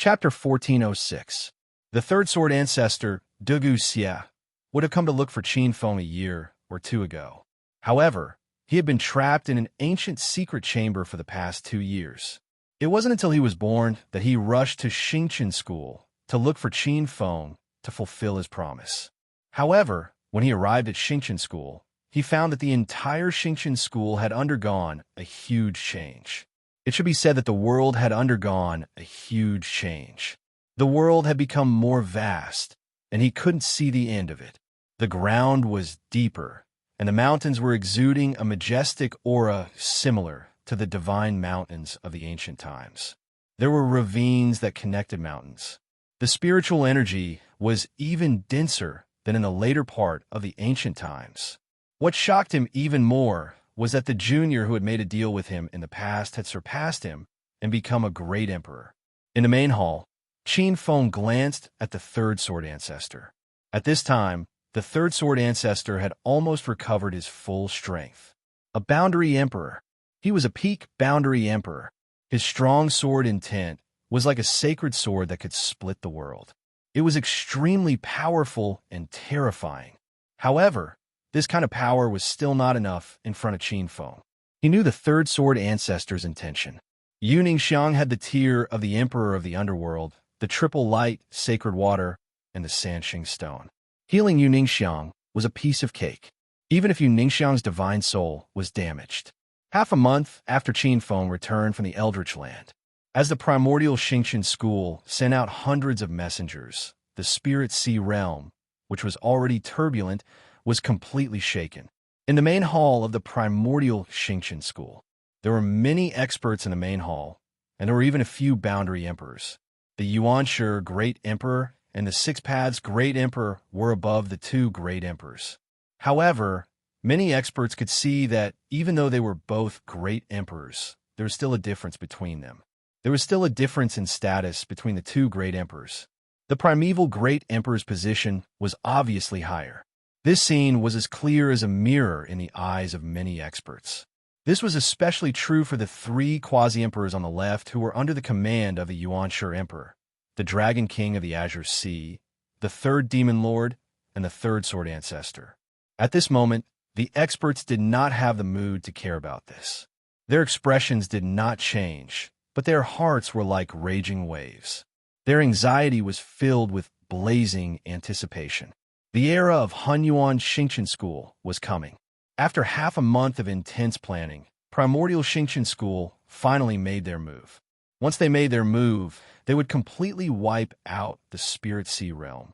Chapter 1406. The third sword ancestor, Dugu Xia, would have come to look for Qin Feng a year or two ago. However, he had been trapped in an ancient secret chamber for the past 2 years. It wasn't until he was born that he rushed to Xingqian School to look for Qin Feng to fulfill his promise. However, when he arrived at Xingqian School, he found that the entire Xingqian School had undergone a huge change. It should be said that the world had undergone a huge change. The world had become more vast, and he couldn't see the end of it. The ground was deeper, and the mountains were exuding a majestic aura similar to the divine mountains of the ancient times. There were ravines that connected mountains. The spiritual energy was even denser than in the later part of the ancient times. What shocked him even more was that the junior who had made a deal with him in the past had surpassed him and become a great emperor. In the main hall, Qin Feng glanced at the third sword ancestor. At this time, the third sword ancestor had almost recovered his full strength. A boundary emperor. He was a peak boundary emperor. His strong sword intent was like a sacred sword that could split the world. It was extremely powerful and terrifying. However, this kind of power was still not enough in front of Qin Feng. He knew the third sword ancestor's intention. Yu Ningxiang had the tear of the emperor of the underworld, the triple light, sacred water, and the Sanxing stone. Healing Yu Ningxiang was a piece of cake, even if Yu Ningxiang's divine soul was damaged. Half a month after Qin Feng returned from the Eldritch Land, as the primordial Xingqian School sent out hundreds of messengers, the Spirit Sea realm, which was already turbulent, was completely shaken. In the main hall of the primordial Xingqian School, there were many experts in the main hall, and there were even a few boundary emperors. The Yuanshi Great Emperor and the Six Paths Great Emperor were above the 2 Great Emperors. However, many experts could see that even though they were both great emperors, there was still a difference between them. There was still a difference in status between the 2 great emperors. The primeval great emperor's position was obviously higher. This scene was as clear as a mirror in the eyes of many experts. This was especially true for the 3 quasi-emperors on the left who were under the command of the Yuanshi Emperor, the Dragon King of the Azure Sea, the 3rd Demon Lord, and the 3rd Sword Ancestor. At this moment, the experts did not have the mood to care about this. Their expressions did not change, but their hearts were like raging waves. Their anxiety was filled with blazing anticipation. The era of Hunyuan Xingqian School was coming. After half a month of intense planning, Primordial Xingqian School finally made their move. Once they made their move, they would completely wipe out the Spirit Sea realm.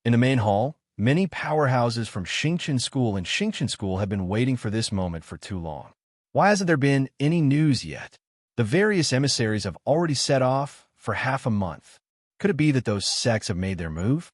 In the main hall, many powerhouses from Xingqian School and Xingqian School had been waiting for this moment for too long. Why hasn't there been any news yet? The various emissaries have already set off for half a month. Could it be that those sects have made their move?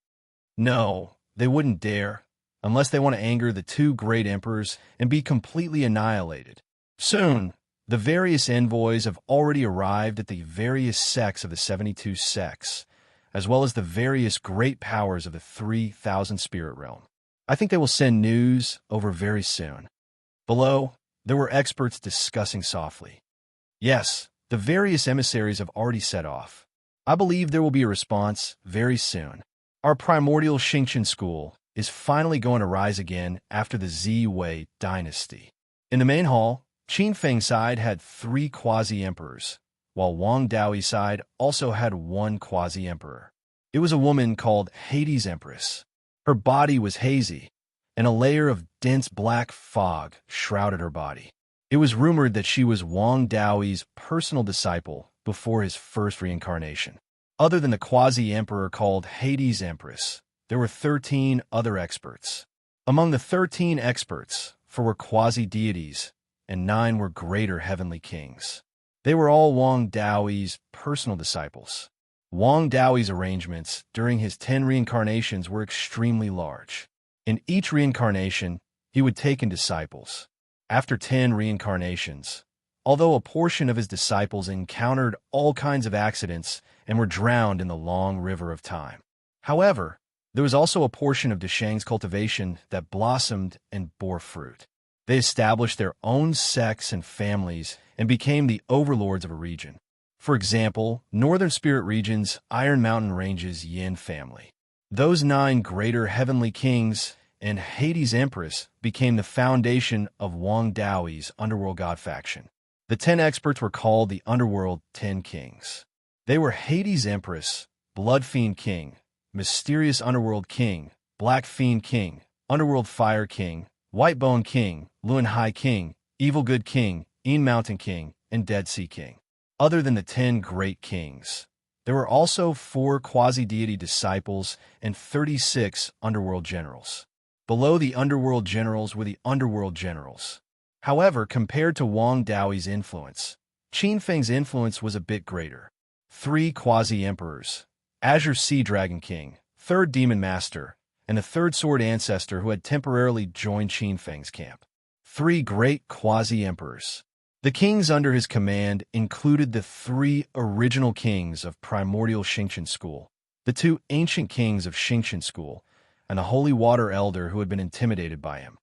No, they wouldn't dare, unless they want to anger the 2 great emperors and be completely annihilated. Soon, the various envoys have already arrived at the various sects of the 72 sects, as well as the various great powers of the 3,000 spirit realm. I think they will send news over very soon. Below, there were experts discussing softly. Yes, the various emissaries have already set off. I believe there will be a response very soon. Our primordial Xingqian School is finally going to rise again after the Zi-Wei dynasty. In the main hall, Qin Feng's side had 3 quasi-emperors, while Wang Daoi's side also had 1 quasi-emperor. It was a woman called Hades Empress. Her body was hazy, and a layer of dense black fog shrouded her body. It was rumored that she was Wang Daoi's personal disciple before his first reincarnation. Other than the quasi-emperor called Hades Empress, there were 13 other experts. Among the 13 experts, 4 were quasi-deities, and 9 were greater heavenly kings. They were all Wang Daoi's personal disciples. Wang Daoi's arrangements during his 10 reincarnations were extremely large. In each reincarnation, he would take in disciples. After 10 reincarnations, although a portion of his disciples encountered all kinds of accidents and were drowned in the long river of time. However, there was also a portion of Deshang's cultivation that blossomed and bore fruit. They established their own sects and families and became the overlords of a region. For example, Northern Spirit Region's Iron Mountain Range's Yin family. Those 9 greater heavenly kings and Hades' Empress became the foundation of Wang Daoi's Underworld God faction. The 10 experts were called the Underworld 10 Kings. They were Hades' Empress, Blood Fiend King, Mysterious Underworld King, Black Fiend King, Underworld Fire King, White Bone King, Luan High King, Evil Good King, Een Mountain King, and Dead Sea King. Other than the 10 great kings, there were also 4 quasi-deity disciples and 36 underworld generals. Below the underworld generals were the underworld generals. However, compared to Wang Daoi's influence, Qin Feng's influence was a bit greater. 3 quasi-emperors, Azure Sea Dragon King, 3rd Demon Master, and the 3rd Sword Ancestor who had temporarily joined Qin Feng's camp. 3 great quasi-emperors. The kings under his command included the 3 original kings of primordial Xingqian school, the 2 ancient kings of Xingqian school, and the Holy Water Elder who had been intimidated by him.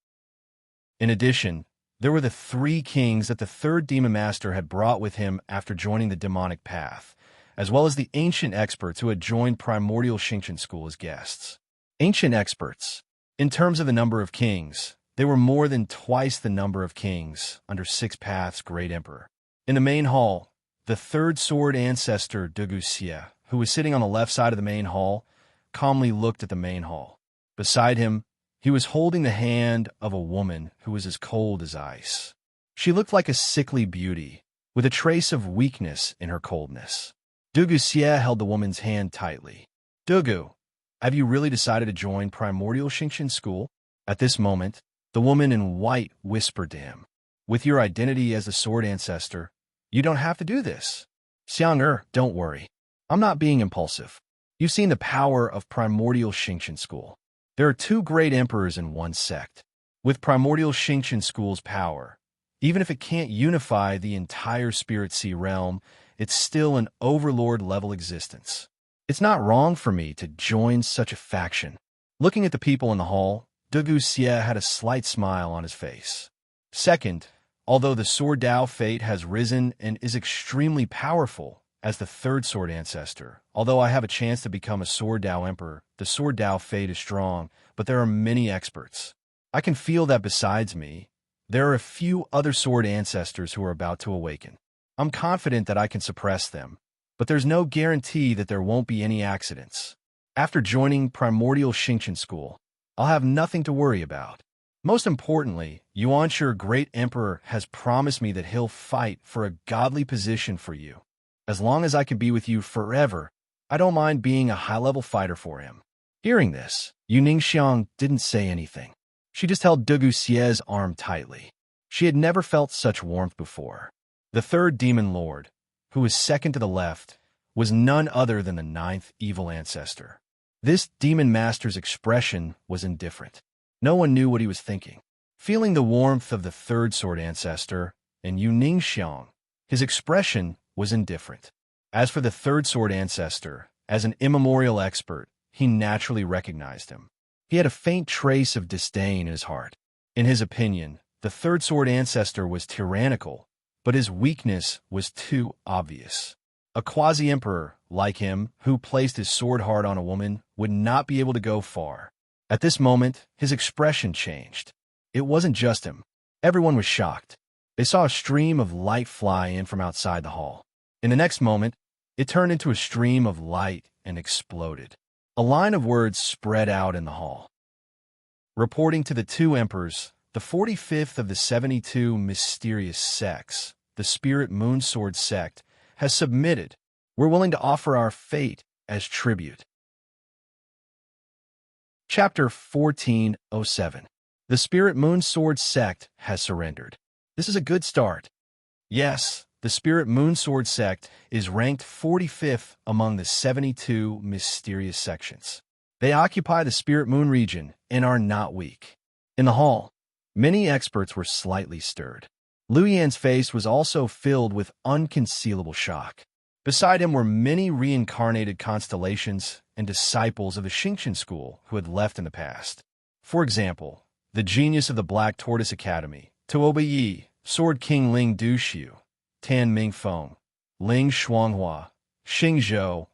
In addition, there were the 3 kings that the 3rd Demon Master had brought with him after joining the demonic path, as well as the ancient experts who had joined primordial Xingqian school as guests. Ancient experts. In terms of the number of kings, they were more than twice the number of kings under Six Paths' Great Emperor. In the main hall, the 3rd Sword Ancestor Xie, who was sitting on the left side of the main hall, calmly looked at the main hall. Beside him, he was holding the hand of a woman who was as cold as ice. She looked like a sickly beauty, with a trace of weakness in her coldness. Xie held the woman's hand tightly. "Dugu, have you really decided to join primordial Xingqian school?" At this moment, the woman in white whispered to him, "With your identity as the Sword Ancestor, you don't have to do this. Xiang don't worry. I'm not being impulsive. You've seen the power of primordial Xingqian school. There are 2 great emperors in one sect. With primordial Xingqian school's power, even if it can't unify the entire Spirit Sea realm, it's still an overlord-level existence. It's not wrong for me to join such a faction." Looking at the people in the hall, Xie had a slight smile on his face. Second, although the Sword Dao fate has risen and is extremely powerful as the 3rd Sword Ancestor, although I have a chance to become a Sword Dao Emperor, the Sword Dao fate is strong, but there are many experts. I can feel that besides me, there are a few other Sword Ancestors who are about to awaken. I'm confident that I can suppress them, but there's no guarantee that there won't be any accidents. After joining primordial Xingqian school, I'll have nothing to worry about. Most importantly, Yuanshi Great Emperor has promised me that he'll fight for a godly position for you. As long as I can be with you forever, I don't mind being a high-level fighter for him." Hearing this, Yu Ningxiang didn't say anything. She just held Xie's arm tightly. She had never felt such warmth before. The 3rd Demon Lord, who was second to the left, was none other than the 9th Evil Ancestor. This Demon Master's expression was indifferent. No one knew what he was thinking. Feeling the warmth of the 3rd Sword Ancestor and Yu Ningxiang, his expression was indifferent. As for the 3rd Sword Ancestor, as an immemorial expert, he naturally recognized him. He had a faint trace of disdain in his heart. In his opinion, the 3rd Sword Ancestor was tyrannical, but his weakness was too obvious. A quasi-emperor, like him, who placed his sword hard on a woman, would not be able to go far. At this moment, his expression changed. It wasn't just him. Everyone was shocked. They saw a stream of light fly in from outside the hall. In the next moment, it turned into a stream of light and exploded. A line of words spread out in the hall. Reporting to the 2 emperors, the 45th of the 72 mysterious sects, the Spirit Moonsword sect, has submitted. We're willing to offer our fate as tribute. Chapter 1407. The Spirit Moonsword sect has surrendered. This is a good start. Yes, the Spirit Moonsword sect is ranked 45th among the 72 mysterious sections. They occupy the Spirit Moon region and are not weak. In the hall, many experts were slightly stirred. Liu Yan's face was also filled with unconcealable shock. Beside him were many reincarnated constellations and disciples of the Xingqian school who had left in the past. For example, the genius of the Black Tortoise Academy, Tuoba Yi, Sword King Ling Duxiu, Tan Ming Feng, Ling Shuanghua, Xingzhou,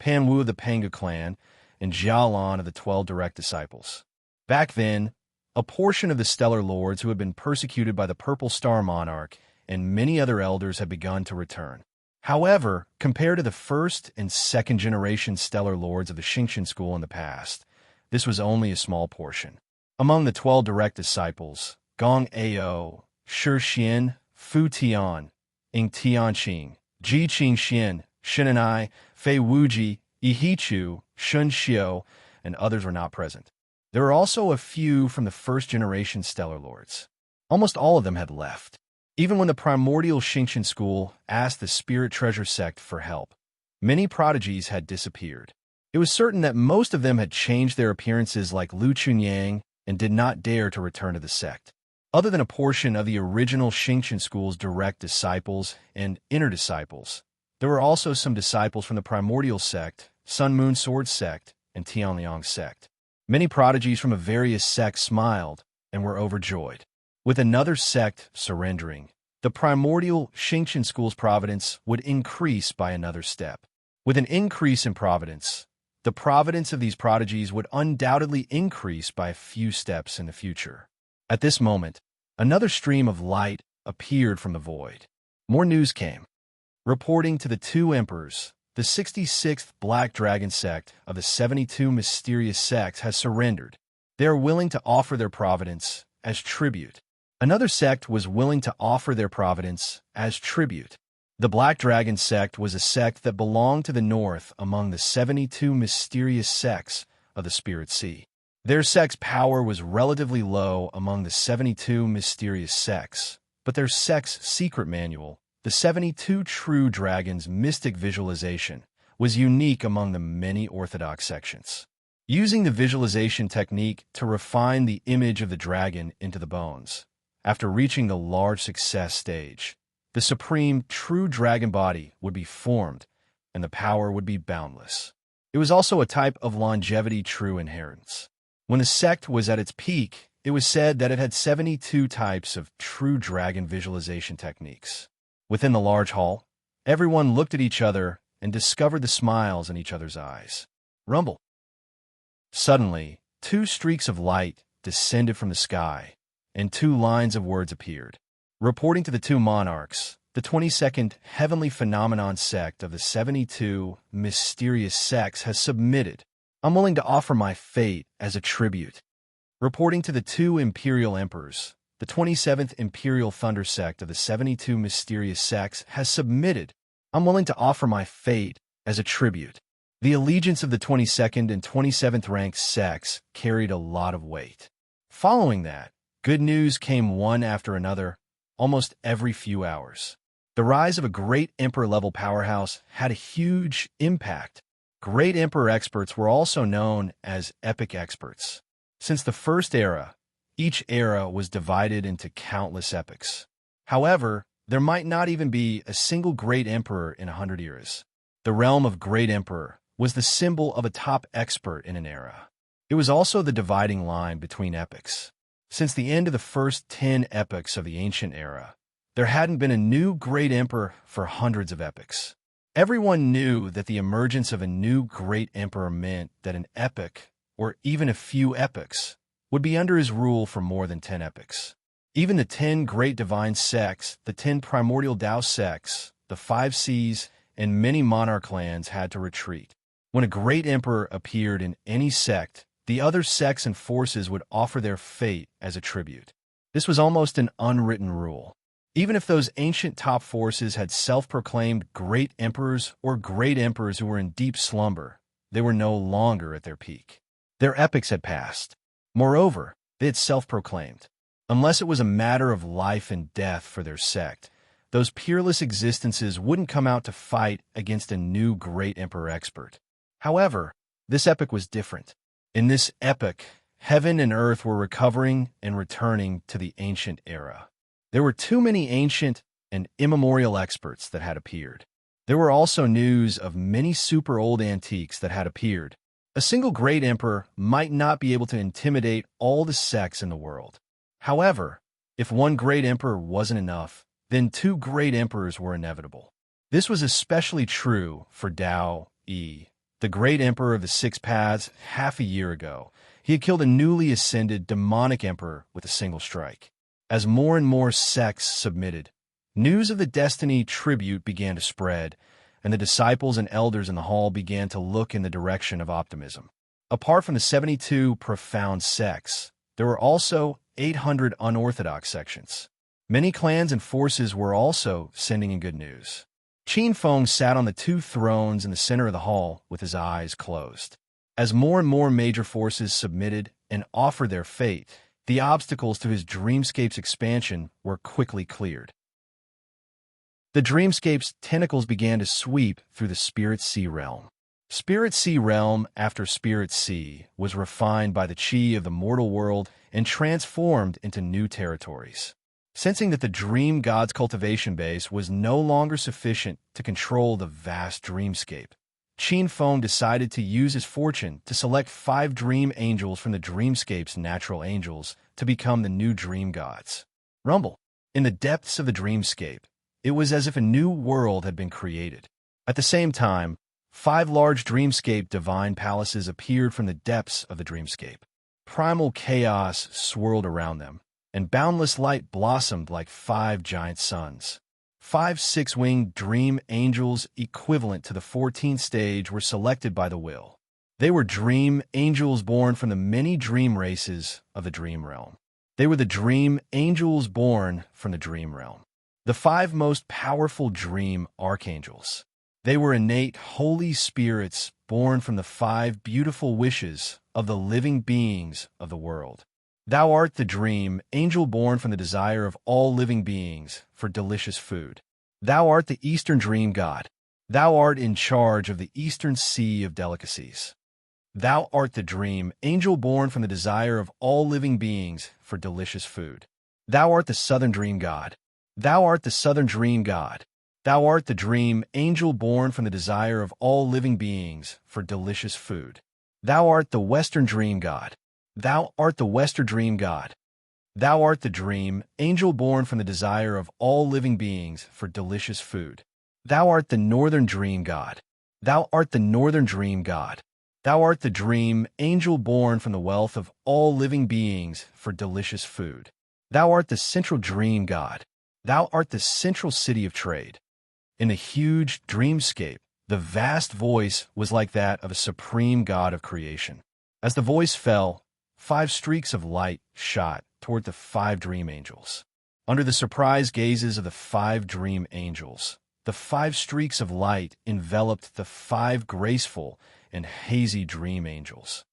Panwu of the Panga clan, and Jialan of the 12 direct disciples. Back then, a portion of the stellar lords who had been persecuted by the Purple Star Monarch and many other elders had begun to return. However, compared to the first and second generation stellar lords of the Xingqian school in the past, this was only a small portion. Among the 12 direct disciples, Gong Ao, Shi Xian, Fu Tian, Ing Tianqing, Ji Qingxian, Shinanai, Fei Wuji, Yi Chu, Shun Xiu, and others were not present. There were also a few from the first-generation stellar lords. Almost all of them had left. Even when the primordial Xingqian school asked the Spirit Treasure sect for help, many prodigies had disappeared. It was certain that most of them had changed their appearances like Lu Chunyang and did not dare to return to the sect. Other than a portion of the original Xingqian school's direct disciples and inner disciples, there were also some disciples from the primordial sect, Sun Moon Sword sect, and Tianliang sect. Many prodigies from various sects smiled and were overjoyed. With another sect surrendering, the primordial Xingqian school's providence would increase by another step. With an increase in providence, the providence of these prodigies would undoubtedly increase by a few steps in the future. At this moment, another stream of light appeared from the void. More news came. Reporting to the two emperors, the 66th Black Dragon sect of the 72 mysterious sects has surrendered. They are willing to offer their providence as tribute. Another sect was willing to offer their providence as tribute. The Black Dragon sect was a sect that belonged to the north among the 72 mysterious sects of the Spirit Sea. Their sect's power was relatively low among the 72 mysterious sects, but their sect's secret manual, the 72 True Dragons Mystic Visualization, was unique among the many orthodox sections. Using the visualization technique to refine the image of the dragon into the bones, after reaching the large success stage, the supreme true dragon body would be formed, and the power would be boundless. It was also a type of longevity true inheritance. When the sect was at its peak, it was said that it had 72 types of true dragon visualization techniques. Within the large hall, everyone looked at each other and discovered the smiles in each other's eyes. Rumble. Suddenly, 2 streaks of light descended from the sky, and 2 lines of words appeared. Reporting to the 2 monarchs, the 22nd Heavenly Phenomenon sect of the 72 mysterious sects has submitted. I'm willing to offer my fate as a tribute. Reporting to the 2 imperial emperors, the 27th Imperial Thunder sect of the 72 mysterious sects has submitted. I'm willing to offer my fate as a tribute. The allegiance of the 22nd and 27th ranked sects carried a lot of weight. Following that, good news came one after another, almost every few hours. The rise of a great emperor-level powerhouse had a huge impact. Great emperor experts were also known as epic experts. Since the first era, each era was divided into countless epics. However, there might not even be a single great emperor in 100 eras. The realm of great emperor was the symbol of a top expert in an era. It was also the dividing line between epics. Since the end of the first 10 epics of the ancient era, there hadn't been a new great emperor for hundreds of epics. Everyone knew that the emergence of a new great emperor meant that an epic, or even a few epics, would be under his rule for more than 10 epics. Even the 10 great divine sects, the 10 primordial Tao sects, the 5 seas, and many monarch lands had to retreat. When a great emperor appeared in any sect, the other sects and forces would offer their fate as a tribute. This was almost an unwritten rule. Even if those ancient top forces had self-proclaimed great emperors or great emperors who were in deep slumber, they were no longer at their peak. Their epics had passed. Moreover, they had self-proclaimed. Unless it was a matter of life and death for their sect, those peerless existences wouldn't come out to fight against a new great emperor expert. However, this epic was different. In this epic, heaven and earth were recovering and returning to the ancient era. There were too many ancient and immemorial experts that had appeared. There were also news of many super old antiques that had appeared. A single great emperor might not be able to intimidate all the sects in the world. However, if one great emperor wasn't enough, then 2 great emperors were inevitable. This was especially true for Tao Yi, the great emperor of the Six Paths. Half a year ago, he had killed a newly ascended demonic emperor with a single strike. As more and more sects submitted, news of the Destiny tribute began to spread, and the disciples and elders in the hall began to look in the direction of optimism. Apart from the 72 profound sects, there were also 800 unorthodox sections. Many clans and forces were also sending in good news. Qin Feng sat on the two thrones in the center of the hall with his eyes closed. As more and more major forces submitted and offered their fate, the obstacles to his dreamscape's expansion were quickly cleared. The dreamscape's tentacles began to sweep through the Spirit Sea realm. Spirit Sea realm after Spirit Sea was refined by the chi of the mortal world and transformed into new territories. Sensing that the dream god's cultivation base was no longer sufficient to control the vast dreamscape, Qin Feng decided to use his fortune to select 5 dream angels from the dreamscape's natural angels to become the new dream gods. Rumble. In the depths of the dreamscape, it was as if a new world had been created. At the same time, 5 large dreamscape divine palaces appeared from the depths of the dreamscape. Primal chaos swirled around them, and boundless light blossomed like 5 giant suns. 5 six-winged dream angels equivalent to the 14th stage were selected by the will. They were dream angels born from the many dream races of the dream realm. They were the dream angels born from the dream realm. The 5 most powerful dream archangels. They were innate holy spirits born from the 5 beautiful wishes of the living beings of the world. Thou art the dream angel born from the desire of all living beings for delicious food. Thou art the Eastern dream god. Thou art in charge of the Eastern sea of delicacies. Thou art the dream angel born from the desire of all living beings for delicious food. Thou art the Southern dream god. Thou art the Southern dream god. Thou art the dream angel born from the desire of all living beings for delicious food. Thou art the Western dream god. Thou art the Western dream god. Thou art the dream angel born from the desire of all living beings for delicious food. Thou art the Northern dream god. Thou art the Northern dream god. Thou art the dream angel born from the wealth of all living beings for delicious food. Thou art the Central dream god. Thou art the Central city of trade. In the huge dreamscape, the vast voice was like that of a supreme god of creation. As the voice fell, 5 streaks of light shot toward the 5 dream angels. Under the surprised gazes of the 5 dream angels, the 5 streaks of light enveloped the 5 graceful and hazy dream angels.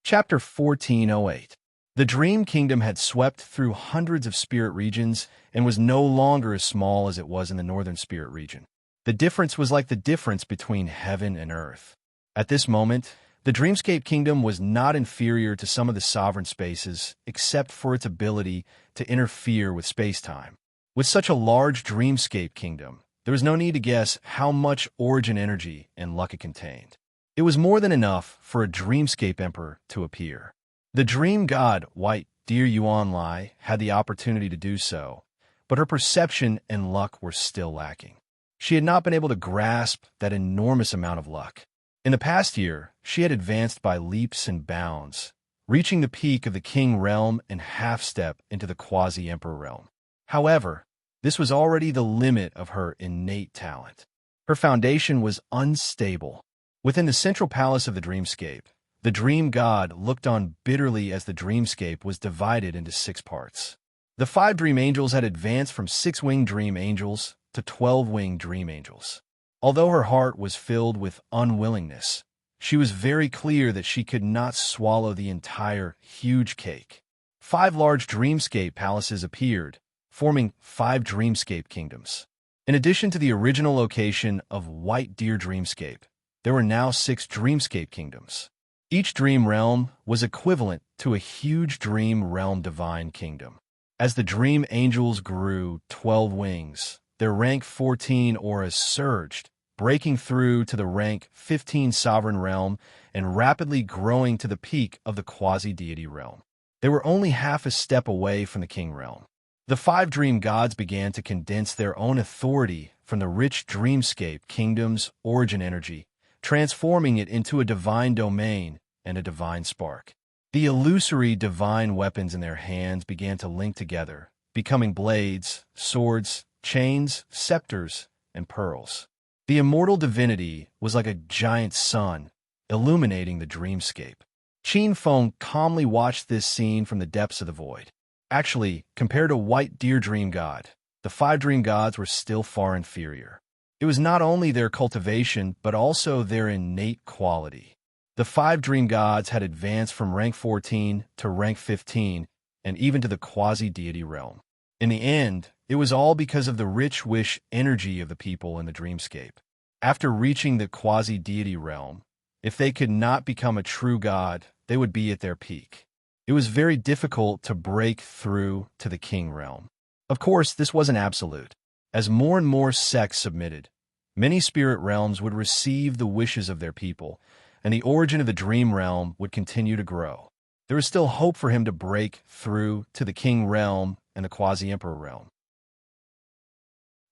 Chapter 1408. The Dream Kingdom had swept through hundreds of spirit regions and was no longer as small as it was in the northern spirit region. The difference was like the difference between heaven and earth. At this moment, the Dreamscape Kingdom was not inferior to some of the sovereign spaces, except for its ability to interfere with space-time. With such a large Dreamscape Kingdom, there was no need to guess how much origin energy and luck it contained. It was more than enough for a Dreamscape Emperor to appear. The dream god, White Deer Yuan Lai, had the opportunity to do so, but her perception and luck were still lacking. She had not been able to grasp that enormous amount of luck. In the past year, she had advanced by leaps and bounds, reaching the peak of the king realm and half-step into the quasi-emperor realm. However, this was already the limit of her innate talent. Her foundation was unstable. Within the central palace of the dreamscape, the dream god looked on bitterly as the dreamscape was divided into 6 parts. The 5 dream angels had advanced from 6-winged dream angels to 12-winged dream angels. Although her heart was filled with unwillingness, she was very clear that she could not swallow the entire huge cake. 5 large dreamscape palaces appeared, forming 5 dreamscape kingdoms. In addition to the original location of White Deer Dreamscape, there were now 6 dreamscape kingdoms. Each dream realm was equivalent to a huge dream realm divine kingdom. As the dream angels grew 12 wings, their rank 14 auras surged, breaking through to the rank 15 sovereign realm and rapidly growing to the peak of the quasi-deity realm. They were only half a step away from the king realm. The five dream gods began to condense their own authority from the rich dreamscape kingdom's origin energy, transforming it into a divine domain and a divine spark. The illusory divine weapons in their hands began to link together, becoming blades, swords, chains, scepters, and pearls. The immortal divinity was like a giant sun, illuminating the dreamscape. Qin Feng calmly watched this scene from the depths of the void. Actually, compared to White Deer Dream God, the five dream gods were still far inferior. It was not only their cultivation, but also their innate quality. The five dream gods had advanced from rank 14 to rank 15, and even to the quasi-deity realm. In the end, it was all because of the rich wish energy of the people in the dreamscape. After reaching the quasi-deity realm, if they could not become a true god, they would be at their peak. It was very difficult to break through to the king realm. Of course, this wasn't absolute. As more and more sects submitted, many spirit realms would receive the wishes of their people, and the origin of the dream realm would continue to grow. There was still hope for him to break through to the king realm and the quasi-emperor realm.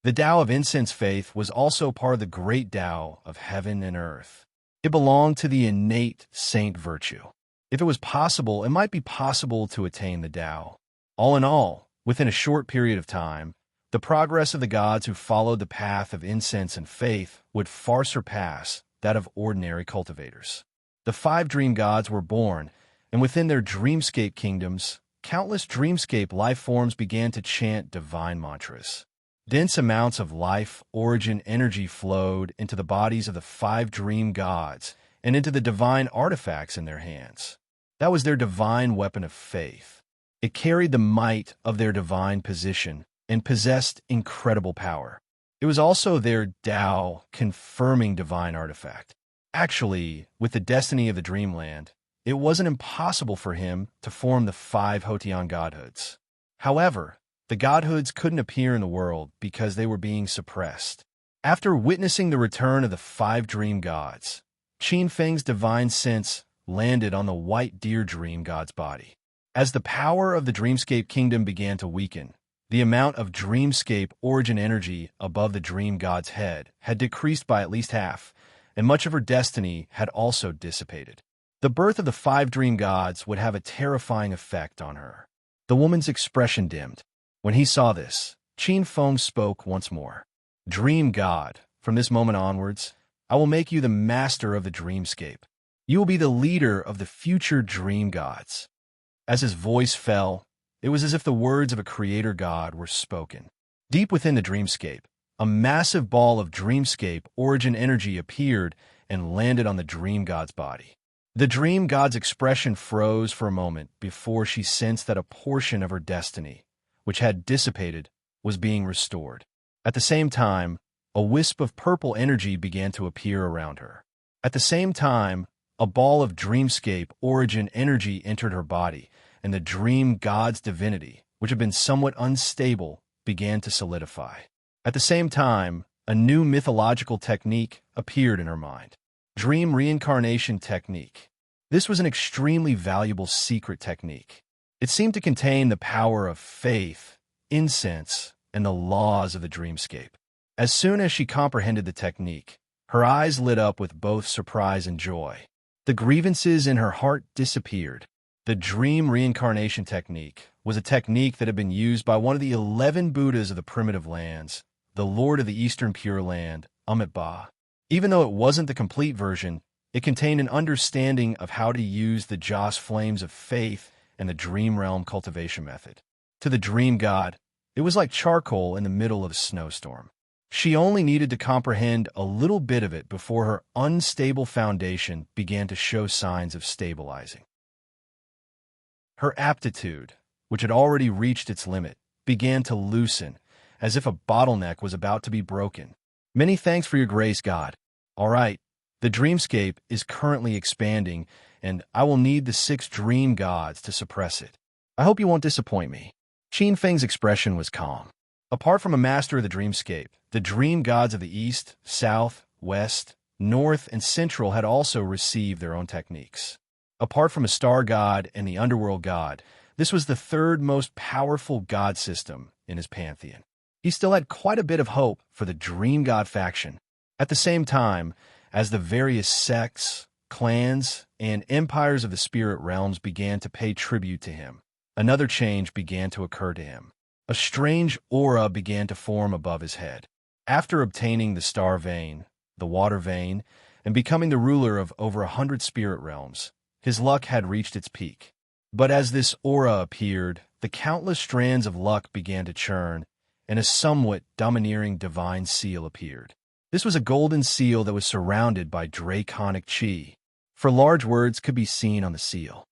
The Tao of incense faith was also part of the great Tao of heaven and earth. It belonged to the innate saint virtue. If it was possible, it might be possible to attain the Tao. All in all, within a short period of time, the progress of the gods who followed the path of incense and faith would far surpass that of ordinary cultivators. The five dream gods were born, and within their dreamscape kingdoms, countless dreamscape life forms began to chant divine mantras. Dense amounts of life origin energy flowed into the bodies of the five dream gods and into the divine artifacts in their hands. That was their divine weapon of faith. It carried the might of their divine position and possessed incredible power. It was also their Tao confirming divine artifact. Actually, with the destiny of the dreamland, it wasn't impossible for him to form the five Hotian godhoods. However, the godhoods couldn't appear in the world because they were being suppressed. After witnessing the return of the five dream gods, Qin Feng's divine sense landed on the White Deer Dream God's body. As the power of the Dreamscape Kingdom began to weaken, the amount of Dreamscape origin energy above the Dream God's head had decreased by at least half, and much of her destiny had also dissipated. The birth of the five Dream Gods would have a terrifying effect on her. The woman's expression dimmed. When he saw this, Qin Feng spoke once more. Dream God, from this moment onwards, I will make you the master of the dreamscape. You will be the leader of the future dream gods. As his voice fell, it was as if the words of a creator god were spoken. Deep within the dreamscape, a massive ball of dreamscape origin energy appeared and landed on the dream god's body. The dream god's expression froze for a moment before she sensed that a portion of her destiny, which had dissipated, was being restored. At the same time, a wisp of purple energy began to appear around her. At the same time, a ball of dreamscape origin energy entered her body, and the dream god's divinity, which had been somewhat unstable, began to solidify. At the same time, a new mythological technique appeared in her mind. Dream reincarnation technique. This was an extremely valuable secret technique. It seemed to contain the power of faith, incense, and the laws of the dreamscape. As soon as she comprehended the technique, her eyes lit up with both surprise and joy. The grievances in her heart disappeared. The dream reincarnation technique was a technique that had been used by one of the 11 Buddhas of the primitive lands, the Lord of the Eastern Pure Land, Amitabha. Even though it wasn't the complete version, it contained an understanding of how to use the Joss flames of faith and the dream realm cultivation method. To the dream god, it was like charcoal in the middle of a snowstorm. She only needed to comprehend a little bit of it before her unstable foundation began to show signs of stabilizing. Her aptitude, which had already reached its limit, began to loosen, as if a bottleneck was about to be broken. Many thanks for your grace, God. All right, the dreamscape is currently expanding, and I will need the 6 dream gods to suppress it. I hope you won't disappoint me. Qin Feng's expression was calm. Apart from a master of the dreamscape, the dream gods of the East, South, West, North, and Central had also received their own techniques. Apart from a star god and the underworld god, This was the third most powerful god system in his pantheon. He still had quite a bit of hope for the dream god faction. At the same time, as the various sects, clans, and empires of the spirit realms began to pay tribute to him, another change began to occur to him. A strange aura began to form above his head. After obtaining the star vein, the water vein, and becoming the ruler of over 100 spirit realms, his luck had reached its peak. But as this aura appeared, the countless strands of luck began to churn, and a somewhat domineering divine seal appeared. This was a golden seal that was surrounded by draconic chi, for large words could be seen on the seal.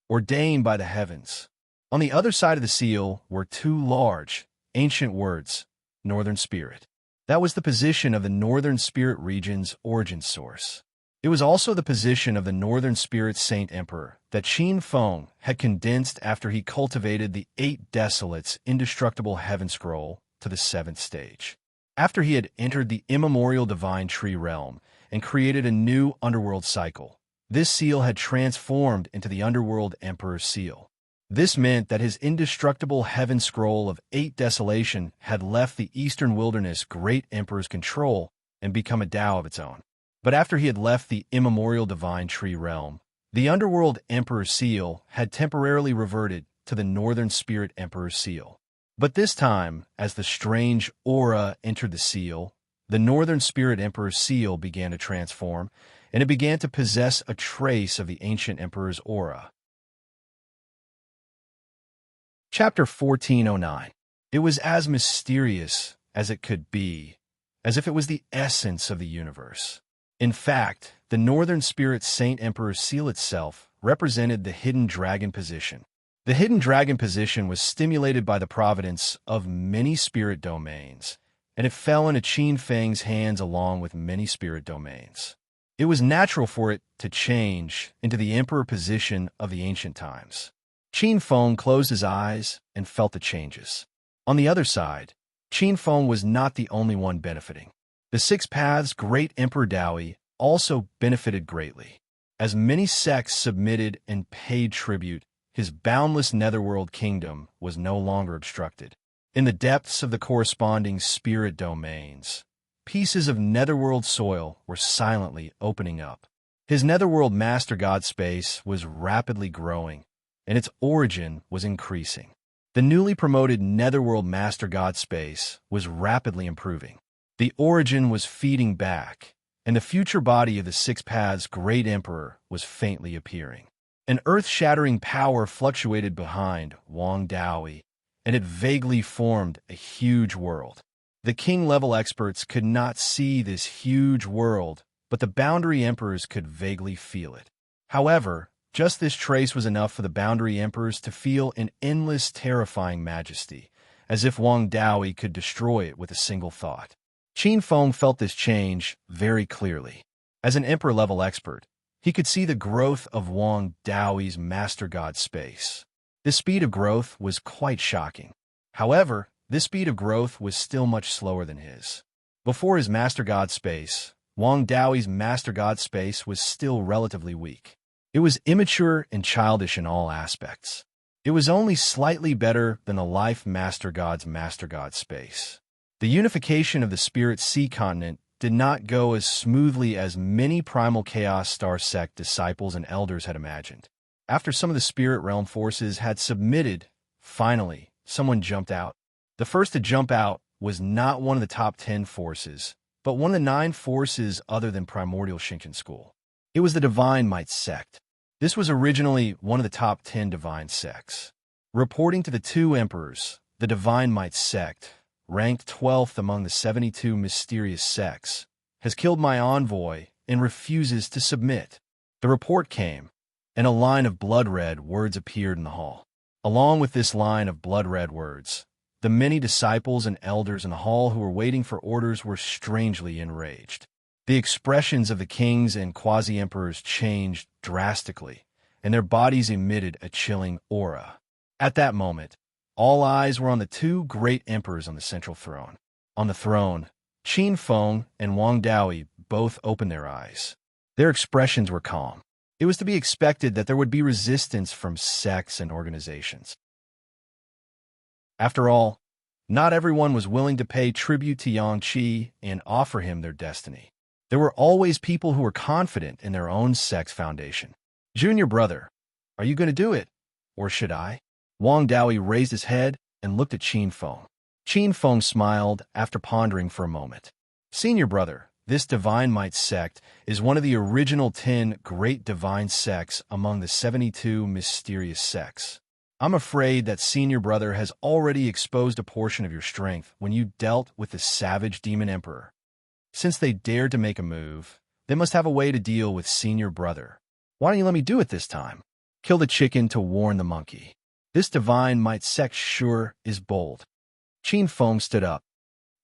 Ordained by the heavens. On the other side of the seal were two large, ancient words, Northern Spirit. That was the position of the Northern Spirit region's origin source. It was also the position of the Northern Spirit Saint Emperor that Qin Feng had condensed after he cultivated the 8 Desolates' indestructible heaven scroll to the 7th stage. After he had entered the immemorial divine tree realm and created a new underworld cycle, this seal had transformed into the Underworld Emperor's seal. This meant that his indestructible heaven scroll of 8 desolation had left the Eastern Wilderness Great Emperor's control and become a Tao of its own. But after he had left the immemorial divine tree realm, the Underworld Emperor's seal had temporarily reverted to the Northern Spirit Emperor's seal. But this time, as the strange aura entered the seal, the Northern Spirit Emperor's seal began to transform, and it began to possess a trace of the ancient Emperor's aura. Chapter 1409. It was as mysterious as it could be, as if it was the essence of the universe. In fact, the Northern Spirit Saint Emperor's seal itself represented the hidden dragon position. The hidden dragon position was stimulated by the providence of many spirit domains, and it fell into Qin Feng's hands along with many spirit domains. It was natural for it to change into the emperor position of the ancient times. Qin Feng closed his eyes and felt the changes. On the other side, Qin Feng was not the only one benefiting. The 6 Paths Great Emperor Dowie also benefited greatly. As many sects submitted and paid tribute, his boundless netherworld kingdom was no longer obstructed. In the depths of the corresponding spirit domains, pieces of netherworld soil were silently opening up. His netherworld master god space was rapidly growing, and its origin was increasing. The newly promoted netherworld master god space was rapidly improving. The origin was feeding back, and the future body of the 6 Paths Great Emperor was faintly appearing. An earth-shattering power fluctuated behind Wang Dowie, and it vaguely formed a huge world. The king-level experts could not see this huge world, but the boundary emperors could vaguely feel it. However, just this trace was enough for the boundary emperors to feel an endless, terrifying majesty, as if Wang Dowie could destroy it with a single thought. Qin Feng felt this change very clearly. As an emperor-level expert, he could see the growth of Wang Dowie's master god space. The speed of growth was quite shocking. However, this speed of growth was still much slower than his. Before his master god space, Wang Dowie's master god space was still relatively weak. It was immature and childish in all aspects. It was only slightly better than the life master god's master god space. The unification of the Spirit Sea continent did not go as smoothly as many Primal Chaos Star sect disciples and elders had imagined. After some of the Spirit Realm forces had submitted, finally, someone jumped out. The first to jump out was not one of the top 10 forces, but one of the 9 forces other than Primordial Shinken School. It was the Divine Might sect. This was originally one of the top 10 divine sects. Reporting to the 2 emperors, the Divine Might sect, ranked 12th among the 72 mysterious sects, has killed my envoy and refuses to submit. The report came, and a line of blood-red words appeared in the hall. Along with this line of blood-red words, the many disciples and elders in the hall who were waiting for orders were strangely enraged. The expressions of the kings and quasi-emperors changed drastically, and their bodies emitted a chilling aura. At that moment, all eyes were on the 2 great emperors on the central throne. On the throne, Qin Feng and Wang Dowie both opened their eyes. Their expressions were calm. It was to be expected that there would be resistance from sects and organizations. After all, not everyone was willing to pay tribute to Yang Qi and offer him their destiny. There were always people who were confident in their own sect's foundation. Junior brother, are you going to do it? Or should I? Wang Daoyi raised his head and looked at Qin Feng. Qin Feng smiled after pondering for a moment. Senior brother, this divine might sect is one of the original 10 great divine sects among the 72 mysterious sects. I'm afraid that senior brother has already exposed a portion of your strength when you dealt with the savage demon emperor. Since they dared to make a move, they must have a way to deal with senior brother. Why don't you let me do it this time? Kill the chicken to warn the monkey. This divine might sect sure is bold. Qin Feng stood up.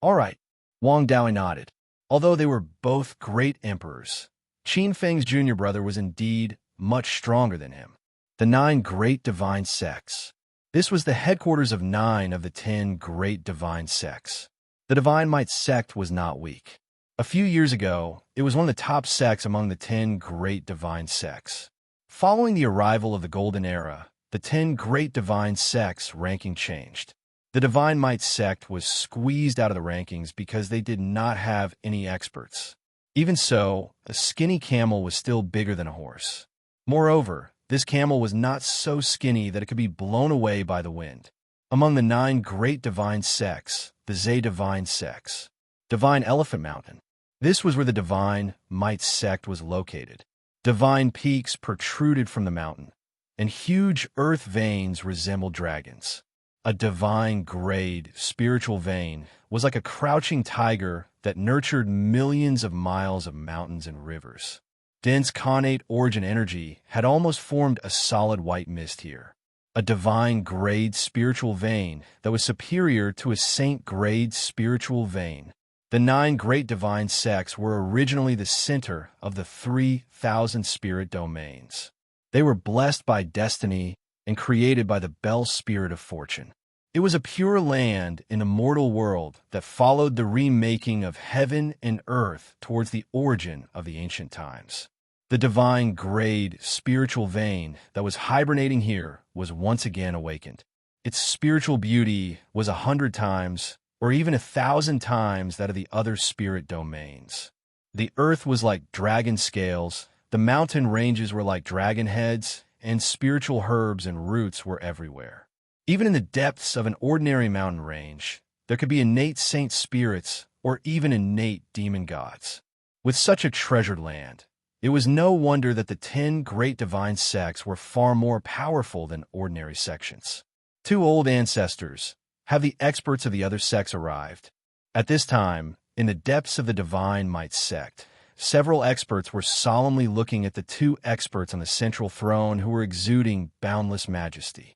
All right. Wang Daoyi nodded. Although they were both great emperors, Qin Feng's junior brother was indeed much stronger than him. The 9 great divine sects. This was the headquarters of 9 of the 10 great divine sects. The divine might sect was not weak. A few years ago, it was one of the top sects among the 10 great divine sects. Following the arrival of the Golden Era, the 10 great divine sects' ranking changed. The divine might sect was squeezed out of the rankings because they did not have any experts. Even so, a skinny camel was still bigger than a horse. Moreover, this camel was not so skinny that it could be blown away by the wind. Among the 9 great divine sects, the Zhe divine sects, Divine Elephant Mountain. This was where the divine might sect was located. Divine peaks protruded from the mountain, and huge earth veins resembled dragons. A divine grade spiritual vein was like a crouching tiger that nurtured millions of miles of mountains and rivers. Dense connate origin energy had almost formed a solid white mist here. A divine grade spiritual vein that was superior to a saint grade spiritual vein. The 9 great divine sects were originally the center of the 3,000 spirit domains. They were blessed by destiny and created by the Bell Spirit of Fortune. It was a pure land in a mortal world that followed the remaking of heaven and earth towards the origin of the ancient times. The divine grade spiritual vein that was hibernating here was once again awakened. Its spiritual beauty was 100 times or even 1,000 times that of the other spirit domains. The earth was like dragon scales, the mountain ranges were like dragon heads, and spiritual herbs and roots were everywhere. Even in the depths of an ordinary mountain range, there could be innate saint spirits or even innate demon gods. With such a treasured land, it was no wonder that the 10 great divine sects were far more powerful than ordinary sections. 2 old ancestors. Have the experts of the other sects arrived? At this time, in the depths of the divine might sect, several experts were solemnly looking at the 2 experts on the central throne who were exuding boundless majesty.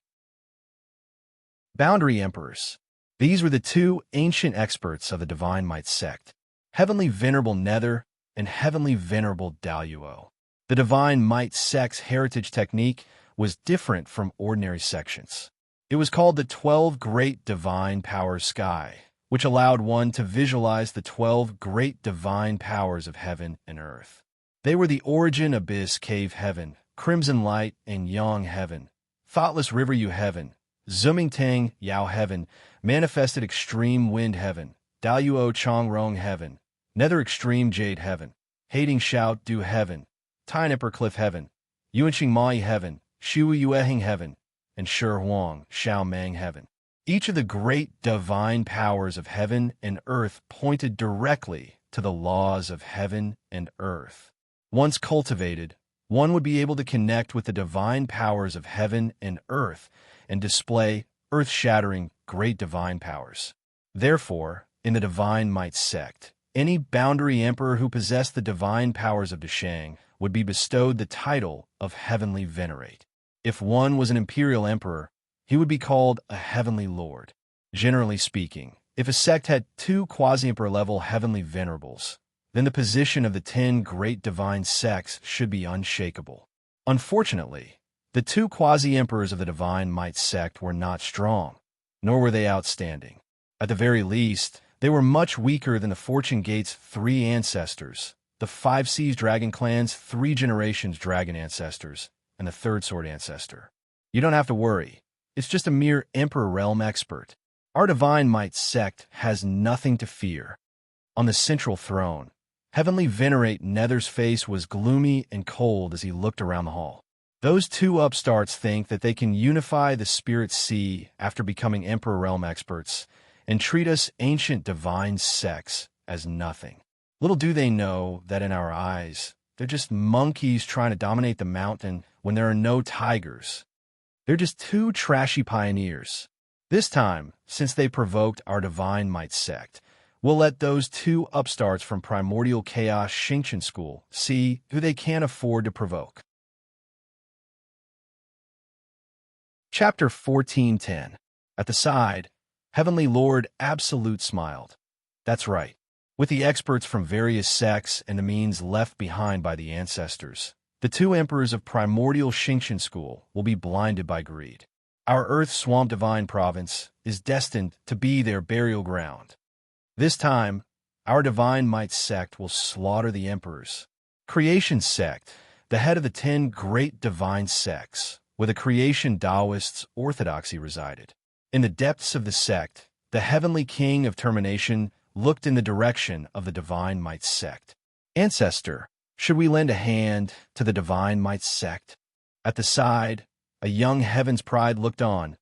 Boundary Emperors. These were the 2 ancient experts of the divine might sect, Heavenly Venerable Nether and Heavenly Venerable Daluo. The divine might sect's heritage technique was different from ordinary sections. It was called the 12 Great Divine Powers Sky, which allowed one to visualize the 12 great divine powers of heaven and earth. They were the Origin Abyss Cave Heaven, Crimson Light and Yang Heaven, Thoughtless River Yu Heaven, Zooming Tang Yao Heaven, Manifested Extreme Wind Heaven, Daluo Chongrong Heaven, Nether Extreme Jade Heaven, Hating Shout Du Heaven, Tyneper Cliff Heaven, Yuanqing Mai Heaven, Shu Yuehing Heaven, and Shi Huang Xiao Mang Heaven. Each of the great divine powers of heaven and earth pointed directly to the laws of heaven and earth. Once cultivated, one would be able to connect with the divine powers of heaven and earth and display earth-shattering great divine powers. Therefore, in the divine might sect, any boundary emperor who possessed the divine powers of Deshang would be bestowed the title of Heavenly Venerate. If one was an imperial emperor, he would be called a heavenly lord. Generally speaking, if a sect had 2 quasi-emperor level heavenly venerables, then the position of the 10 great divine sects should be unshakable. Unfortunately, the 2 quasi-emperors of the divine might sect were not strong, nor were they outstanding. At the very least, they were much weaker than the Fortune Gate's 3 ancestors, the Five Seas Dragon Clan's 3 generations dragon ancestors, and the Third Sword ancestor. You don't have to worry. It's just a mere Emperor realm expert. Our Divine Might sect has nothing to fear. On the central throne, Heavenly Venerate Nether's face was gloomy and cold as he looked around the hall. Those two upstarts think that they can unify the Spirit Sea after becoming Emperor realm experts and treat us ancient divine sects as nothing. Little do they know that in our eyes, they're just monkeys trying to dominate the mountain when there are no tigers. They're just two trashy pioneers. This time, since they provoked our Divine Might sect, we'll let those two upstarts from Primordial Chaos Xingqian School see who they can't afford to provoke. Chapter 1410. At the side, Heavenly Lord Absolute smiled. That's right. With the experts from various sects and the means left behind by the ancestors, the two emperors of Primordial Xingqian School will be blinded by greed. Our Earth Swamp Divine Province is destined to be their burial ground. This time, our Divine Might sect will slaughter the emperors. Creation Sect, the head of the 10 great divine sects, where the Creation Taoists' orthodoxy resided. In the depths of the sect, the Heavenly King of Termination looked in the direction of the Divine Might sect. Ancestor, should we lend a hand to the Divine Might sect? At the side, a young Heaven's Pride looked on,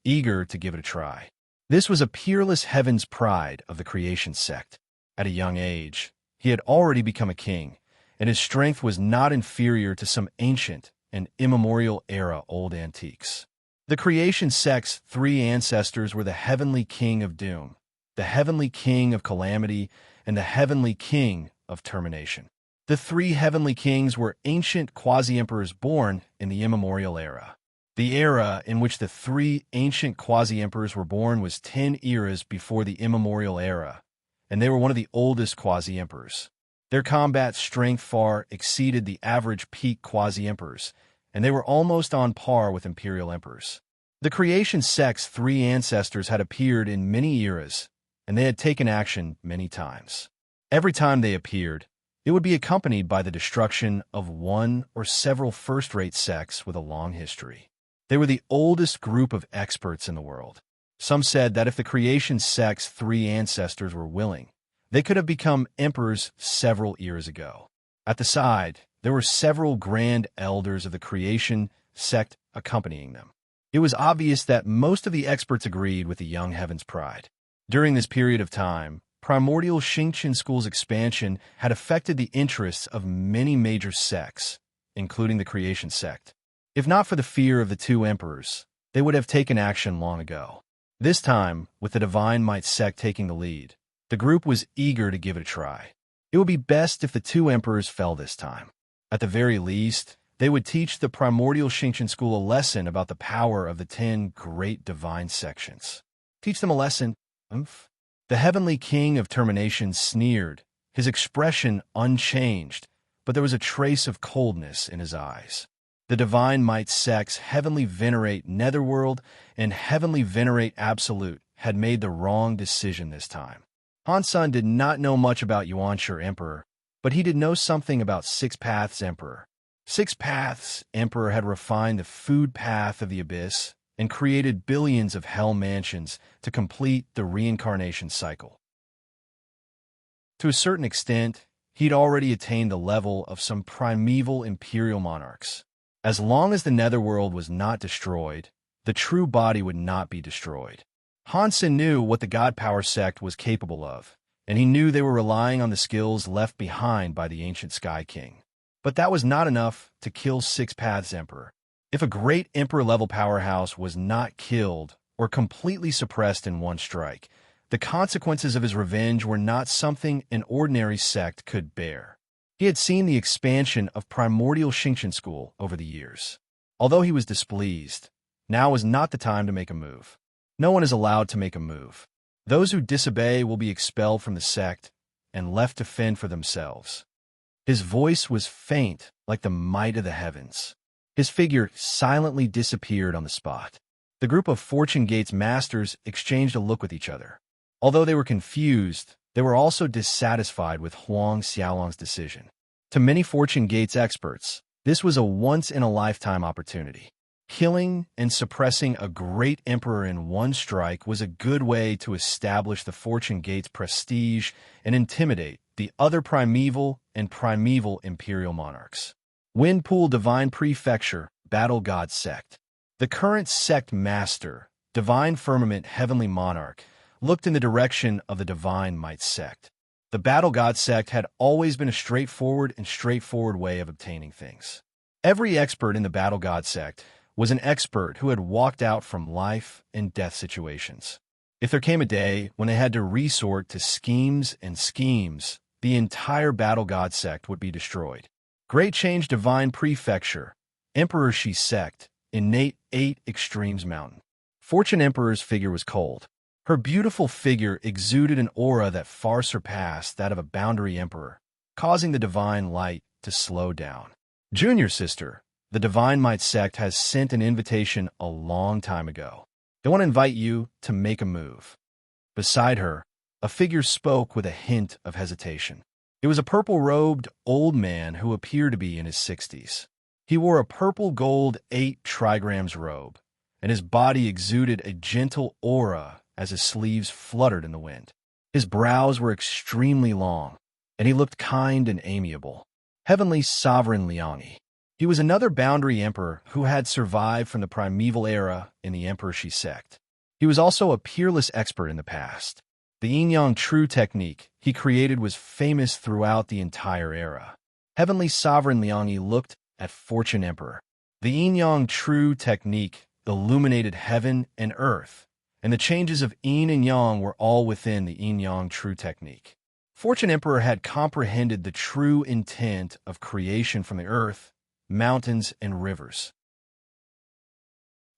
eager to give it a try. This was a peerless Heaven's Pride of the Creation sect. At a young age, he had already become a king, and his strength was not inferior to some ancient and immemorial era old antiques. The Creation sect's 3 ancestors were the Heavenly King of Doom, the Heavenly King of Calamity, and the Heavenly King of Termination. The 3 Heavenly Kings were ancient quasi-emperors born in the immemorial era. The era in which the 3 ancient quasi-emperors were born was 10 eras before the immemorial era, and they were one of the oldest quasi-emperors. Their combat strength far exceeded the average peak quasi-emperors, and they were almost on par with imperial emperors. The Creation sect's 3 ancestors had appeared in many eras, and they had taken action many times. Every time they appeared, it would be accompanied by the destruction of one or several first-rate sects with a long history. They were the oldest group of experts in the world. Some said that if the Creation sect's 3 ancestors were willing, they could have become emperors several years ago. At the side, there were several grand elders of the Creation sect accompanying them. It was obvious that most of the experts agreed with the young Heaven's Pride. During this period of time, Primordial Xingqian School's expansion had affected the interests of many major sects, including the Creation sect. If not for the fear of the 2 emperors, they would have taken action long ago. This time, with the Divine Might sect taking the lead, the group was eager to give it a try. It would be best if the 2 emperors fell this time. At the very least, they would teach the Primordial Xingqian School a lesson about the power of the 10 great divine sections. Teach them a lesson. The Heavenly King of Termination sneered, his expression unchanged, but there was a trace of coldness in his eyes. The Divine Might sects Heavenly Venerate Netherworld and Heavenly Venerate Absolute had made the wrong decision this time. Hansun did not know much about Yuanshi Emperor, but he did know something about Six Paths Emperor. Six Paths Emperor had refined the food path of the abyss and created billions of hell mansions to complete the reincarnation cycle. To a certain extent, he'd already attained the level of some primeval imperial monarchs. As long as the netherworld was not destroyed, the true body would not be destroyed. Hansun knew what the God Power sect was capable of, and he knew they were relying on the skills left behind by the ancient Sky King. But that was not enough to kill Six Paths Emperor. If a great Emperor-level powerhouse was not killed or completely suppressed in one strike, the consequences of his revenge were not something an ordinary sect could bear. He had seen the expansion of Primordial Xingqian School over the years. Although he was displeased, now was not the time to make a move. No one is allowed to make a move. Those who disobey will be expelled from the sect and left to fend for themselves. His voice was faint like the might of the heavens. His figure silently disappeared on the spot. The group of Fortune Gate's masters exchanged a look with each other. Although they were confused, They were also dissatisfied with Huang Xiaolong's decision. To many Fortune Gates experts, this was a once-in-a-lifetime opportunity. Killing and suppressing a great emperor in one strike was a good way to establish the Fortune Gates' prestige and intimidate the other primeval and primeval imperial monarchs. Windpool Divine Prefecture, Battle God Sect. The current sect master, Divine Firmament Heavenly Monarch, looked in the direction of the Divine Might sect. The Battle God sect had always been a straightforward way of obtaining things. Every expert in the Battle God sect was an expert who had walked out from life and death situations. If there came a day when they had to resort to schemes, the entire Battle God sect would be destroyed. Great Change Divine Prefecture, Emperor Shi Sect, Innate 8 Extremes Mountain. Fortune Emperor's figure was cold. Her beautiful figure exuded an aura that far surpassed that of a boundary emperor, causing the divine light to slow down. Junior sister, the Divine Might sect has sent an invitation a long time ago. They want to invite you to make a move. Beside her, a figure spoke with a hint of hesitation. It was a purple-robed old man who appeared to be in his 60s. He wore a purple gold 8 trigrams robe, and his body exuded a gentle aura as his sleeves fluttered in the wind. His brows were extremely long, and he looked kind and amiable. Heavenly Sovereign Liangyi. He was another boundary emperor who had survived from the primeval era in the Emperor Shi sect. He was also a peerless expert in the past. The yin-yang true technique he created was famous throughout the entire era. Heavenly Sovereign Liangyi looked at Fortune Emperor. The yin-yang true technique illuminated heaven and earth, and the changes of yin and yang were all within the yin-yang true technique. Fortune Emperor had comprehended the true intent of creation from the earth, mountains, and rivers.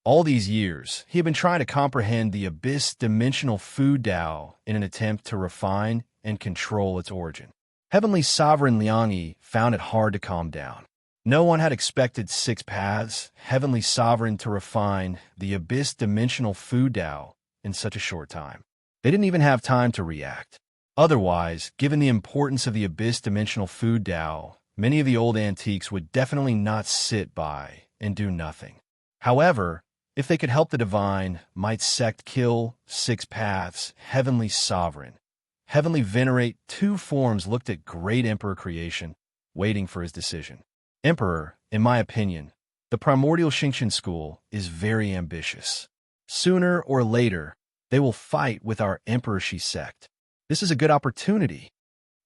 All these years, he had been trying to comprehend the abyss-dimensional food Tao in an attempt to refine and control its origin. Heavenly Sovereign Liangyi found it hard to calm down. No one had expected 6 paths, Heavenly Sovereign, to refine the abyss-dimensional food Tao in such a short time. They didn't even have time to react. Otherwise, given the importance of the abyss-dimensional food Tao, many of the old antiques would definitely not sit by and do nothing. However, if they could help the Divine Might sect kill 6 paths, Heavenly Sovereign, Heavenly Venerate 2 forms looked at Great Emperor creation, waiting for his decision. Emperor, in my opinion, the primordial Xingqian school is very ambitious. Sooner or later, they will fight with our Emperor Shi sect. This is a good opportunity.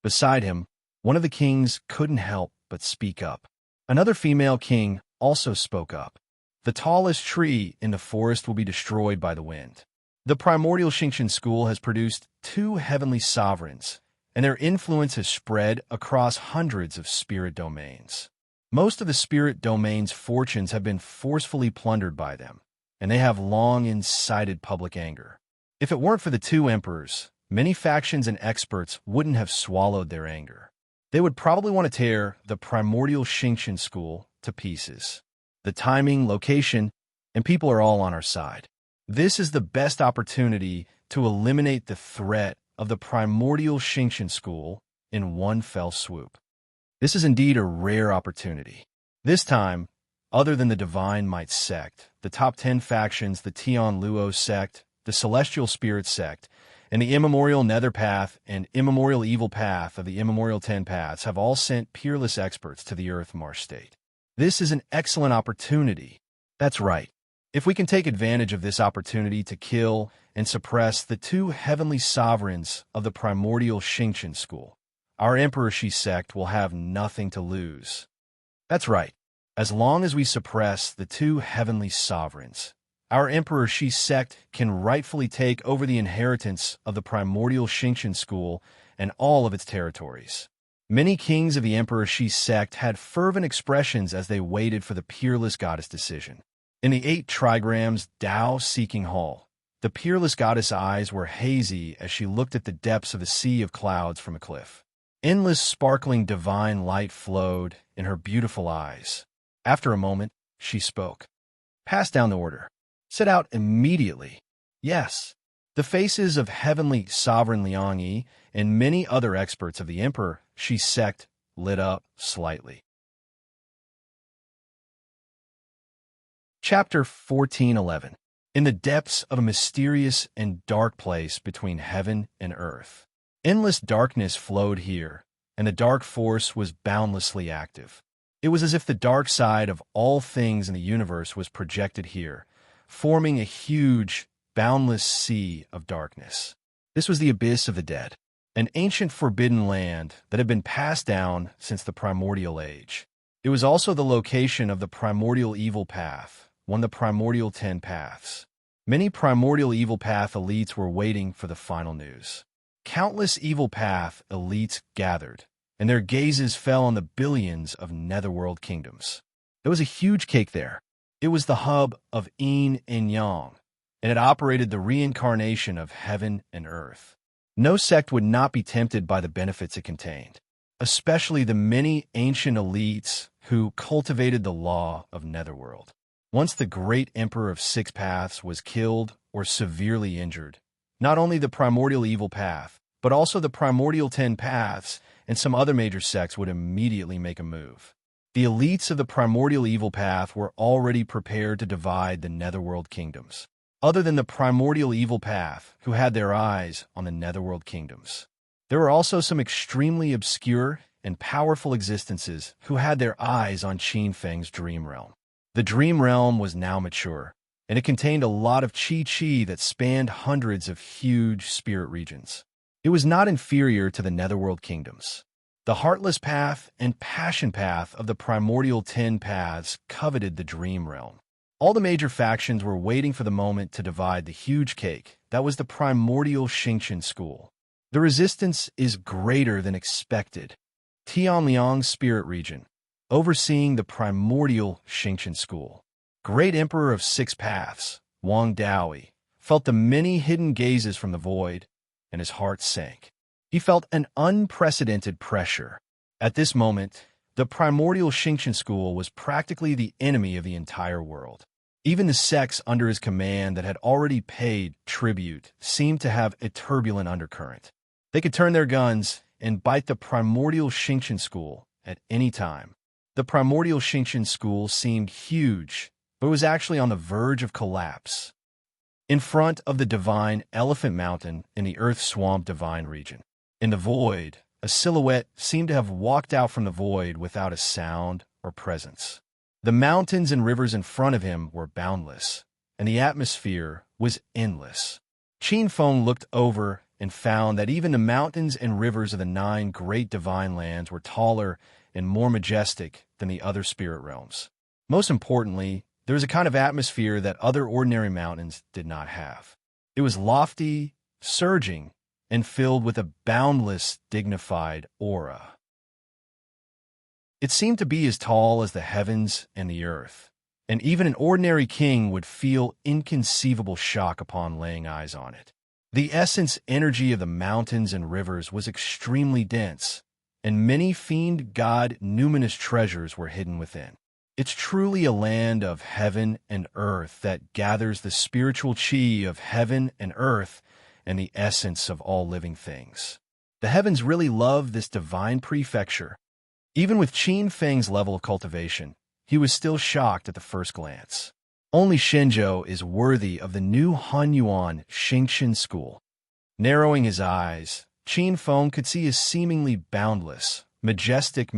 Beside him, one of the kings couldn't help but speak up. Another female king also spoke up. The tallest tree in the forest will be destroyed by the wind. The primordial Xingqian school has produced 2 heavenly sovereigns, and their influence has spread across hundreds of spirit domains. Most of the spirit domains' fortunes have been forcefully plundered by them, and they have long incited public anger. If it weren't for the 2 emperors, many factions and experts wouldn't have swallowed their anger. They would probably want to tear the primordial Xingqian school to pieces. The timing, location, and people are all on our side. This is the best opportunity to eliminate the threat of the primordial Xingqian school in one fell swoop. This is indeed a rare opportunity. This time, other than the Divine Might sect, the top 10 factions, the Tian Luo sect, the Celestial Spirit sect, and the Immemorial Nether Path and Immemorial Evil Path of the Immemorial 10 Paths have all sent peerless experts to the Earth Marsh state. This is an excellent opportunity. That's right. If we can take advantage of this opportunity to kill and suppress the 2 heavenly sovereigns of the primordial Xingqian school, our Emperor Shi sect will have nothing to lose. That's right. As long as we suppress the 2 heavenly sovereigns, our Emperor Shi sect can rightfully take over the inheritance of the primordial Xingqian school and all of its territories. Many kings of the Emperor Shi sect had fervent expressions as they waited for the peerless goddess decision. In the 8 trigrams Tao-seeking hall, the peerless goddess' eyes were hazy as she looked at the depths of a sea of clouds from a cliff. Endless sparkling divine light flowed in her beautiful eyes. After a moment, she spoke. Pass down the order. Set out immediately. Yes. The faces of heavenly sovereign Liang Yi and many other experts of the Emperor Shi sect lit up slightly. Chapter 1411. In the depths of a mysterious and dark place between heaven and earth. Endless darkness flowed here, and the dark force was boundlessly active. It was as if the dark side of all things in the universe was projected here, forming a huge, boundless sea of darkness. This was the abyss of the dead, an ancient forbidden land that had been passed down since the primordial age. It was also the location of the primordial evil path, one of the primordial 10 paths. Many primordial evil path elites were waiting for the final news. Countless evil path elites gathered, and their gazes fell on the billions of netherworld kingdoms. There was a huge cake there. It was the hub of yin and yang, and it operated the reincarnation of heaven and earth. No sect would not be tempted by the benefits it contained, especially the many ancient elites who cultivated the law of netherworld. Once the great emperor of 6 paths was killed or severely injured, not only the primordial evil path, but also the primordial 10 paths and some other major sects would immediately make a move. The elites of the primordial evil path were already prepared to divide the netherworld kingdoms, other than the primordial evil path, who had their eyes on the netherworld kingdoms. There were also some extremely obscure and powerful existences who had their eyes on Qin Feng's dream realm. The dream realm was now mature, and it contained a lot of qi that spanned hundreds of huge spirit regions. It was not inferior to the netherworld kingdoms. The heartless path and passion path of the primordial 10 paths coveted the dream realm. All the major factions were waiting for the moment to divide the huge cake that was the primordial Xingqian school. The resistance is greater than expected. Tianliang's spirit region, overseeing the primordial Xingqian school. Great Emperor of 6 paths, Wang Daoyi, felt the many hidden gazes from the void, and his heart sank. He felt an unprecedented pressure. At this moment, the primordial Xingqian school was practically the enemy of the entire world. Even the sects under his command that had already paid tribute seemed to have a turbulent undercurrent. They could turn their guns and bite the primordial Xingqian school at any time. The primordial Xingqian school seemed huge, but was actually on the verge of collapse. In front of the divine Elephant Mountain in the Earth Swamp Divine region. In the void, a silhouette seemed to have walked out from the void without a sound or presence. The mountains and rivers in front of him were boundless, and the atmosphere was endless. Qin Feng looked over and found that even the mountains and rivers of the 9 great divine lands were taller and more majestic than the other spirit realms. Most importantly, there was a kind of atmosphere that other ordinary mountains did not have. It was lofty, surging, and filled with a boundless, dignified aura. It seemed to be as tall as the heavens and the earth, and even an ordinary king would feel inconceivable shock upon laying eyes on it. The essence energy of the mountains and rivers was extremely dense, and many fiend god numinous treasures were hidden within. It's truly a land of heaven and earth that gathers the spiritual chi of heaven and earth and the essence of all living things. The heavens really love this divine prefecture. Even with Qin Feng's level of cultivation, he was still shocked at the first glance. Only Shenzhou is worthy of the new Hunyuan Xingqian school. Narrowing his eyes, Qin Feng could see his seemingly boundless, majestic,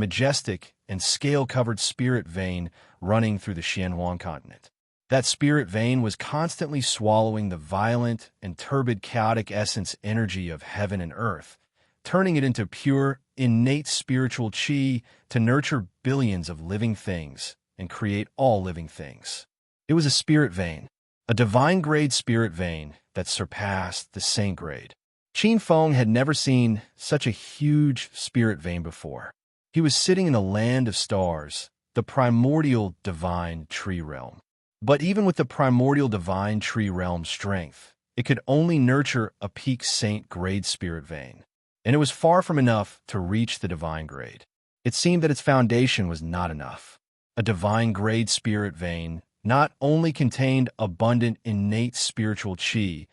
and scale-covered spirit vein running through the Xianhuan continent. That spirit vein was constantly swallowing the violent and turbid chaotic essence energy of heaven and earth, turning it into pure, innate spiritual qi to nurture billions of living things and create all living things. It was a spirit vein, a divine-grade spirit vein that surpassed the saint grade. Qin Feng had never seen such a huge spirit vein before. He was sitting in the land of stars, the primordial divine tree realm. But even with the primordial divine tree realm strength, it could only nurture a peak saint grade spirit vein, and it was far from enough to reach the divine grade. It seemed that its foundation was not enough. A divine grade spirit vein not only contained abundant innate spiritual qi,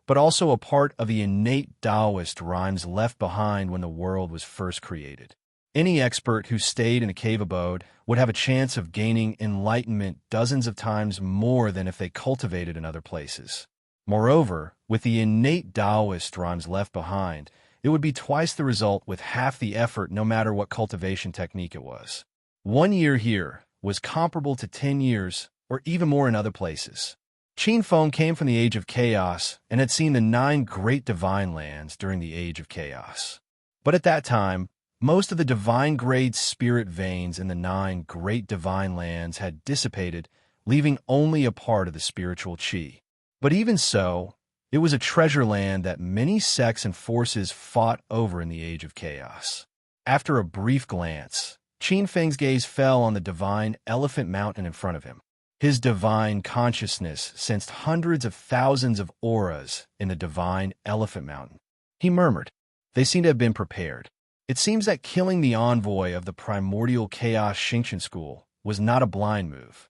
but also a part of the innate Taoist rhymes left behind when the world was first created. Any expert who stayed in a cave abode would have a chance of gaining enlightenment dozens of times more than if they cultivated in other places. Moreover, with the innate Taoist rhymes left behind, it would be twice the result with half the effort no matter what cultivation technique it was. 1 year here was comparable to 10 years or even more in other places. Qin Feng came from the Age of Chaos and had seen the 9 great divine lands during the Age of Chaos. But at that time, most of the divine-grade spirit veins in the 9 great divine lands had dissipated, leaving only a part of the spiritual qi. But even so, it was a treasure land that many sects and forces fought over in the Age of Chaos. After a brief glance, Qin Feng's gaze fell on the divine elephant mountain in front of him. His divine consciousness sensed hundreds of thousands of auras in the divine elephant mountain. He murmured, "They seem to have been prepared." It seems that killing the envoy of the primordial chaos Xingqian school was not a blind move.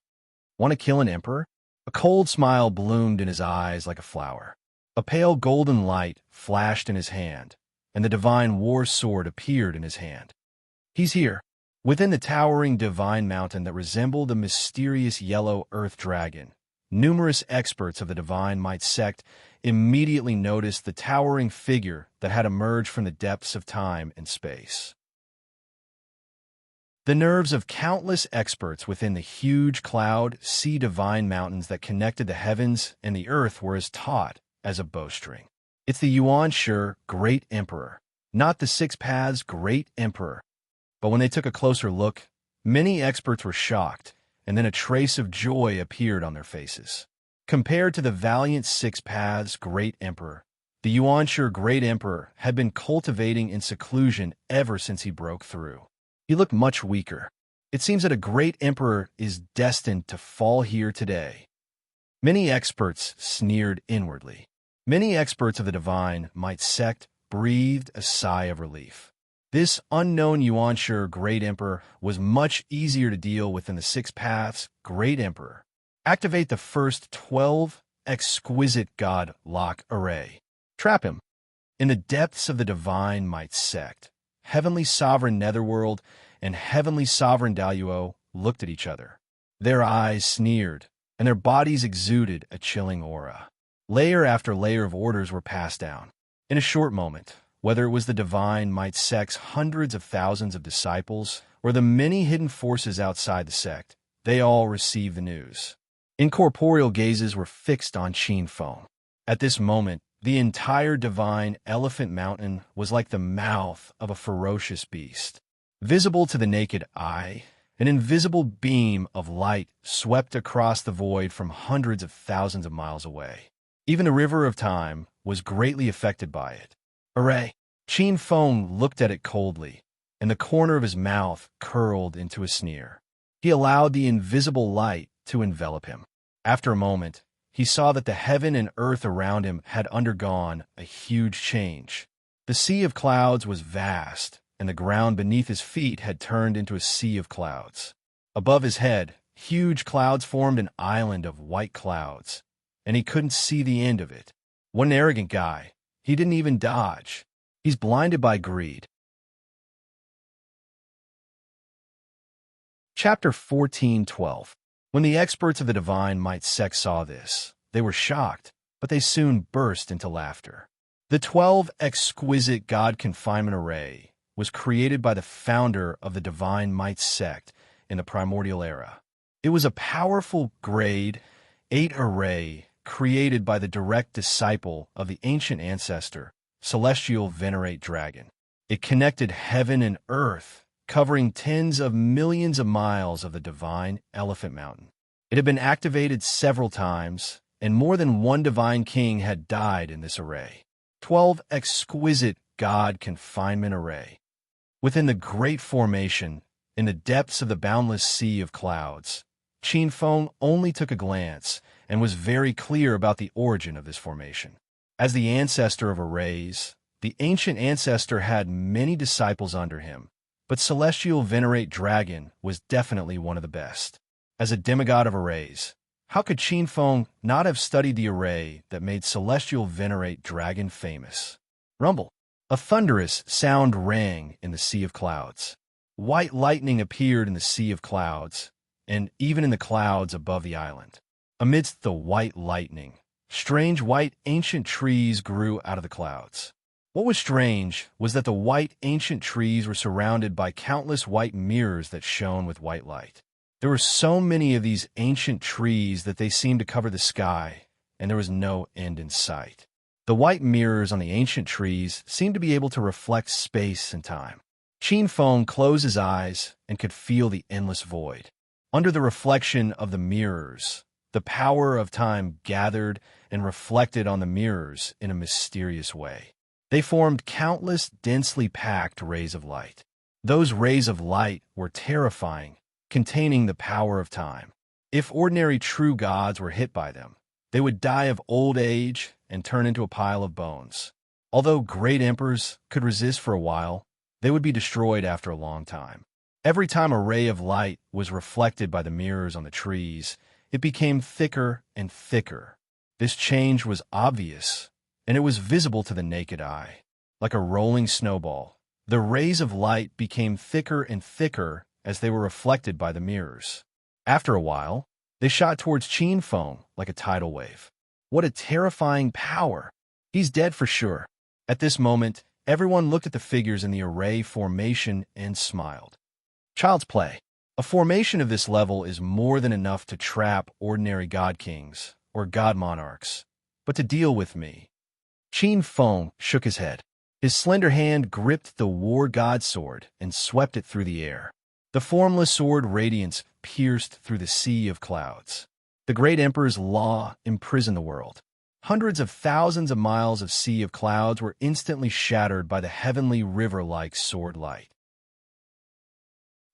Want to kill an emperor? A cold smile bloomed in his eyes like a flower. A pale golden light flashed in his hand, and the divine war sword appeared in his hand. He's here, within the towering divine mountain that resembled a mysterious yellow earth dragon. Numerous experts of the divine might sect immediately noticed the towering figure that had emerged from the depths of time and space. The nerves of countless experts within the huge cloud sea divine mountains that connected the heavens and the earth were as taut as a bowstring. It's the Yuan Shi Great Emperor, not the Six Paths Great Emperor. But when they took a closer look, many experts were shocked, and then a trace of joy appeared on their faces. Compared to the valiant Six Paths Great Emperor, the Yuan Shi Great Emperor had been cultivating in seclusion ever since he broke through. He looked much weaker. It seems that a great emperor is destined to fall here today. Many experts sneered inwardly. Many experts of the divine might sect breathed a sigh of relief. This unknown Yuan Shi Great Emperor was much easier to deal with than the Six Paths Great Emperor. Activate the first 12 exquisite God lock array. Trap him. In the depths of the divine might sect, Heavenly Sovereign Netherworld and Heavenly Sovereign Daluo looked at each other. Their eyes sneered, and their bodies exuded a chilling aura. Layer after layer of orders were passed down. In a short moment, whether it was the divine might sect's hundreds of thousands of disciples or the many hidden forces outside the sect, they all received the news. Incorporeal gazes were fixed on Qin Feng. At this moment, the entire divine elephant mountain was like the mouth of a ferocious beast. Visible to the naked eye, an invisible beam of light swept across the void from hundreds of thousands of miles away. Even the river of time was greatly affected by it. Array! Qin Feng looked at it coldly, and the corner of his mouth curled into a sneer. He allowed the invisible light to envelop him. After a moment, he saw that the heaven and earth around him had undergone a huge change. The sea of clouds was vast, and the ground beneath his feet had turned into a sea of clouds. Above his head, huge clouds formed an island of white clouds, and he couldn't see the end of it. What an arrogant guy. He didn't even dodge. He's blinded by greed. Chapter 14:12. When the experts of the divine might sect saw this, they were shocked, but they soon burst into laughter. The 12 exquisite God confinement array was created by the founder of the divine might sect in the primordial era. It was a powerful grade 8 array created by the direct disciple of the ancient ancestor, celestial venerate dragon. It connected heaven and earth, covering tens of millions of miles of the divine elephant mountain. It had been activated several times, and more than one divine king had died in this array. 12 exquisite God confinement array. Within the great formation, in the depths of the boundless sea of clouds, Qin Feng only took a glance and was very clear about the origin of this formation. As the ancestor of arrays, the ancient ancestor had many disciples under him, but Celestial Venerate Dragon was definitely one of the best. As a demigod of arrays, How could Qin Feng not have studied the array that made celestial venerate dragon famous? Rumble. A thunderous sound rang in the sea of clouds. White lightning appeared in the sea of clouds, and even in the clouds above the island. Amidst the white lightning, strange white ancient trees grew out of the clouds. What was strange was that the white ancient trees were surrounded by countless white mirrors that shone with white light. There were so many of these ancient trees that they seemed to cover the sky, and there was no end in sight. The white mirrors on the ancient trees seemed to be able to reflect space and time. Qin Feng closed his eyes and could feel the endless void. Under the reflection of the mirrors, the power of time gathered and reflected on the mirrors in a mysterious way. They formed countless densely packed rays of light. Those rays of light were terrifying, containing the power of time. If ordinary true gods were hit by them, they would die of old age and turn into a pile of bones. Although great emperors could resist for a while, they would be destroyed after a long time. Every time a ray of light was reflected by the mirrors on the trees, it became thicker and thicker. This change was obvious, and it was visible to the naked eye. Like a rolling snowball, the rays of light became thicker and thicker as they were reflected by the mirrors. After a while, they shot towards Qin Feng like a tidal wave. What a terrifying power! He's dead for sure. At this moment, everyone looked at the figures in the array formation and smiled. Child's play. A formation of this level is more than enough to trap ordinary god kings or god monarchs, but to deal with me. Qin Feng shook his head. His slender hand gripped the war god sword and swept it through the air. The formless sword radiance pierced through the sea of clouds. The great emperor's law imprisoned the world. Hundreds of thousands of miles of sea of clouds were instantly shattered by the heavenly river-like sword light.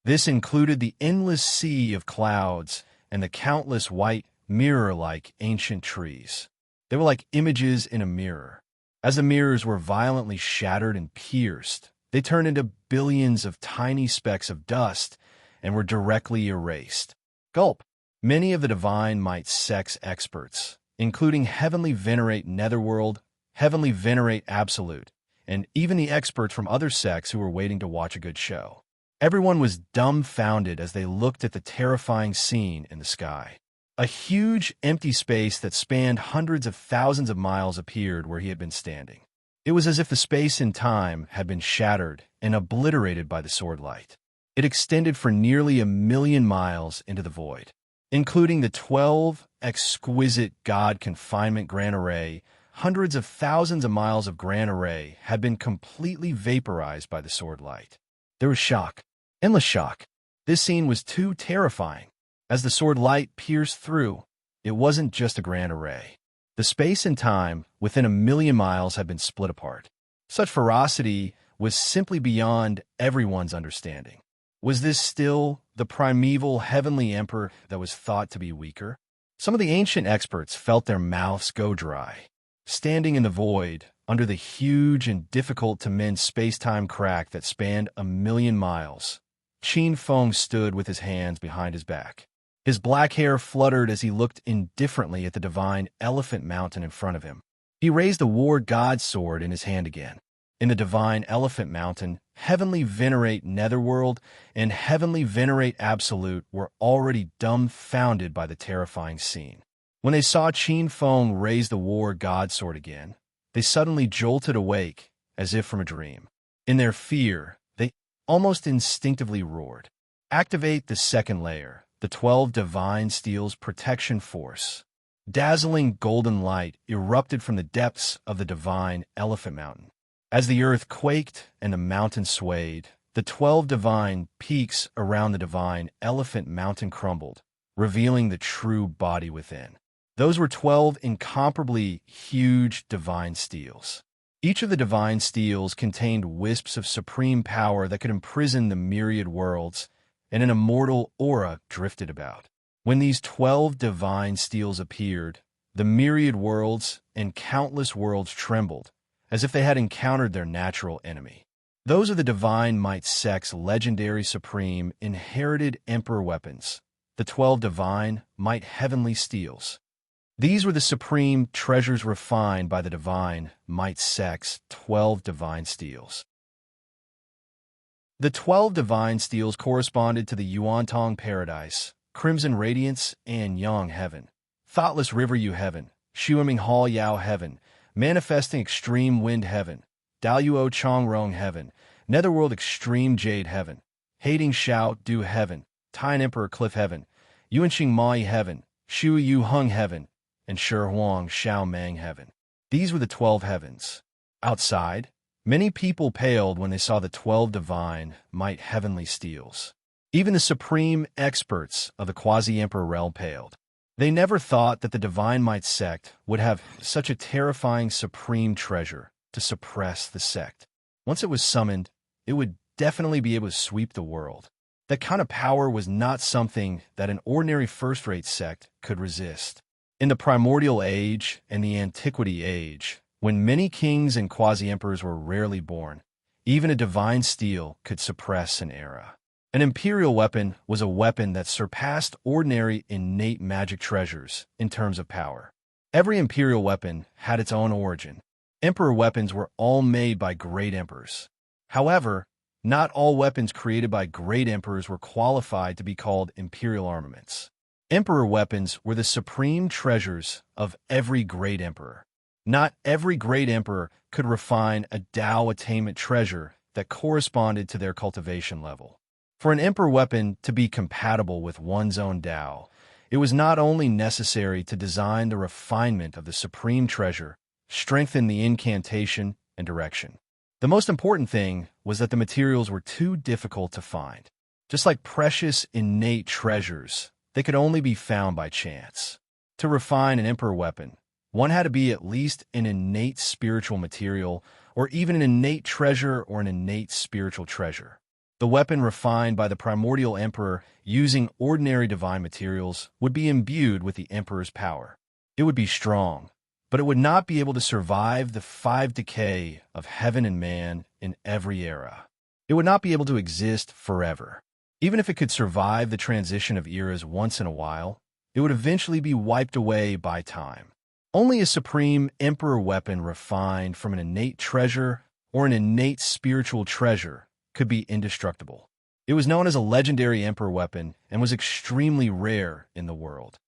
This included the endless sea of clouds and the countless white, mirror-like ancient trees. They were like images in a mirror. As the mirrors were violently shattered and pierced, they turned into billions of tiny specks of dust and were directly erased. Gulp. Many of the divine might sex experts, including Heavenly Venerate Netherworld, Heavenly Venerate Absolute, and even the experts from other sects who were waiting to watch a good show. Everyone was dumbfounded as they looked at the terrifying scene in the sky. A huge, empty space that spanned hundreds of thousands of miles appeared where he had been standing. It was as if the space and time had been shattered and obliterated by the sword light. It extended for nearly 1,000,000 miles into the void, including the 12 exquisite god confinement Grand Array. Hundreds of thousands of miles of Grand Array had been completely vaporized by the sword light. There was shock, endless shock. This scene was too terrifying. As the sword light pierced through, it wasn't just a Grand Array. The space and time within 1,000,000 miles had been split apart. Such ferocity was simply beyond everyone's understanding. Was this still the primeval heavenly emperor that was thought to be weaker? Some of the ancient experts felt their mouths go dry. Standing in the void, under the huge and difficult-to-mend space-time crack that spanned 1,000,000 miles, Qin Feng stood with his hands behind his back. His black hair fluttered as he looked indifferently at the divine elephant mountain in front of him. He raised the war god sword in his hand again. In the divine elephant mountain, Heavenly Venerate Netherworld and Heavenly Venerate Absolute were already dumbfounded by the terrifying scene. When they saw Qin Feng raise the war god sword again, they suddenly jolted awake as if from a dream. In their fear, they almost instinctively roared. Activate the second layer, the 12 Divine Steel's protection force. Dazzling golden light erupted from the depths of the divine elephant mountain. As the earth quaked and the mountain swayed, the 12 divine peaks around the divine elephant mountain crumbled, revealing the true body within. Those were 12 incomparably huge divine steels. Each of the divine steels contained wisps of supreme power that could imprison the myriad worlds, and an immortal aura drifted about. When these 12 divine steels appeared, the myriad worlds and countless worlds trembled, as if they had encountered their natural enemy. Those are the divine might sect's legendary supreme inherited emperor weapons, the 12 divine, might heavenly steels. These were the supreme treasures refined by the divine, might sex, 12 divine steels. The 12 divine steels corresponded to the Yuantong paradise, crimson radiance, and yang heaven, thoughtless river yu heaven, shuiming hall yao heaven, manifesting extreme wind heaven, daluo chongrong heaven, netherworld extreme jade heaven, hating shao du heaven, Tine emperor cliff heaven, yuanxing mai heaven, shu yu hung heaven, and Shi Huang Shao Mang heaven. These were the 12 heavens. Outside, many people paled when they saw the 12 divine, might heavenly steels. Even the supreme experts of the quasi-emperor realm paled. They never thought that the divine might sect would have such a terrifying supreme treasure to suppress the sect. Once it was summoned, it would definitely be able to sweep the world. That kind of power was not something that an ordinary first-rate sect could resist. In the primordial age and the antiquity age, when many kings and quasi-emperors were rarely born, even a divine steel could suppress an era. An imperial weapon was a weapon that surpassed ordinary innate magic treasures in terms of power. Every imperial weapon had its own origin. Emperor weapons were all made by great emperors. However, not all weapons created by great emperors were qualified to be called imperial armaments. Emperor weapons were the supreme treasures of every great emperor. Not every great emperor could refine a Tao attainment treasure that corresponded to their cultivation level. For an emperor weapon to be compatible with one's own Tao, it was not only necessary to design the refinement of the supreme treasure, strengthen the incantation and direction. The most important thing was that the materials were too difficult to find. Just like precious innate treasures, they could only be found by chance. To refine an emperor weapon, one had to be at least an innate spiritual material, or even an innate treasure or an innate spiritual treasure. The weapon refined by the primordial emperor using ordinary divine materials would be imbued with the emperor's power. It would be strong, but it would not be able to survive the 5 decay of heaven and man in every era. It would not be able to exist forever. Even if it could survive the transition of eras once in a while, it would eventually be wiped away by time. Only a supreme emperor weapon refined from an innate treasure or an innate spiritual treasure could be indestructible. It was known as a legendary emperor weapon and was extremely rare in the world.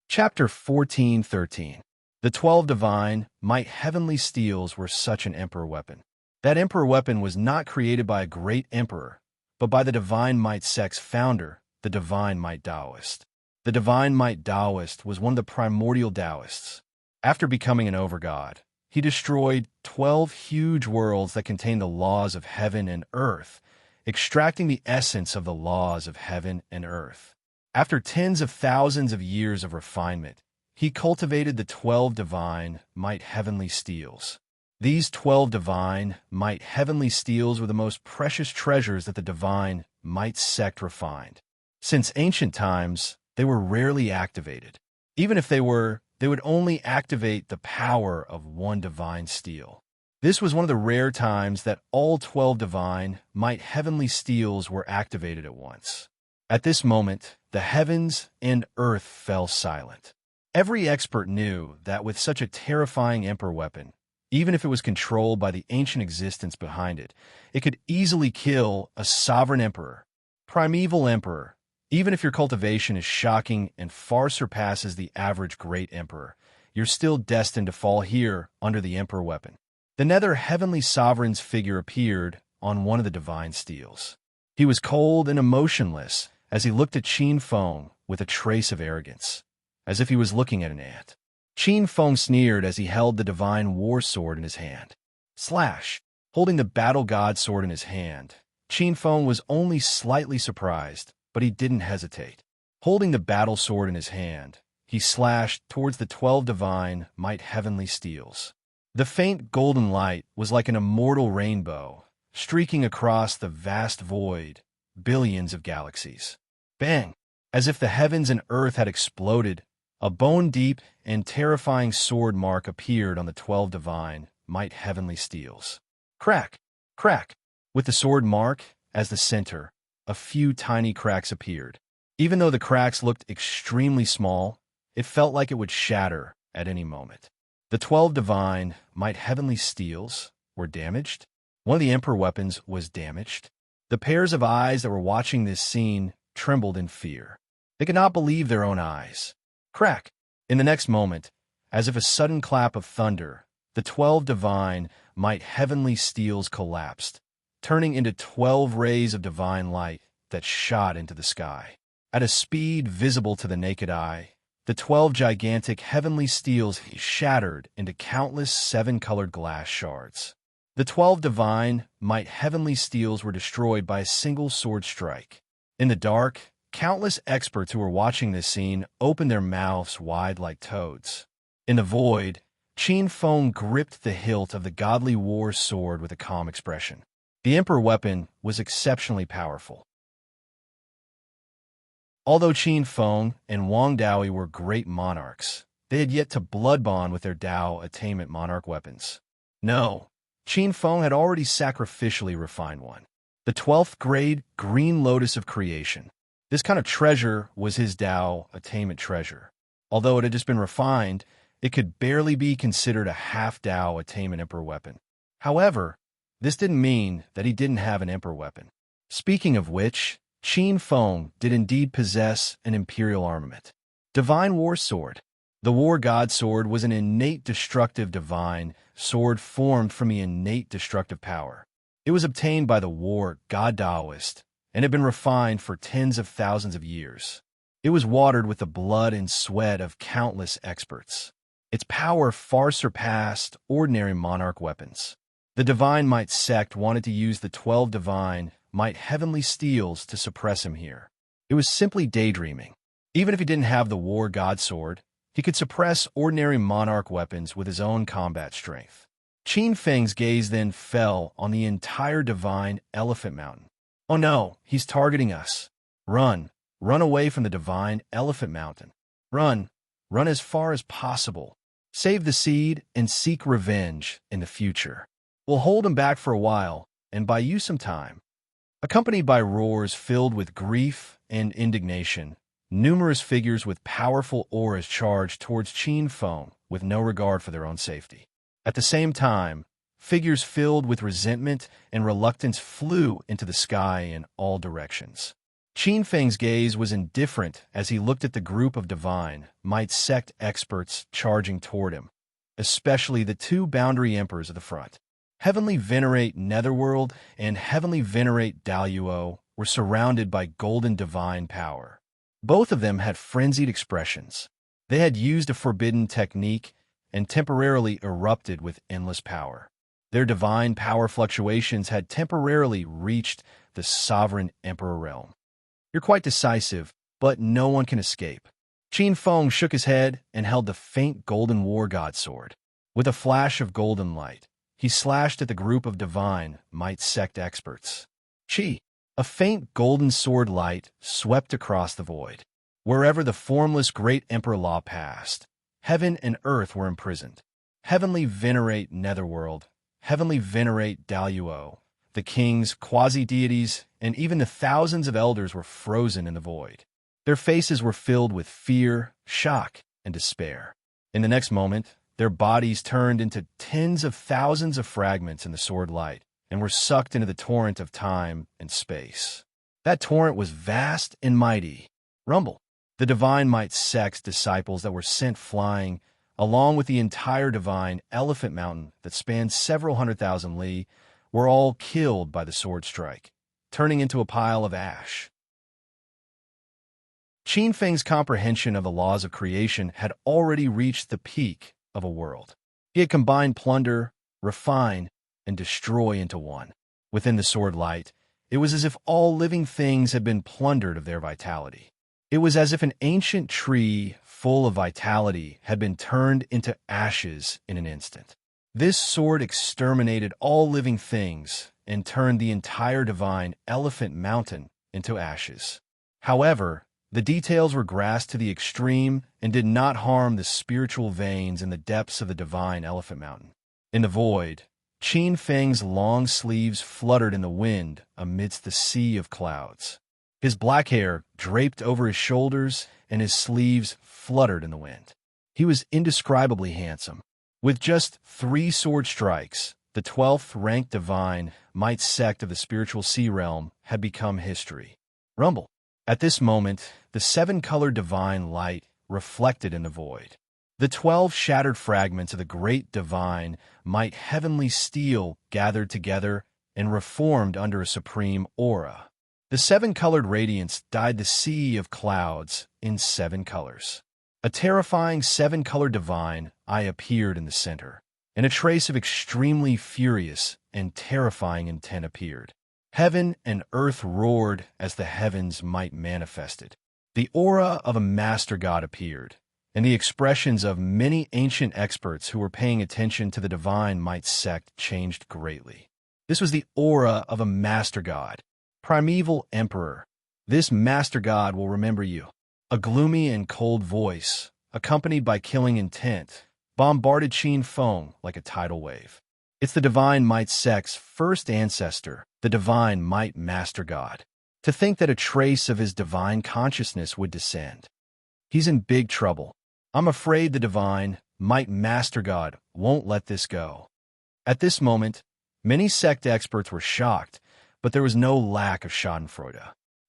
Chapter 14:13. The 12 divine, might heavenly steels were such an emperor weapon. That emperor weapon was not created by a great emperor, but by the divine might sect's founder, the divine might Taoist. The divine might Taoist was one of the primordial Taoists. After becoming an overgod, he destroyed 12 huge worlds that contained the laws of heaven and earth, extracting the essence of the laws of heaven and earth. After tens of thousands of years of refinement, he cultivated the 12 divine, might heavenly steels. These 12 divine, might heavenly steels were the most precious treasures that the divine, might sect refined. Since ancient times, they were rarely activated. Even if they would only activate the power of one divine steel. This was one of the rare times that all 12 divine, might heavenly steels were activated at once. At this moment, the heavens and earth fell silent. Every expert knew that with such a terrifying emperor weapon, even if it was controlled by the ancient existence behind it, it could easily kill a sovereign emperor, primeval emperor. Even if your cultivation is shocking and far surpasses the average great emperor, you're still destined to fall here under the emperor weapon. The nether heavenly sovereign's figure appeared on one of the divine steels. He was cold and emotionless as he looked at Qin Feng with a trace of arrogance, as if he was looking at an ant. Qin Feng sneered as he held the divine war sword in his hand. Slash! Holding the battle god sword in his hand, Qin Feng was only slightly surprised, but he didn't hesitate. Holding the battle sword in his hand, he slashed towards the 12 divine, might heavenly steels. The faint golden light was like an immortal rainbow, streaking across the vast void, billions of galaxies. Bang! As if the heavens and earth had exploded, a bone-deep and terrifying sword mark appeared on the 12 divine, might heavenly steels. Crack! Crack! With the sword mark, as the center, a few tiny cracks appeared. Even though the cracks looked extremely small, it felt like it would shatter at any moment. The 12 divine, might heavenly steels, were damaged. One of the emperor weapons was damaged. The pairs of eyes that were watching this scene trembled in fear. They could not believe their own eyes. Crack! In the next moment, as if a sudden clap of thunder, the 12 divine, might heavenly steels collapsed, turning into 12 rays of divine light that shot into the sky. At a speed visible to the naked eye, the 12 gigantic heavenly steels shattered into countless 7-colored glass shards. The 12 divine, might heavenly steels were destroyed by a single sword strike. In the dark, countless experts who were watching this scene opened their mouths wide like toads. In the void, Qin Feng gripped the hilt of the godly war sword with a calm expression. The emperor weapon was exceptionally powerful. Although Qin Feng and Wang Daoi were great monarchs, they had yet to blood bond with their Dao attainment monarch weapons. No, Qin Feng had already sacrificially refined one. The 12th grade green lotus of creation. This kind of treasure was his Dao attainment treasure. Although it had just been refined, it could barely be considered a half Dao attainment emperor weapon. However, this didn't mean that he didn't have an emperor weapon. Speaking of which, Qin Feng did indeed possess an imperial armament. Divine War Sword. The War God Sword was an innate destructive divine sword formed from the innate destructive power. It was obtained by the War God Daoist and had been refined for tens of thousands of years. It was watered with the blood and sweat of countless experts. Its power far surpassed ordinary monarch weapons. The Divine Might sect wanted to use the 12 divine, might heavenly steels to suppress him here. It was simply daydreaming. Even if he didn't have the War God Sword, he could suppress ordinary monarch weapons with his own combat strength. Qin Feng's gaze then fell on the entire divine Elephant Mountain. Oh no, he's targeting us. Run. Run away from the divine Elephant Mountain. Run. Run as far as possible. Save the seed and seek revenge in the future. We'll hold him back for a while and buy you some time. Accompanied by roars filled with grief and indignation, numerous figures with powerful auras charged towards Qin Feng with no regard for their own safety. At the same time, figures filled with resentment and reluctance flew into the sky in all directions. Qin Feng's gaze was indifferent as he looked at the group of divine, might sect experts charging toward him, especially the two boundary emperors of the front. Heavenly Venerate Netherworld and Heavenly Venerate Daluo were surrounded by golden divine power. Both of them had frenzied expressions. They had used a forbidden technique and temporarily erupted with endless power. Their divine power fluctuations had temporarily reached the sovereign emperor realm. You're quite decisive, but no one can escape. Qin Feng shook his head and held the faint golden war god sword. With a flash of golden light, he slashed at the group of divine might sect experts. Chi! A faint golden sword light swept across the void. Wherever the formless great Emperor Law passed, heaven and earth were imprisoned. Heavenly Venerate Netherworld, Heavenly Venerate Daluo, the kings, quasi-deities, and even the thousands of elders were frozen in the void. Their faces were filled with fear, shock, and despair. In the next moment, their bodies turned into tens of thousands of fragments in the sword light and were sucked into the torrent of time and space. That torrent was vast and mighty. Rumble. The divine might sect's disciples that were sent flying, along with the entire divine Elephant Mountain that spanned several 100,000 li, were all killed by the sword strike, turning into a pile of ash. Qin Feng's comprehension of the laws of creation had already reached the peak of a world. He had combined plunder, refine, and destroy into one. Within the sword light, it was as if all living things had been plundered of their vitality. It was as if an ancient tree full of vitality had been turned into ashes in an instant. This sword exterminated all living things and turned the entire divine Elephant Mountain into ashes. However, the details were grasped to the extreme and did not harm the spiritual veins in the depths of the divine Elephant Mountain. In the void, Qin Feng's long sleeves fluttered in the wind amidst the sea of clouds. His black hair draped over his shoulders, and his sleeves fluttered in the wind. He was indescribably handsome. With just 3 sword strikes, the 12th-ranked divine might sect of the spiritual sea realm had become history. Rumble. At this moment, the 7-colored divine light reflected in the void. The 12 shattered fragments of the great divine might heavenly steel gathered together and reformed under a supreme aura. The 7-colored radiance dyed the sea of clouds in 7 colors. A terrifying 7-colored divine eye appeared in the center, and a trace of extremely furious and terrifying intent appeared. Heaven and earth roared as the heavens might manifested. The aura of a master god appeared, and the expressions of many ancient experts who were paying attention to the divine might sect changed greatly. This was the aura of a master god, primeval emperor. This master god will remember you. A gloomy and cold voice, accompanied by killing intent, bombarded Qin Feng like a tidal wave. It's the divine might sect's first ancestor, the divine might master god. To think that a trace of his divine consciousness would descend. He's in big trouble. I'm afraid the divine might master god won't let this go. At this moment, many sect experts were shocked, but there was no lack of schadenfreude.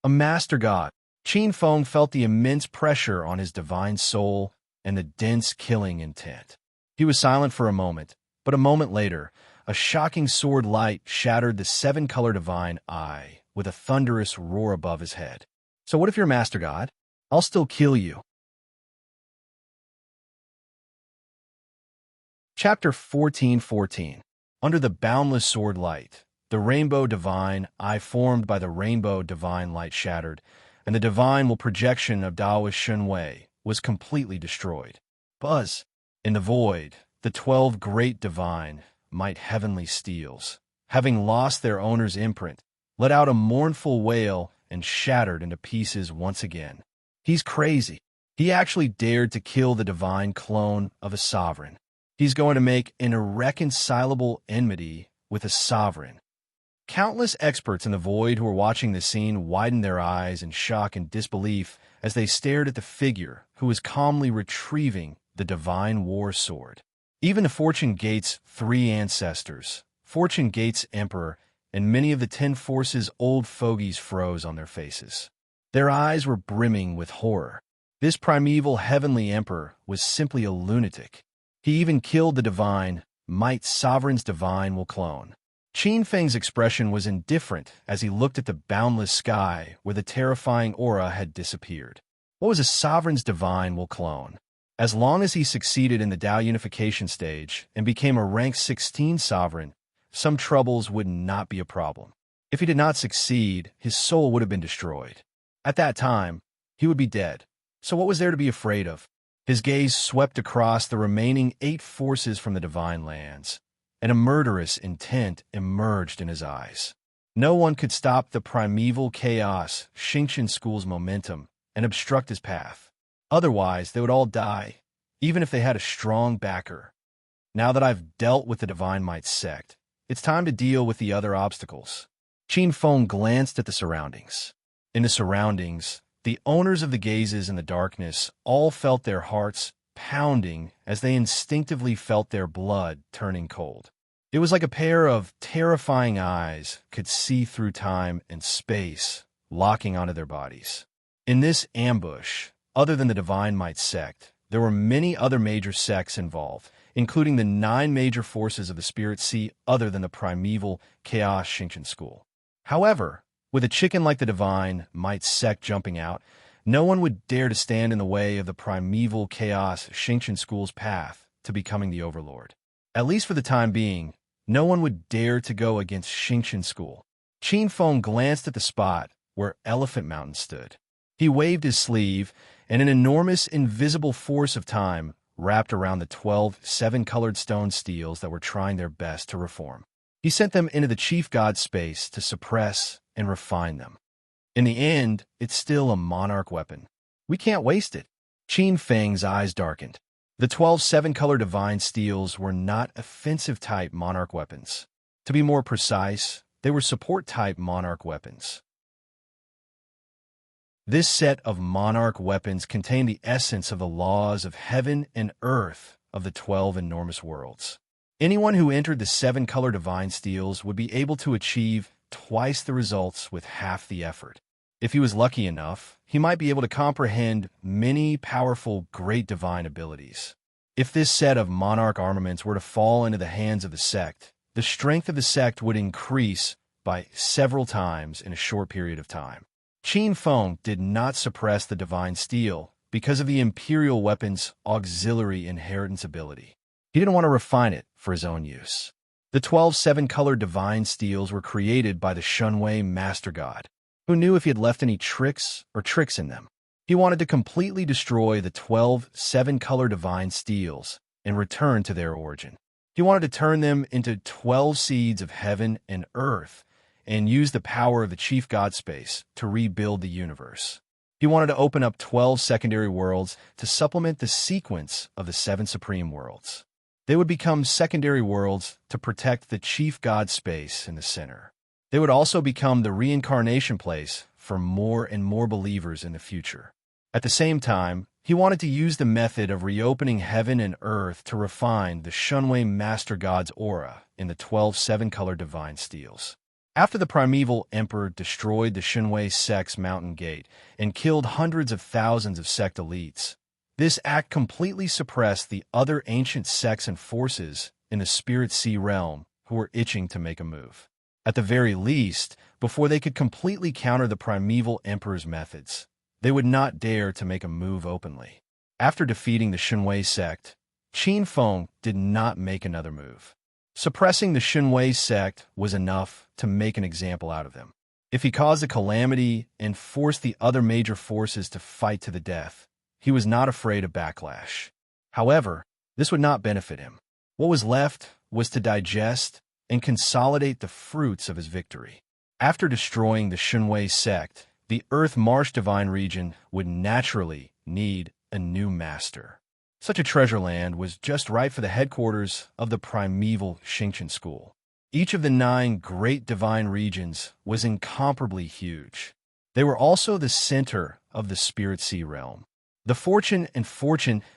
A master god. Qin Feng felt the immense pressure on his divine soul and the dense killing intent. He was silent for a moment, but a moment later, a shocking sword light shattered the 7-color divine eye with a thunderous roar above his head. So what if you're master god? I'll still kill you. Chapter 14:14. Under the boundless sword light, the rainbow divine eye formed by the rainbow divine light shattered, and the divine will projection of Taoist Shunwei was completely destroyed. Buzz. In the void, the 12 great divine might heavenly steels, having lost their owner's imprint, let out a mournful wail and shattered into pieces once again. He's crazy. He actually dared to kill the divine clone of a sovereign. He's going to make an irreconcilable enmity with a sovereign. Countless experts in the void who were watching the scene widened their eyes in shock and disbelief as they stared at the figure who was calmly retrieving the divine war sword. Even the Fortune Gate's 3 ancestors, Fortune Gate's emperor, and many of the 10 Forces' old fogies froze on their faces. Their eyes were brimming with horror. This primeval heavenly emperor was simply a lunatic. He even killed the divine, might sovereign's divine will clone. Qin Feng's expression was indifferent as he looked at the boundless sky where the terrifying aura had disappeared. What was a sovereign's divine will clone? As long as he succeeded in the Dao unification stage and became a rank 16 sovereign, some troubles would not be a problem. If he did not succeed, his soul would have been destroyed. At that time, he would be dead. So what was there to be afraid of? His gaze swept across the remaining 8 forces from the divine lands, and a murderous intent emerged in his eyes. No one could stop the primeval chaos, Xingqian School's momentum, and obstruct his path. Otherwise, they would all die, even if they had a strong backer. Now that I've dealt with the Divine Might sect, it's time to deal with the other obstacles. Qin Feng glanced at the surroundings. In the surroundings, the owners of the gazes in the darkness all felt their hearts pounding as they instinctively felt their blood turning cold. It was like a pair of terrifying eyes could see through time and space, locking onto their bodies. In this ambush, other than the Divine Might sect, there were many other major sects involved, including the 9 major forces of the Spirit Sea other than the primeval Chaos Xingqian School. However, with a chicken like the Divine Might sect jumping out, no one would dare to stand in the way of the primeval Chaos Xingqian School's path to becoming the Overlord. At least for the time being, no one would dare to go against Xingqian School. Qin Feng glanced at the spot where Elephant Mountain stood. He waved his sleeve, and an enormous invisible force of time wrapped around the 12 7-colored stone steels that were trying their best to reform. He sent them into the chief god's space to suppress and refine them. In the end, it's still a monarch weapon. We can't waste it. Qin Feng's eyes darkened. The 12 seven-color divine steels were not offensive-type monarch weapons. To be more precise, they were support-type monarch weapons. This set of monarch weapons contained the essence of the laws of heaven and earth of the 12 enormous worlds. Anyone who entered the seven-color divine steels would be able to achieve twice the results with half the effort. If he was lucky enough, he might be able to comprehend many powerful great divine abilities. If this set of monarch armaments were to fall into the hands of the sect, the strength of the sect would increase by several times in a short period of time. Qin Feng did not suppress the divine steel because of the imperial weapon's auxiliary inheritance ability. He didn't want to refine it for his own use. The 12 seven-color divine steels were created by the Shunwei Master God, who knew if he had left any tricks in them. He wanted to completely destroy the 12 seven-color divine steels and return to their origin. He wanted to turn them into 12 seeds of heaven and earth and use the power of the chief god space to rebuild the universe. He wanted to open up 12 secondary worlds to supplement the sequence of the 7 supreme worlds. They would become secondary worlds to protect the chief god space in the center. They would also become the reincarnation place for more and more believers in the future. At the same time, he wanted to use the method of reopening heaven and earth to refine the Shunwei Master God's aura in the 12 seven-color divine steels. After the primeval emperor destroyed the Shunwei sect's mountain gate and killed hundreds of thousands of sect elites, this act completely suppressed the other ancient sects and forces in the Spirit Sea realm who were itching to make a move. At the very least, before they could completely counter the primeval emperor's methods, they would not dare to make a move openly. After defeating the Shunwei sect, Qin Feng did not make another move. Suppressing the Shunwei sect was enough to make an example out of them. If he caused a calamity and forced the other major forces to fight to the death, he was not afraid of backlash. However, this would not benefit him. What was left was to digest and consolidate the fruits of his victory. After destroying the Shunwei sect, the Earth Marsh Divine region would naturally need a new master. Such a treasure land was just right for the headquarters of the primeval Xingqian school. Each of the 9 great divine regions was incomparably huge. They were also the center of the Spirit Sea realm. The fortune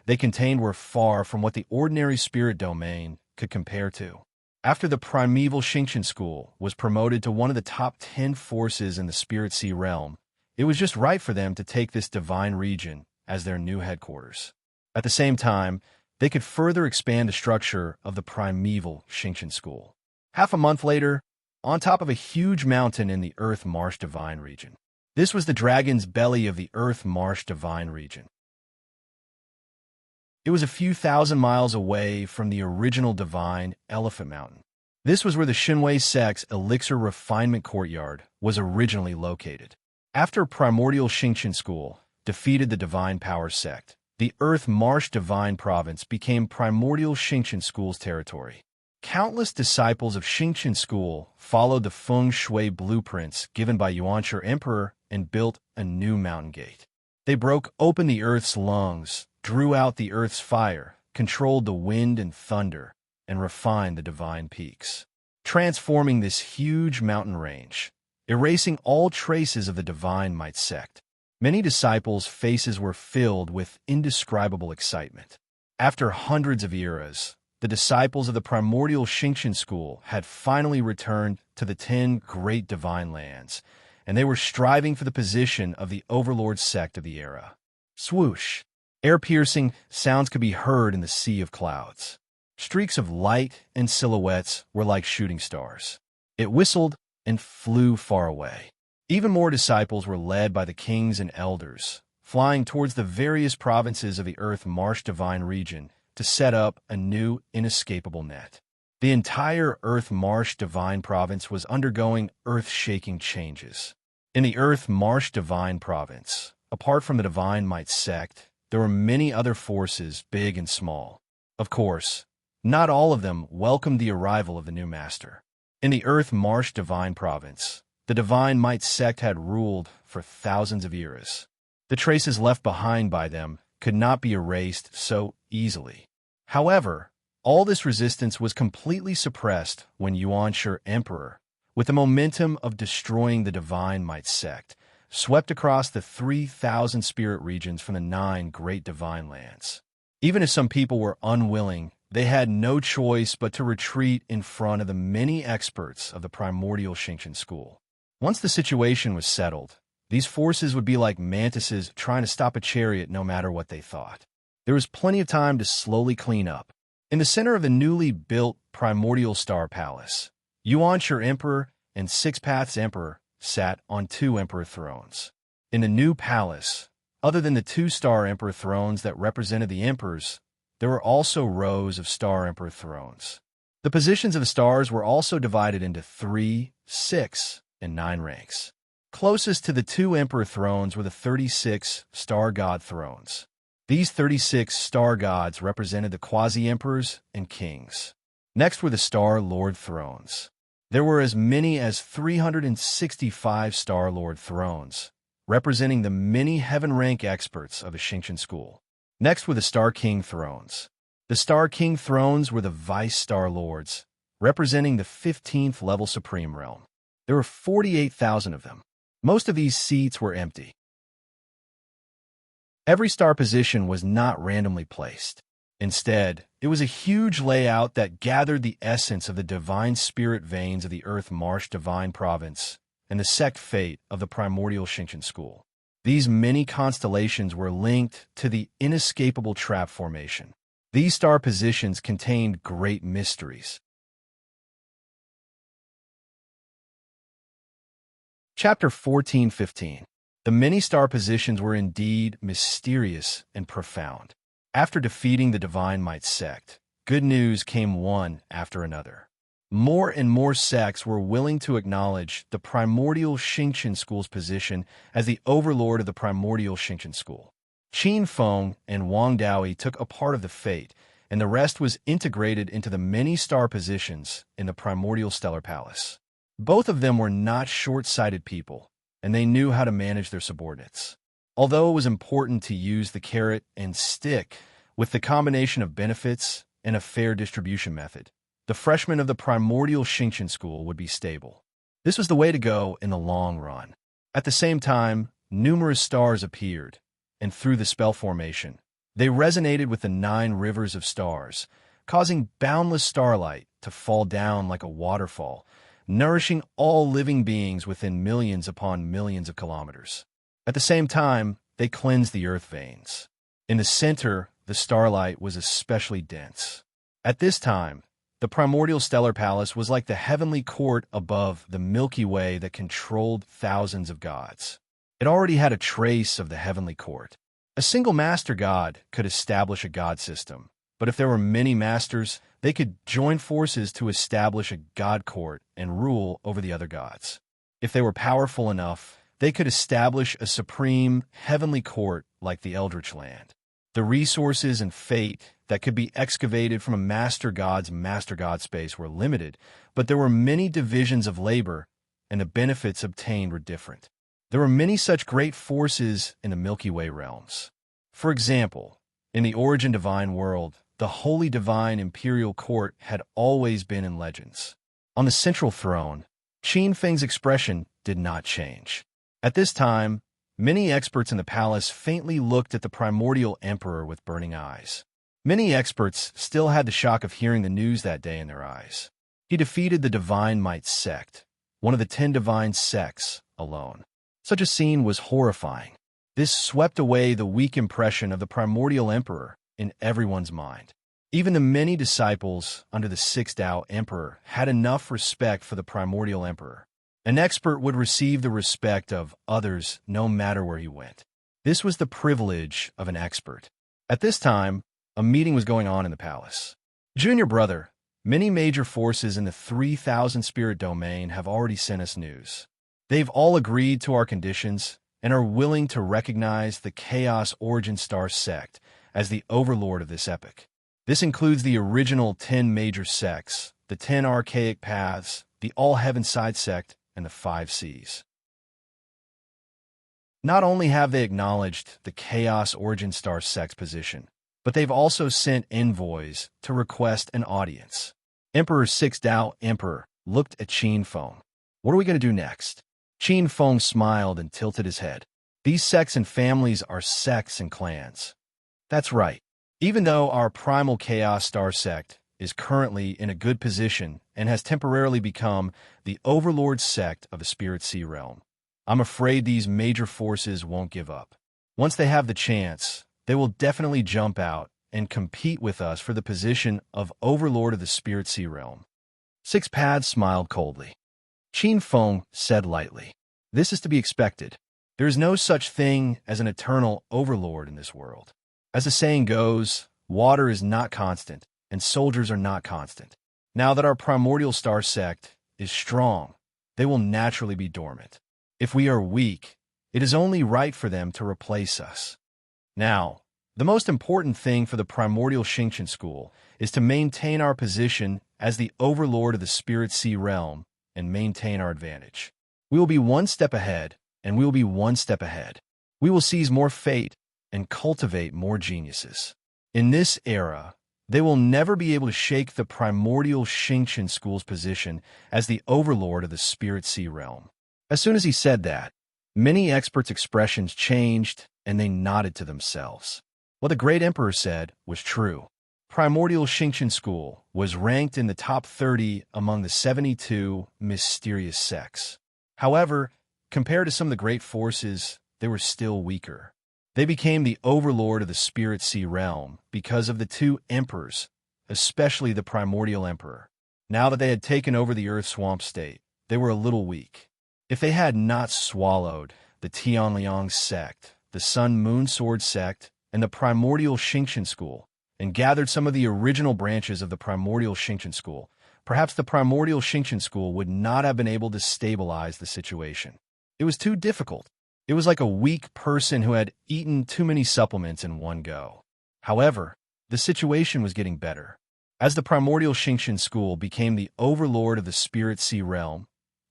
they contained were far from what the ordinary spirit domain could compare to. After the primeval Xingqian school was promoted to one of the top 10 forces in the Spirit Sea realm, it was just right for them to take this divine region as their new headquarters. At the same time, they could further expand the structure of the primeval Xingqian school. Half a month later, on top of a huge mountain in the Earth Marsh Divine region. This was the dragon's belly of the Earth Marsh Divine region. It was a few thousand miles away from the original divine Elephant Mountain. This was where the Shunwei sect's Elixir Refinement Courtyard was originally located. After Primordial Xingqian School defeated the Divine Power sect, the Earth Marsh Divine Province became Primordial Xingqian School's territory. Countless disciples of Xingqian School followed the feng shui blueprints given by Yuanshi Emperor and built a new mountain gate. They broke open the Earth's lungs, drew out the Earth's fire, controlled the wind and thunder, and refined the divine peaks, transforming this huge mountain range, erasing all traces of the divine might sect. Many disciples' faces were filled with indescribable excitement. After hundreds of eras, the disciples of the primordial Xingqian school had finally returned to the 10 great divine lands, and they were striving for the position of the overlord sect of the era. Swoosh! Air-piercing sounds could be heard in the sea of clouds. Streaks of light and silhouettes were like shooting stars. It whistled and flew far away. Even more disciples were led by the kings and elders, flying towards the various provinces of the Earth Marsh Divine region to set up a new, inescapable net. The entire Earth Marsh Divine Province was undergoing earth-shaking changes. In the Earth Marsh Divine Province, apart from the Divine Might sect, there were many other forces, big and small. Of course, not all of them welcomed the arrival of the new master. In the Earth Marsh Divine Province, the Divine Might sect had ruled for thousands of eras. The traces left behind by them could not be erased so easily. However, all this resistance was completely suppressed when Yuanshi Emperor, with the momentum of destroying the Divine Might sect, swept across the 3,000 spirit regions from the 9 great divine lands. Even if some people were unwilling, they had no choice but to retreat in front of the many experts of the primordial Xingqian school. Once the situation was settled, these forces would be like mantises trying to stop a chariot no matter what they thought. There was plenty of time to slowly clean up. In the center of the newly built primordial star palace, Yuanshi Emperor and Six Paths Emperor sat on 2 emperor thrones. In the new palace, other than the 2-star emperor thrones that represented the emperors, there were also rows of star emperor thrones. The positions of the stars were also divided into 3, 6, and 9 ranks. Closest to the 2 emperor thrones were the 36 star god thrones. These 36 star gods represented the quasi-emperors and kings. Next were the star lord thrones. There were as many as 365 star lord thrones, representing the many heaven-rank experts of the Xingqian school. Next were the star king thrones. The star king thrones were the vice star lords, representing the 15th level supreme realm. There were 48,000 of them. Most of these seats were empty. Every star position was not randomly placed. Instead, it was a huge layout that gathered the essence of the divine spirit veins of the Earth Marsh Divine Province and the sect fate of the primordial Xingqian school. These many constellations were linked to the inescapable trap formation. These star positions contained great mysteries. Chapter 14-15. The many star positions were indeed mysterious and profound. After defeating the Divine Might sect, good news came one after another. More and more sects were willing to acknowledge the primordial Xingqian school's position as the overlord of the primordial Xingqian school. Qin Feng and Wang Daoyi took a part of the fate, and the rest was integrated into the many star positions in the primordial stellar palace. Both of them were not short-sighted people, and they knew how to manage their subordinates. Although it was important to use the carrot and stick with the combination of benefits and a fair distribution method, the freshmen of the primordial Xingqian school would be stable. This was the way to go in the long run. At the same time, numerous stars appeared, and through the spell formation, they resonated with the 9 rivers of stars, causing boundless starlight to fall down like a waterfall, nourishing all living beings within millions upon millions of kilometers. At the same time, they cleansed the earth veins. In the center, the starlight was especially dense. At this time, the primordial stellar palace was like the heavenly court above the Milky Way that controlled thousands of gods. It already had a trace of the heavenly court. A single master god could establish a god system, but if there were many masters, they could join forces to establish a god court and rule over the other gods. If they were powerful enough, they could establish a supreme heavenly court like the Eldritch Land. The resources and fate that could be excavated from a master god space were limited, but there were many divisions of labor, and the benefits obtained were different. There were many such great forces in the Milky Way realms. For example, in the Origin Divine world, the Holy Divine Imperial Court had always been in legends. On the central throne, Qin Feng's expression did not change. At this time, many experts in the palace faintly looked at the primordial emperor with burning eyes. Many experts still had the shock of hearing the news that day in their eyes. He defeated the Divine Might sect, one of the 10 divine sects, alone. Such a scene was horrifying. This swept away the weak impression of the primordial emperor in everyone's mind. Even the many disciples under the 6th Tao emperor had enough respect for the primordial emperor. An expert would receive the respect of others no matter where he went. This was the privilege of an expert. At this time, a meeting was going on in the palace. Junior brother, many major forces in the 3,000 spirit domain have already sent us news. They've all agreed to our conditions and are willing to recognize the Chaos Origin Star sect as the overlord of this epoch. This includes the original 10 major sects, the 10 archaic paths, the All-Heaven Side sect, and the 5 Seas. Not only have they acknowledged the Chaos Origin Star sect's position, but they've also sent envoys to request an audience. Emperor Six Dao Emperor looked at Qin Feng. What are we going to do next? Qin Feng smiled and tilted his head. These sects and families are sects and clans. That's right. Even though our primal Chaos Star sect is currently in a good position and has temporarily become the overlord sect of the Spirit Sea realm, I'm afraid these major forces won't give up. Once they have the chance, they will definitely jump out and compete with us for the position of overlord of the Spirit Sea realm. Six Paths smiled coldly. Qin Feng said lightly, "This is to be expected. There is no such thing as an eternal overlord in this world. As the saying goes, water is not constant, and soldiers are not constant. Now that our primordial star sect is strong, they will naturally be dormant. If we are weak, it is only right for them to replace us. Now, the most important thing for the primordial Xingqian school is to maintain our position as the overlord of the Spirit Sea realm and maintain our advantage. We will be one step ahead, and we will be one step ahead. We will seize more fate and cultivate more geniuses. In this era, they will never be able to shake the primordial Xingqian school's position as the overlord of the Spirit Sea realm." As soon as he said that, many experts' expressions changed and they nodded to themselves. What the great emperor said was true. Primordial Xingqian school was ranked in the top 30 among the 72 mysterious sects. However, compared to some of the great forces, they were still weaker. They became the overlord of the Spirit Sea realm because of the two emperors, especially the primordial emperor. Now that they had taken over the Earth Swamp State, they were a little weak. If they had not swallowed the Tianliang sect, the Sun Moon Sword sect, and the primordial Xingqian school, and gathered some of the original branches of the primordial Xingqian school, perhaps the primordial Xingqian school would not have been able to stabilize the situation. It was too difficult. It was like a weak person who had eaten too many supplements in one go. However, the situation was getting better. As the primordial Xingqian school became the overlord of the Spirit Sea realm,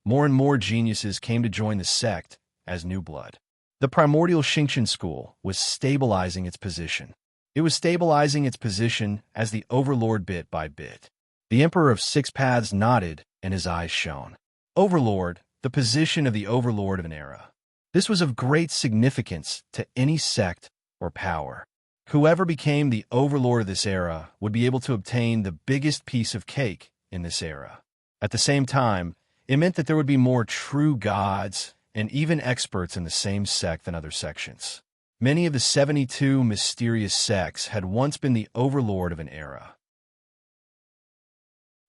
more and more geniuses came to join the sect as new blood. The primordial Xingqian school was stabilizing its position. It was stabilizing its position as the overlord bit by bit. The Emperor of Six Paths nodded and his eyes shone. Overlord, the position of the overlord of an era. This was of great significance to any sect or power. Whoever became the overlord of this era would be able to obtain the biggest piece of cake in this era. At the same time, it meant that there would be more true gods and even experts in the same sect than other sections. Many of the 72 mysterious sects had once been the overlord of an era.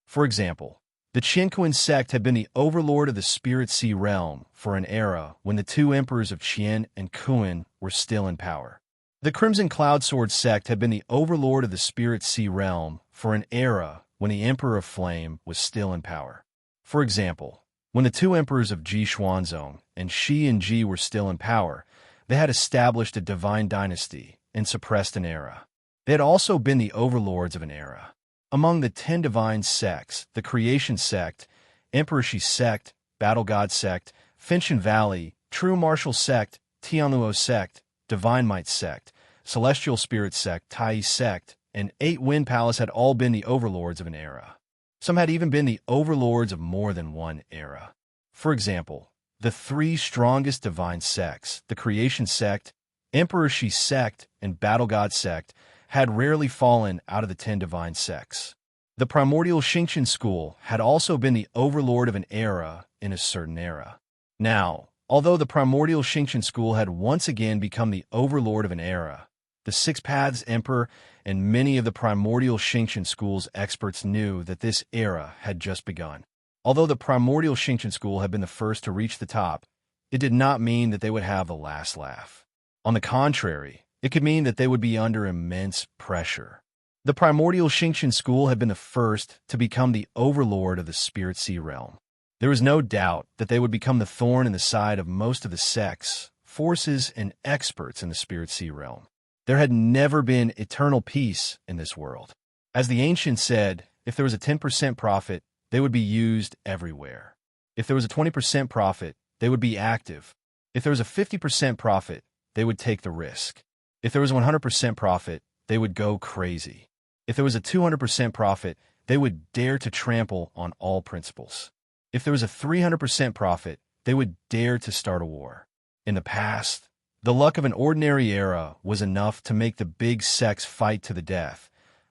For example, the Qinquan sect had been the overlord of the Spirit Sea realm for an era when the two emperors of Qian and Kuan were still in power. The Crimson Cloud Sword sect had been the overlord of the Spirit Sea realm for an era when the Emperor of Flame was still in power. For example, when the two emperors of Ji Xuanzong and Shi and Ji were still in power, they had established a divine dynasty and suppressed an era. They had also been the overlords of an era. Among the 10 divine sects, the Creation sect, Emperor Shi sect, Battle God sect, Finshan Valley, True Martial sect, Tianluo sect, Divine Might sect, Celestial Spirit sect, Tai sect, and 8 Wind Palace had all been the overlords of an era. Some had even been the overlords of more than one era. For example, the 3 strongest divine sects, the Creation sect, Emperor Shi sect, and Battle God sect, had rarely fallen out of the 10 divine sects. The primordial Xingqian school had also been the overlord of an era in a certain era. Now, although the primordial Xingqian school had once again become the overlord of an era, the Six Paths Emperor and many of the primordial Xingqian school's experts knew that this era had just begun. Although the primordial Xingqian school had been the first to reach the top, it did not mean that they would have the last laugh. On the contrary, it could mean that they would be under immense pressure. The primordial Xingqian school had been the first to become the overlord of the Spirit Sea realm. There was no doubt that they would become the thorn in the side of most of the sects, forces, and experts in the Spirit Sea realm. There had never been eternal peace in this world. As the ancients said, if there was a 10% profit, they would be used everywhere. If there was a 20% profit, they would be active. If there was a 50% profit, they would take the risk. If there was 100% profit, they would go crazy. If there was a 200% profit, they would dare to trample on all principles. If there was a 300% profit, they would dare to start a war. In the past, the luck of an ordinary era was enough to make the big sects fight to the death,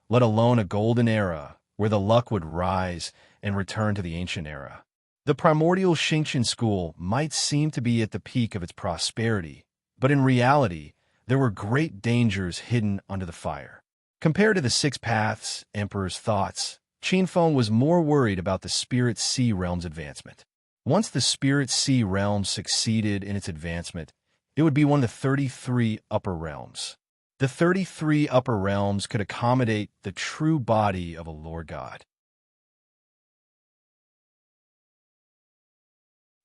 let alone a golden era where the luck would rise and return to the ancient era. The primordial Xingqian school might seem to be at the peak of its prosperity, but in reality, there were great dangers hidden under the fire. Compared to the Six Paths Emperor's thoughts, Qinfeng was more worried about the Spirit Sea realm's advancement. Once the Spirit Sea realm succeeded in its advancement, it would be one of the 33 upper realms. The 33 upper realms could accommodate the true body of a Lord God.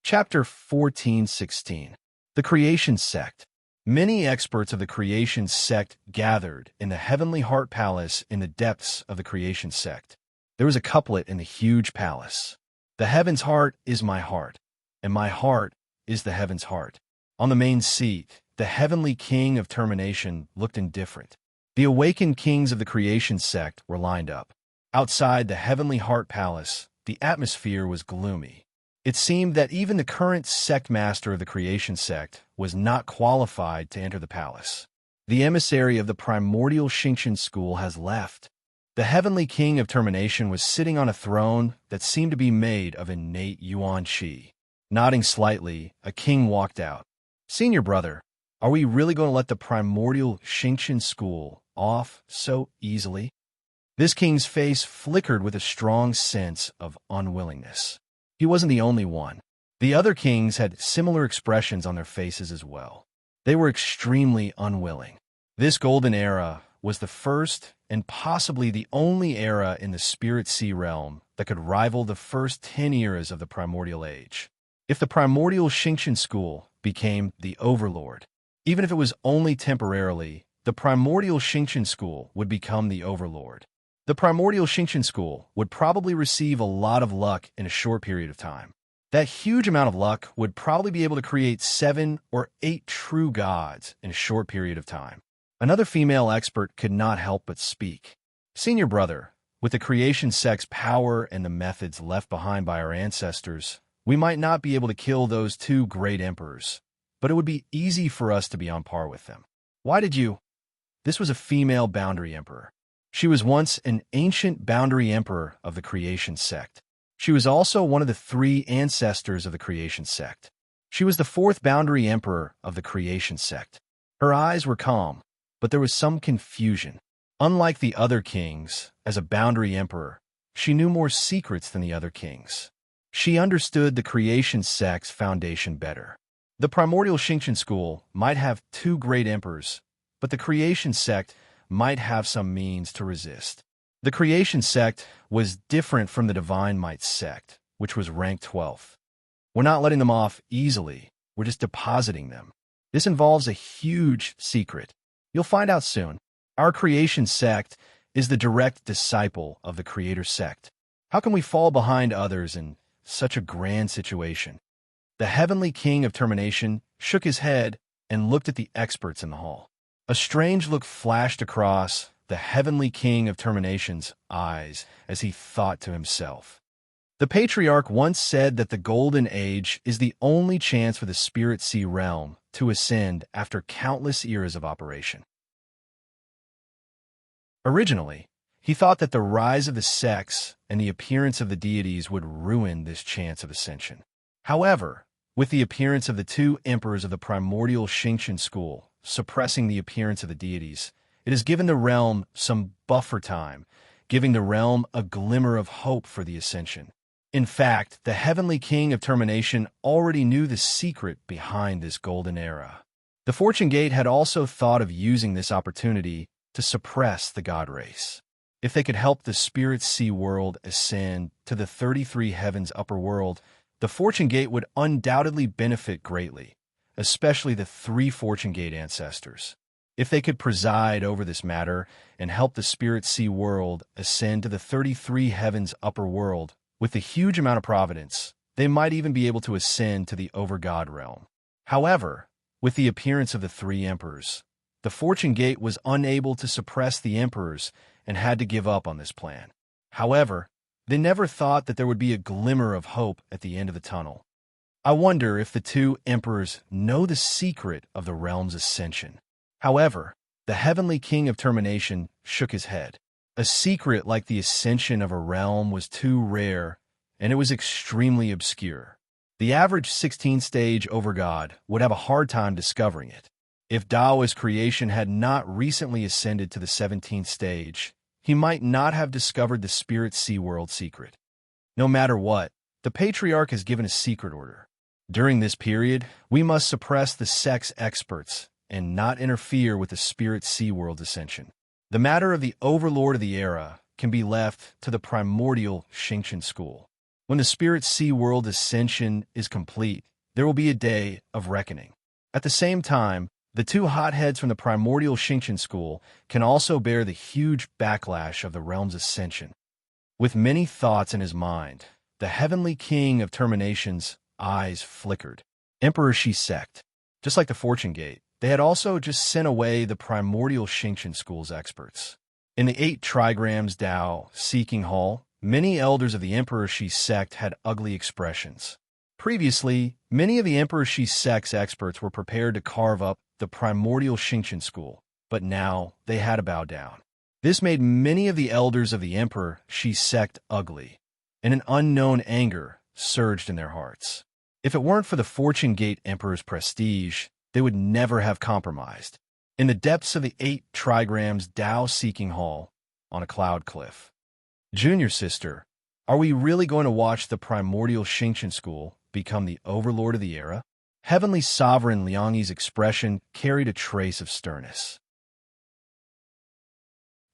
Chapter 14:16. The Creation Sect. Many experts of the Creation Sect gathered in the Heavenly Heart Palace in the depths of the Creation Sect. There was a couplet in the huge palace. The heaven's heart is my heart, and my heart is the heaven's heart. On the main seat, the heavenly king of termination looked indifferent. The awakened kings of the Creation Sect were lined up. Outside the Heavenly Heart Palace, the atmosphere was gloomy. It seemed that even the current sect master of the Creation Sect was not qualified to enter the palace. The emissary of the primordial Xingqian school has left. The heavenly king of termination was sitting on a throne that seemed to be made of innate yuan qi. Nodding slightly, a king walked out. "Senior brother, are we really going to let the primordial Xingqian school off so easily?" This king's face flickered with a strong sense of unwillingness. He wasn't the only one. The other kings had similar expressions on their faces as well. They were extremely unwilling. This golden era was the first and possibly the only era in the Spirit Sea realm that could rival the first 10 eras of the primordial age. If the primordial Xingqian school became the overlord, even if it was only temporarily, the primordial Xingqian school would become the overlord. The primordial Xingqian school would probably receive a lot of luck in a short period of time. That huge amount of luck would probably be able to create 7 or 8 true gods in a short period of time. Another female expert could not help but speak. "Senior brother, with the Creation Sect's power and the methods left behind by our ancestors, we might not be able to kill those 2 great emperors, but it would be easy for us to be on par with them. Why did you?" This was a female boundary emperor. She was once an ancient boundary emperor of the Creation Sect. She was also one of the 3 ancestors of the Creation Sect. She was the 4th boundary emperor of the Creation Sect. Her eyes were calm, but there was some confusion. Unlike the other kings, as a boundary emperor, she knew more secrets than the other kings. She understood the Creation Sect's foundation better. The primordial Xingqian school might have 2 great emperors, but the Creation Sect might have some means to resist. The Creation Sect was different from the Divine Might Sect, which was ranked 12th. We're not letting them off easily, we're just depositing them. This involves a huge secret. You'll find out soon. Our Creation Sect is the direct disciple of the Creator Sect. How can we fall behind others in such a grand situation? The heavenly king of termination shook his head and looked at the experts in the hall. A strange look flashed across the heavenly king of termination's eyes as he thought to himself. The Patriarch once said that the Golden Age is the only chance for the Spirit Sea realm to ascend after countless eras of operation. Originally, he thought that the rise of the sects and the appearance of the deities would ruin this chance of ascension. However, with the appearance of the 2 emperors of the primordial Xingqian school suppressing the appearance of the deities, it has given the realm some buffer time, giving the realm a glimmer of hope for the ascension. In fact, the heavenly king of termination already knew the secret behind this golden era. The Fortune Gate had also thought of using this opportunity to suppress the god race. If they could help the Spirit Sea world ascend to the 33 heavens upper world, the Fortune Gate would undoubtedly benefit greatly, especially the 3 Fortune Gate ancestors. If they could preside over this matter and help the Spirit Sea world ascend to the 33 heavens upper world with a huge amount of providence, they might even be able to ascend to the Overgod realm. However, with the appearance of the three emperors, the Fortune Gate was unable to suppress the emperors and had to give up on this plan. However, they never thought that there would be a glimmer of hope at the end of the tunnel. I wonder if the two emperors know the secret of the realm's ascension. However, the heavenly king of termination shook his head. A secret like the ascension of a realm was too rare, and it was extremely obscure. The average 16th-stage overgod would have a hard time discovering it. If Taoist creation had not recently ascended to the 17th stage, he might not have discovered the spirit sea world secret. No matter what, the Patriarch has given a secret order. During this period, we must suppress the sex experts and not interfere with the spirit sea world ascension. The matter of the overlord of the era can be left to the primordial Xingqian school. When the spirit sea world ascension is complete, there will be a day of reckoning. At the same time, the two hotheads from the primordial Xingqian school can also bear the huge backlash of the realm's ascension. With many thoughts in his mind, the heavenly king of termination's eyes flickered. Emperor Shi sect. Just like the Fortune Gate, they had also just sent away the primordial Xingqian school's experts. In the 8 trigrams Tao Seeking Hall, many elders of the Emperor Shi sect had ugly expressions. Previously, many of the Emperor Shi sect's experts were prepared to carve up the primordial Xingqian school, but now they had to bow down. This made many of the elders of the Emperor Shi sect ugly, and an unknown anger surged in their hearts. If it weren't for the Fortune Gate Emperor's prestige, they would never have compromised. In the depths of the 8 trigrams Tao Seeking Hall, on a cloud cliff. Junior sister, are we really going to watch the primordial Xingqian school become the overlord of the era? Heavenly Sovereign Liangyi's expression carried a trace of sternness.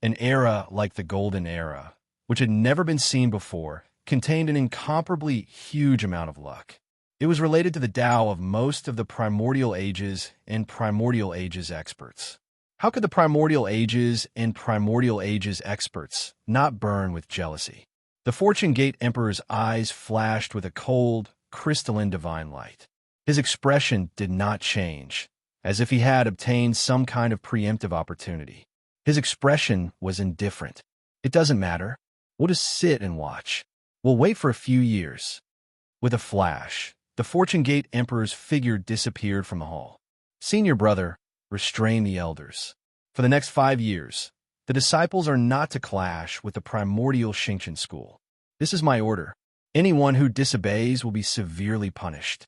An era like the Golden Era, which had never been seen before, contained an incomparably huge amount of luck. It was related to the Tao of most of the Primordial Ages and Primordial Ages experts. How could the Primordial Ages and Primordial Ages experts not burn with jealousy? The Fortune Gate Emperor's eyes flashed with a cold, crystalline divine light. His expression did not change, as if he had obtained some kind of preemptive opportunity. His expression was indifferent. It doesn't matter. We'll just sit and watch. We'll wait for a few years. With a flash, the Fortune Gate Emperor's figure disappeared from the hall. Senior brother, restrain the elders. For the next 5 years, the disciples are not to clash with the primordial Xingqian school. This is my order. Anyone who disobeys will be severely punished.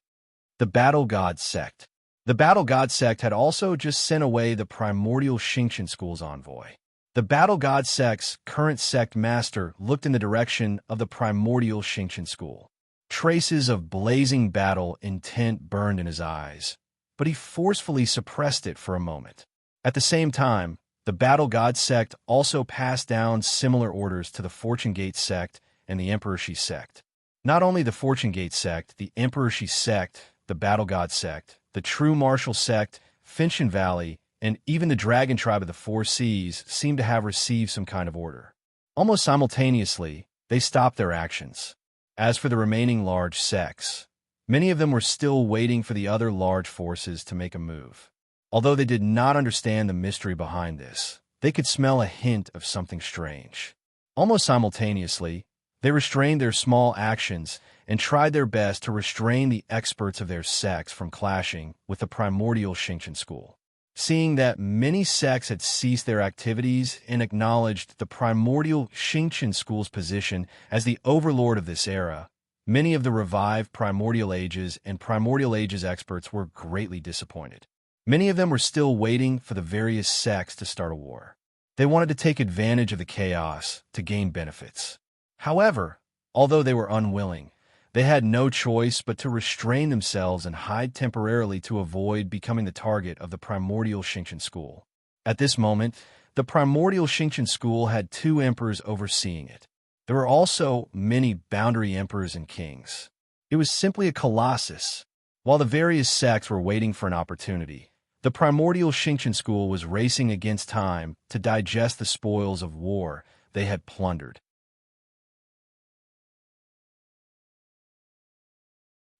The Battle God Sect. The Battle God Sect had also just sent away the primordial Xingqian school's envoy. The Battle God Sect's current sect master looked in the direction of the primordial Xingqian school. Traces of blazing battle intent burned in his eyes, but he forcefully suppressed it for a moment. At the same time, the Battle God Sect also passed down similar orders to the Fortune Gate Sect and the Emperor Shi Sect. Not only the Fortune Gate Sect, the Emperor Shi Sect, the Battle God Sect, the True Martial Sect, Finchin Valley, and even the Dragon Tribe of the Four Seas seemed to have received some kind of order. Almost simultaneously, they stopped their actions. As for the remaining large sects, many of them were still waiting for the other large forces to make a move. Although they did not understand the mystery behind this, they could smell a hint of something strange. Almost simultaneously, they restrained their small actions and tried their best to restrain the experts of their sects from clashing with the primordial Xingqian school. Seeing that many sects had ceased their activities and acknowledged the primordial Xingqian school's position as the overlord of this era, many of the revived Primordial Ages and Primordial Ages experts were greatly disappointed. Many of them were still waiting for the various sects to start a war. They wanted to take advantage of the chaos to gain benefits. However, although they were unwilling, they had no choice but to restrain themselves and hide temporarily to avoid becoming the target of the primordial Xingqian school. At this moment, the primordial Xingqian school had 2 emperors overseeing it. There were also many boundary emperors and kings. It was simply a colossus. While the various sects were waiting for an opportunity, the primordial Xingqian school was racing against time to digest the spoils of war they had plundered.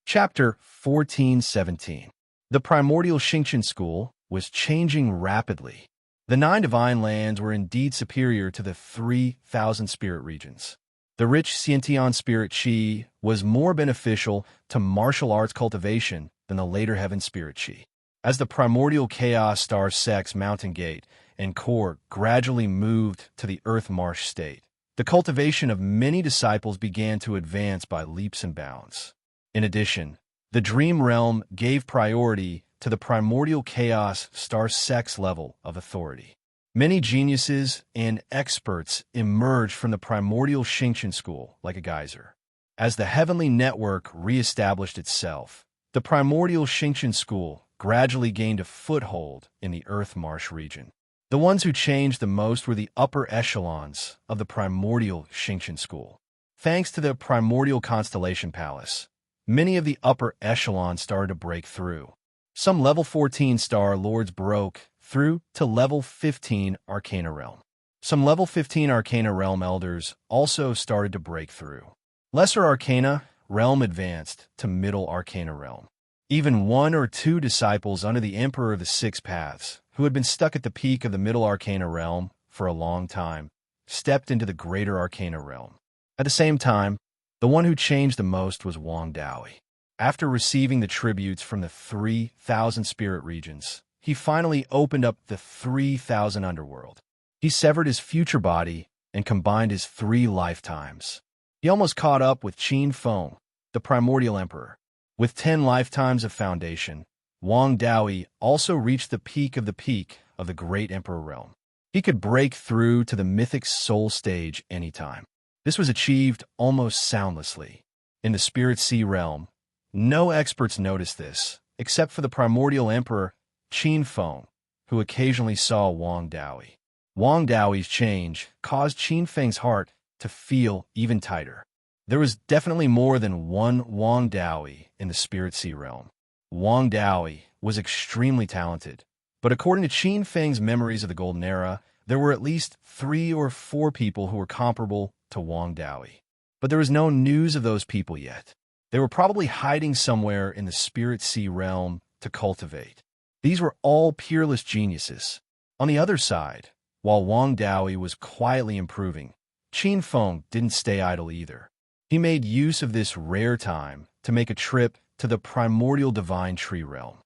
Chapter 1417. The primordial Xingqian school was changing rapidly. The 9 divine lands were indeed superior to the 3,000 spirit regions. The rich Xiantian spirit qi was more beneficial to martial arts cultivation than the later heaven spirit qi. As the primordial chaos star sex mountain gate and core gradually moved to the earth marsh state, the cultivation of many disciples began to advance by leaps and bounds. In addition, the dream realm gave priority to the primordial chaos star sex level of authority. Many geniuses and experts emerged from the primordial Xingqian school like a geyser. As the heavenly network re-established itself, the primordial Xingqian school gradually gained a foothold in the earth marsh region. The ones who changed the most were the upper echelons of the primordial Xingqian school. Thanks to the primordial constellation palace, many of the upper echelons started to break through. Some level 14 star lords broke through to level 15 Arcana Realm. Some level 15 Arcana Realm elders also started to break through. Lesser Arcana Realm advanced to Middle Arcana Realm. Even 1 or 2 disciples under the Emperor of the Six Paths, who had been stuck at the peak of the Middle Arcana Realm for a long time, stepped into the Greater Arcana Realm. At the same time, the one who changed the most was Wang Daoyi. After receiving the tributes from the 3,000 spirit regions, he finally opened up the 3,000 underworld. He severed his future body and combined his 3 lifetimes. He almost caught up with Qin Feng, the primordial emperor. With 10 lifetimes of foundation, Wang Daoyi also reached the peak of the great emperor realm. He could break through to the mythic soul stage anytime. This was achieved almost soundlessly. In the spirit sea realm, no experts noticed this, except for the primordial emperor Qin Feng, who occasionally saw Wang Daoyi. Wang Daoyi's change caused Qin Feng's heart to feel even tighter. There was definitely more than one Wang Daoyi in the spirit sea realm. Wang Daoyi was extremely talented, but according to Qin Feng's memories of the Golden Era, there were at least 3 or 4 people who were comparable to Wang Daoyi. But there was no news of those people yet. They were probably hiding somewhere in the spirit sea realm to cultivate. These were all peerless geniuses. On the other side, while Wang Daoyi was quietly improving, Qin Feng didn't stay idle either. He made use of this rare time to make a trip to the primordial divine tree realm.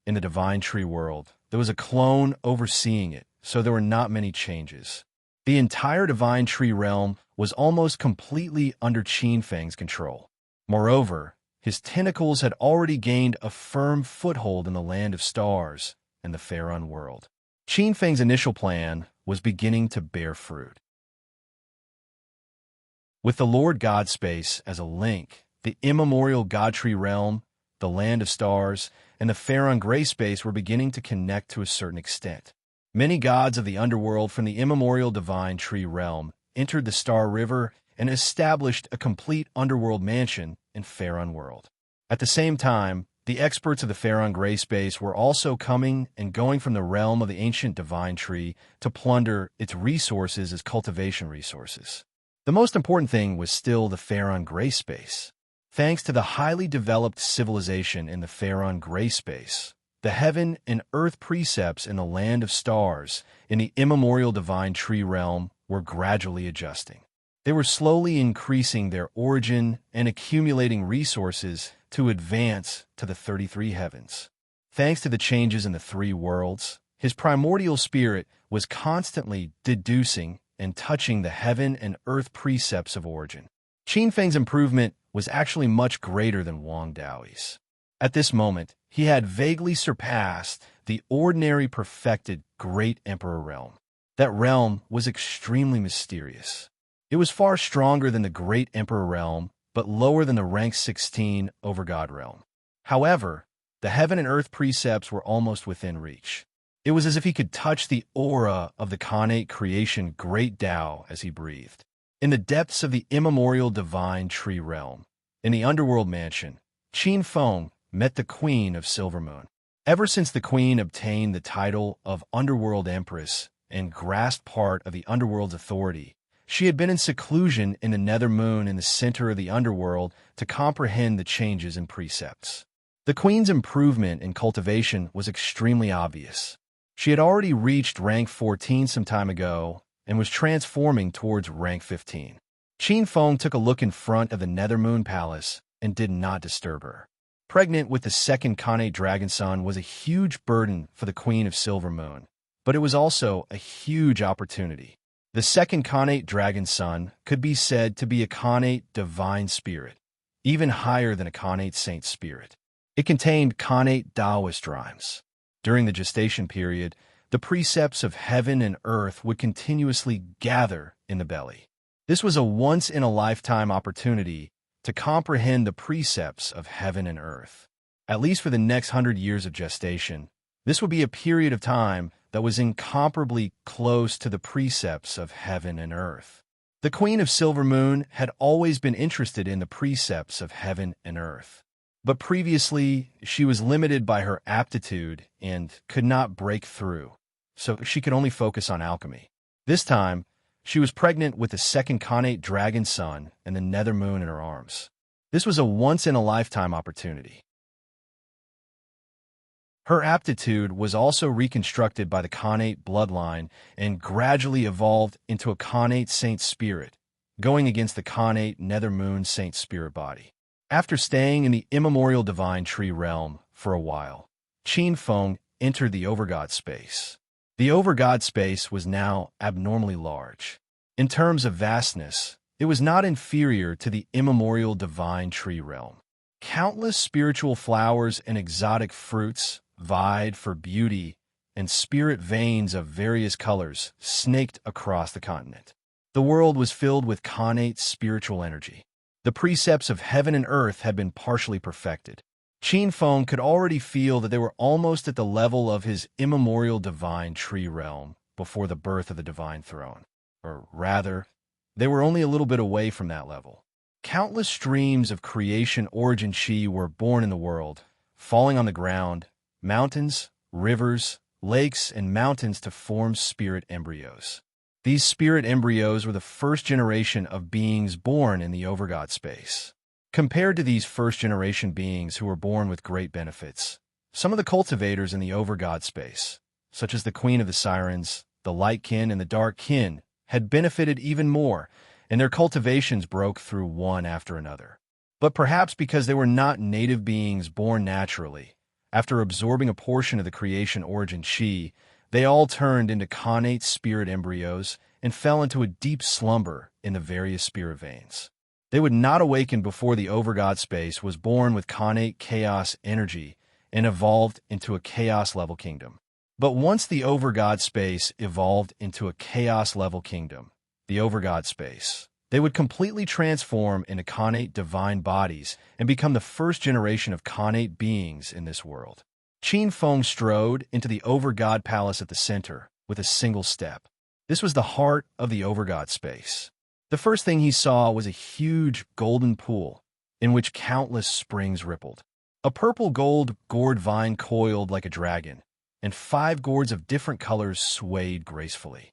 In the divine tree world, there was a clone overseeing it, so there were not many changes. The entire divine tree realm was almost completely under Qin Feng's control. Moreover, his tentacles had already gained a firm foothold in the land of stars and the Pharaon world. Qin Feng's initial plan was beginning to bear fruit. With the Lord God space as a link, the immemorial God tree realm, the land of stars, and the Pharaon gray space were beginning to connect to a certain extent. Many gods of the underworld from the immemorial divine tree realm entered the Star River and established a complete underworld mansion in Pharaon world. At the same time, the experts of the Pharaon gray space were also coming and going from the realm of the ancient divine tree to plunder its resources as cultivation resources. The most important thing was still the Pharaon gray space. Thanks to the highly developed civilization in the Pharaon gray space, the heaven and earth precepts in the land of stars in the immemorial divine tree realm were gradually adjusting. They were slowly increasing their origin and accumulating resources to advance to the 33 heavens. Thanks to the changes in the 3 worlds, his primordial spirit was constantly deducing and touching the heaven and earth precepts of origin. Qin Feng's improvement was actually much greater than Wang Daoyi's. At this moment, he had vaguely surpassed the ordinary perfected Great Emperor realm. That realm was extremely mysterious. It was far stronger than the Great Emperor realm, but lower than the rank 16 Overgod realm. However, the heaven and earth precepts were almost within reach. It was as if he could touch the aura of the Khanate creation Great Tao as he breathed. In the depths of the immemorial divine tree realm, in the underworld mansion, Qin Feng met the Queen of Silvermoon. Ever since the Queen obtained the title of Underworld Empress and grasped part of the underworld's authority, she had been in seclusion in the nether moon in the center of the underworld to comprehend the changes in precepts. The queen's improvement in cultivation was extremely obvious. She had already reached rank 14 some time ago and was transforming towards rank 15. Qin Feng took a look in front of the Nethermoon Palace and did not disturb her. Pregnant with the second Khanate dragon son was a huge burden for the Queen of Silver Moon, but it was also a huge opportunity. The second Khanate dragon son could be said to be a Khanate divine spirit, even higher than a Khanate saint spirit. It contained Khanate Taoist rhymes. During the gestation period, the precepts of heaven and earth would continuously gather in the belly. This was a once-in-a-lifetime opportunity to comprehend the precepts of heaven and earth. At least for the next 100 years of gestation, this would be a period of time that was incomparably close to the precepts of heaven and earth. The Queen of Silver Moon had always been interested in the precepts of heaven and earth, but previously she was limited by her aptitude and could not break through, so she could only focus on alchemy. This time, she was pregnant with the second Khanate dragon son and the nether moon in her arms. This was a once-in-a-lifetime opportunity. Her aptitude was also reconstructed by the Khanate bloodline and gradually evolved into a Khanate saint spirit, going against the Khanate nether moon saint spirit body. After staying in the immemorial divine tree realm for a while, Qin Feng entered the overgod space. The overgod space was now abnormally large. In terms of vastness, it was not inferior to the immemorial divine tree realm. Countless spiritual flowers and exotic fruits vied for beauty, and spirit veins of various colors snaked across the continent. The world was filled with Khanate spiritual energy. The precepts of heaven and earth had been partially perfected. Qin Feng could already feel that they were almost at the level of his immemorial divine tree realm before the birth of the divine throne. Or rather, they were only a little bit away from that level. Countless streams of creation origin chi were born in the world, falling on the ground, mountains, rivers, lakes, and mountains to form spirit embryos. These spirit embryos were the first generation of beings born in the overgod space. Compared to these first-generation beings who were born with great benefits, some of the cultivators in the overgod space, such as the Queen of the Sirens, the Light Kin, and the Dark Kin, had benefited even more, and their cultivations broke through one after another. But perhaps because they were not native beings born naturally, after absorbing a portion of the creation origin chi, they all turned into Khanate spirit embryos and fell into a deep slumber in the various spirit veins. They would not awaken before the overgod space was born with Khanate chaos energy and evolved into a chaos-level kingdom. But once the overgod space evolved into a chaos-level kingdom, the overgod space, they would completely transform into Khanate divine bodies and become the first generation of Khanate beings in this world. Qin Feng strode into the overgod palace at the center with a single step. This was the heart of the overgod space. The first thing he saw was a huge golden pool in which countless springs rippled. A purple-gold gourd vine coiled like a dragon, and 5 gourds of different colors swayed gracefully.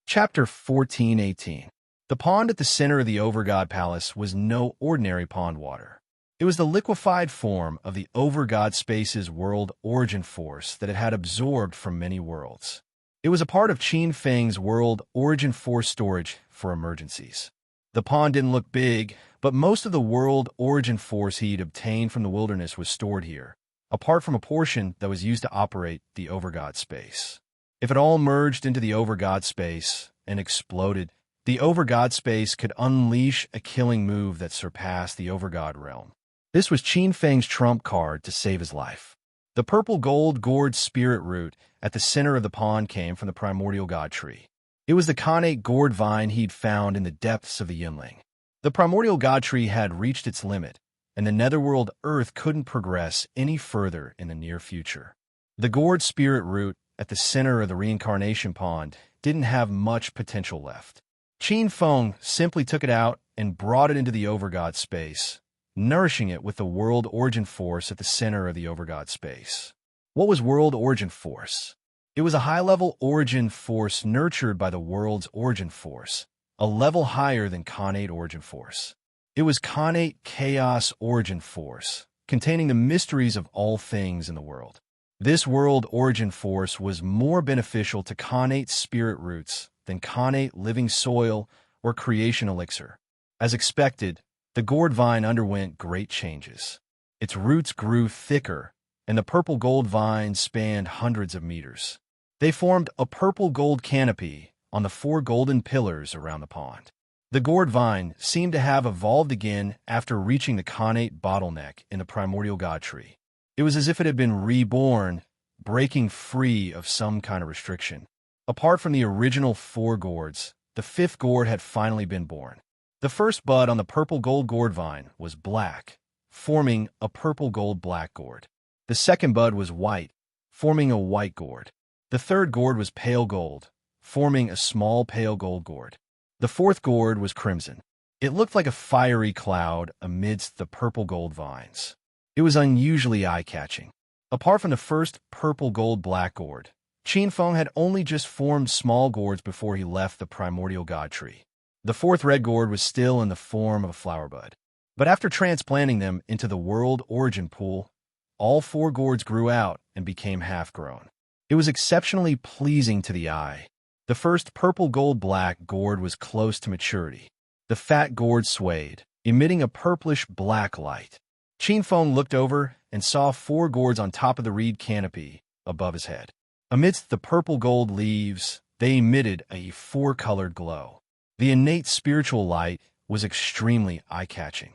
Chapter 14:18. The pond at the center of the overgod palace was no ordinary pond water. It was the liquefied form of the overgod space's world origin force that it had absorbed from many worlds. It was a part of Qin Feng's world origin force storage for emergencies. The pond didn't look big, but most of the world origin force he'd obtained from the wilderness was stored here, apart from a portion that was used to operate the overgod space. If it all merged into the overgod space and exploded, the overgod space could unleash a killing move that surpassed the overgod realm. This was Qin Feng's trump card to save his life. The purple gold gourd spirit root at the center of the pond came from the primordial god tree. It was the Khanate gourd vine he'd found in the depths of the Yinling. The primordial god tree had reached its limit, and the netherworld earth couldn't progress any further in the near future. The gourd spirit root at the center of the reincarnation pond didn't have much potential left. Qin Feng simply took it out and brought it into the overgod space, nourishing it with the world origin force at the center of the overgod space. What was world origin force? It was a high-level origin force nurtured by the world's origin force, a level higher than Khanate origin force. It It was connate chaos origin force, containing the mysteries of all things in the world. This world origin force was more beneficial to connate spirit roots than connate living soil or creation elixir. As expected, the gourd vine underwent great changes. Its roots grew thicker, and the purple gold vine spanned hundreds of meters. They formed a purple-gold canopy on the 4 golden pillars around the pond. The gourd vine seemed to have evolved again after reaching the connate bottleneck in the primordial god tree. It was as if it had been reborn, breaking free of some kind of restriction. Apart from the original 4 gourds, the 5th gourd had finally been born. The first bud on the purple-gold gourd vine was black, forming a purple-gold-black gourd. The second bud was white, forming a white gourd. The third gourd was pale gold, forming a small pale gold gourd. The 4th gourd was crimson. It looked like a fiery cloud amidst the purple gold vines. It was unusually eye-catching. Apart from the first purple-gold-black gourd, Qinfeng had only just formed small gourds before he left the primordial god tree. The 4th red gourd was still in the form of a flower bud. But after transplanting them into the world origin pool, all 4 gourds grew out and became half-grown. It was exceptionally pleasing to the eye. The first purple-gold-black gourd was close to maturity. The fat gourd swayed, emitting a purplish-black light. Qinfeng looked over and saw 4 gourds on top of the reed canopy above his head. Amidst the purple-gold leaves, they emitted a 4-colored glow. The innate spiritual light was extremely eye-catching.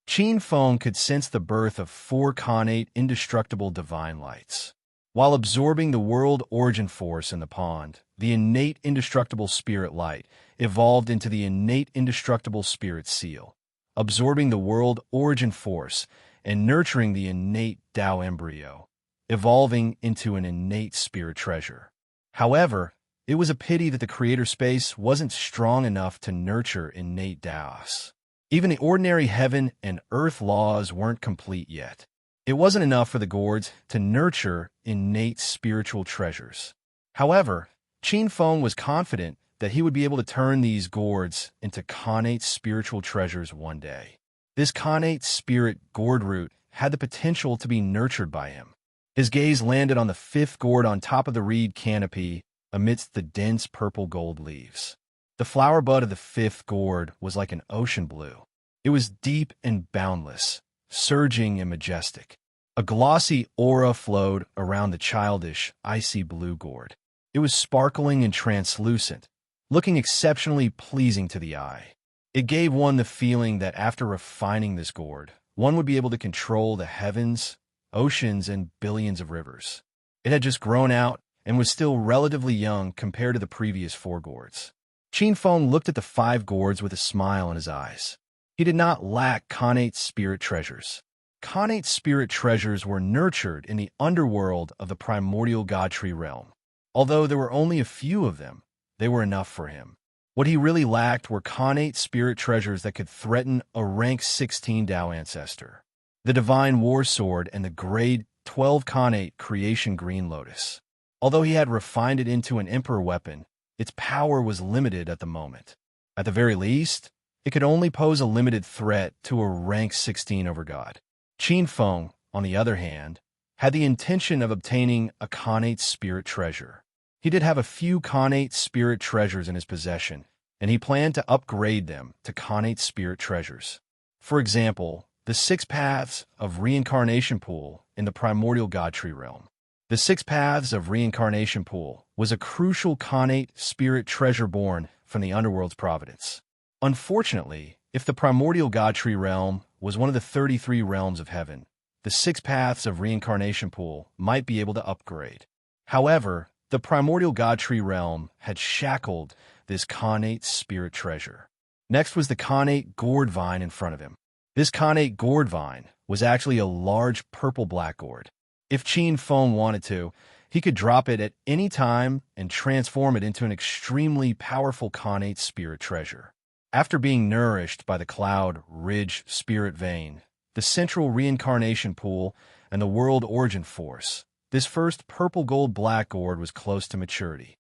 Qinfeng could sense the birth of 4 connate indestructible divine lights. While absorbing the world origin force in the pond, the innate indestructible spirit light evolved into the innate indestructible spirit seal, absorbing the world origin force and nurturing the innate Tao embryo, evolving into an innate spirit treasure. However, it was a pity that the creator space wasn't strong enough to nurture innate Taos. Even the ordinary heaven and earth laws weren't complete yet. It wasn't enough for the gourds to nurture innate spiritual treasures. However, Qinfeng was confident that he would be able to turn these gourds into connate spiritual treasures one day. This connate spirit gourd root had the potential to be nurtured by him. His gaze landed on the 5th gourd on top of the reed canopy amidst the dense purple gold leaves. The flower bud of the 5th gourd was like an ocean blue. It was deep and boundless, surging and majestic. A glossy aura flowed around the childish, icy blue gourd. It was sparkling and translucent, looking exceptionally pleasing to the eye. It gave one the feeling that after refining this gourd, one would be able to control the heavens, oceans, and billions of rivers. It had just grown out and was still relatively young compared to the previous 4 gourds. Qinfeng looked at the 5 gourds with a smile in his eyes. He did not lack connate spirit treasures. Connate spirit treasures were nurtured in the underworld of the primordial god tree realm. Although there were only a few of them, they were enough for him. What he really lacked were connate spirit treasures that could threaten a rank 16 Tao ancestor, the divine war sword and the grade 12 connate creation green lotus. Although he had refined it into an emperor weapon, its power was limited at the moment. At the very least, it could only pose a limited threat to a rank 16 overgod. Qinfeng, on the other hand, had the intention of obtaining a connate spirit treasure. He did have a few connate spirit treasures in his possession, and he planned to upgrade them to connate spirit treasures. For example, the 6 paths of reincarnation pool in the primordial god tree realm. The 6 paths of reincarnation pool was a crucial connate spirit treasure born from the underworld's providence. Unfortunately, if the primordial god tree realm was one of the 33 realms of heaven, the 6 paths of reincarnation pool might be able to upgrade. However, the primordial god tree realm had shackled this connate spirit treasure. Next was the connate gourd vine in front of him. This connate gourd vine was actually a large purple-black gourd. If Qinfeng wanted to, he could drop it at any time and transform it into an extremely powerful connate spirit treasure. After being nourished by the cloud ridge spirit vein, the central reincarnation pool, and the world origin force, this first purple-gold-black gourd was close to maturity.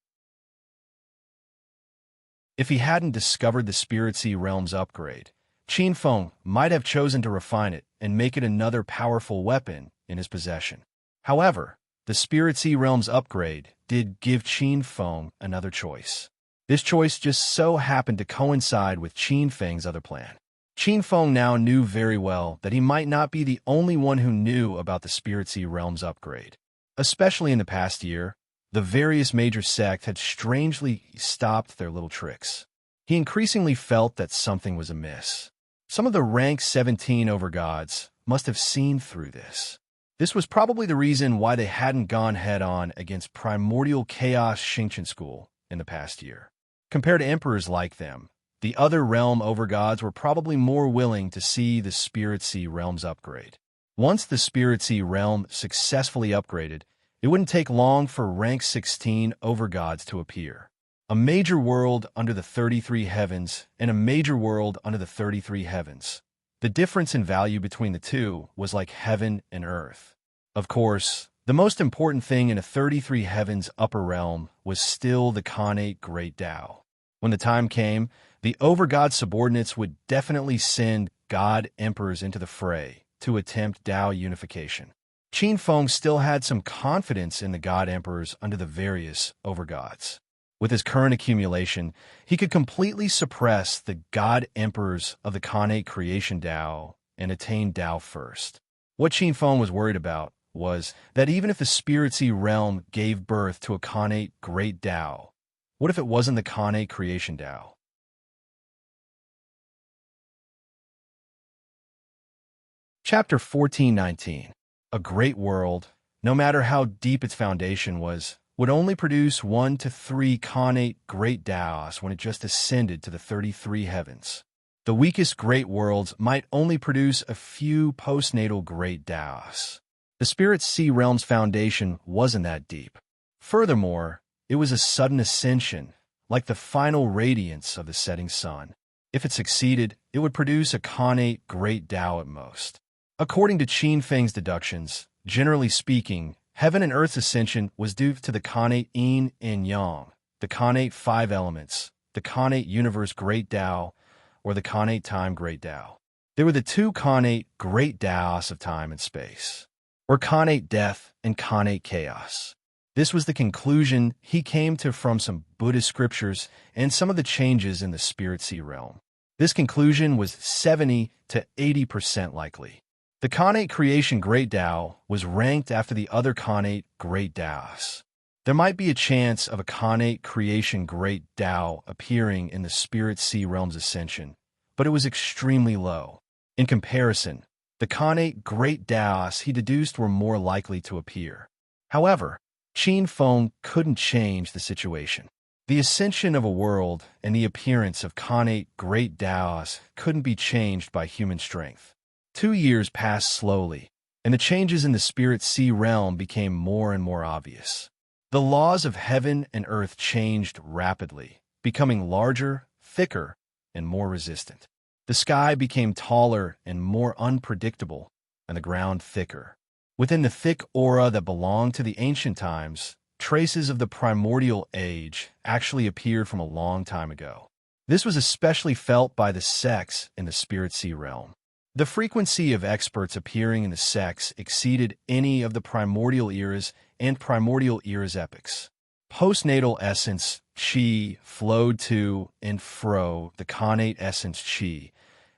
If he hadn't discovered the Spirit Sea Realm's upgrade, Qin Feng might have chosen to refine it and make it another powerful weapon in his possession. However, the Spirit Sea Realm's upgrade did give Qin Feng another choice. This choice just so happened to coincide with Qin Feng's other plan. Qin Feng now knew very well that he might not be the only one who knew about the Spirit Sea Realm's upgrade. Especially in the past year, the various major sects had strangely stopped their little tricks. He increasingly felt that something was amiss. Some of the rank 17 overgods must have seen through this. This was probably the reason why they hadn't gone head-on against Primordial Chaos Xingqian School in the past year. Compared to emperors like them, the other realm overgods were probably more willing to see the Spirit Sea Realm's upgrade. Once the Spirit Sea Realm successfully upgraded, it wouldn't take long for rank 16 overgods to appear. A major world under the 33 heavens and a major world under the 33 heavens. The difference in value between the two was like heaven and earth. Of course, the most important thing in a 33 heavens upper realm was still the Khanate Great Tao. When the time came, the overgod subordinates would definitely send god emperors into the fray to attempt Tao unification. Qin Feng still had some confidence in the god emperors under the various overgods. With his current accumulation, he could completely suppress the god emperors of the Khanate creation Tao and attain Tao first. What Qin Feng was worried about was that even if the Spirit Sea Realm gave birth to a Khanate Great Tao, what if it wasn't the Khanate creation Tao? Chapter 1419. A great world, no matter how deep its foundation was, would only produce 1 to 3 Khanate Great Taos when it just ascended to the 33 heavens. The weakest great worlds might only produce a few postnatal Great Taos. The Spirit Sea Realm's foundation wasn't that deep. Furthermore, it was a sudden ascension, like the final radiance of the setting sun. If it succeeded, it would produce a Khanate Great Tao at most. According to Qin Feng's deductions, generally speaking, heaven and earth's ascension was due to the Khanate Yin and Yang, the Khanate 5 elements, the Khanate Universe Great Tao, or the Khanate Time Great Tao. They were the two Khanate Great Taos of time and space, or Khanate Death and Khanate Chaos. This was the conclusion he came to from some Buddhist scriptures and some of the changes in the Spirit Sea Realm. This conclusion was 70 to 80% likely. The Khanate Creation Great Tao was ranked after the other Khanate Great Taos. There might be a chance of a Khanate Creation Great Tao appearing in the Spirit Sea Realm's ascension, but it was extremely low. In comparison, the Khanate Great Taos he deduced were more likely to appear. However, Qin Feng couldn't change the situation. The ascension of a world and the appearance of Khanate Great Taos couldn't be changed by human strength. 2 years passed slowly, and the changes in the Spirit Sea Realm became more and more obvious. The laws of heaven and earth changed rapidly, becoming larger, thicker, and more resistant. The sky became taller and more unpredictable, and the ground thicker. Within the thick aura that belonged to the ancient times, traces of the primordial age actually appeared from a long time ago. This was especially felt by the sects in the Spirit Sea Realm. The frequency of experts appearing in the sects exceeded any of the primordial eras and primordial eras epochs. Postnatal essence Qi flowed to and fro the Khanate essence Qi,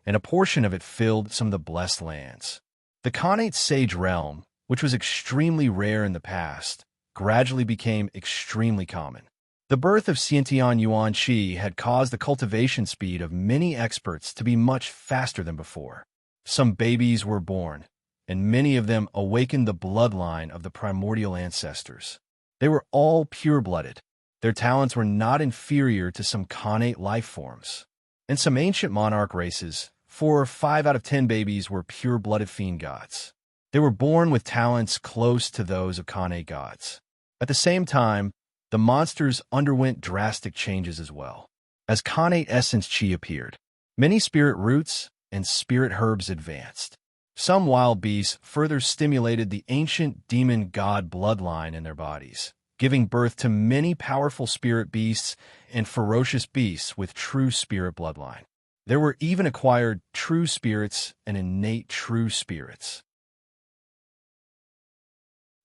and a portion of it filled some of the blessed lands. The Khanate Sage Realm, which was extremely rare in the past, gradually became extremely common. The birth of Xiantian Yuan Qi had caused the cultivation speed of many experts to be much faster than before. Some babies were born, and many of them awakened the bloodline of the primordial ancestors. They were all pure-blooded. Their talents were not inferior to some Khanate life forms. In some ancient monarch races, 4 or 5 out of 10 babies were pure-blooded fiend gods. They were born with talents close to those of Khanate gods. At the same time, the monsters underwent drastic changes as well. As Khanate essence Qi appeared, many spirit roots and spirit herbs advanced. Some wild beasts further stimulated the ancient demon god bloodline in their bodies, giving birth to many powerful spirit beasts and ferocious beasts with true spirit bloodline. There were even acquired true spirits and innate true spirits.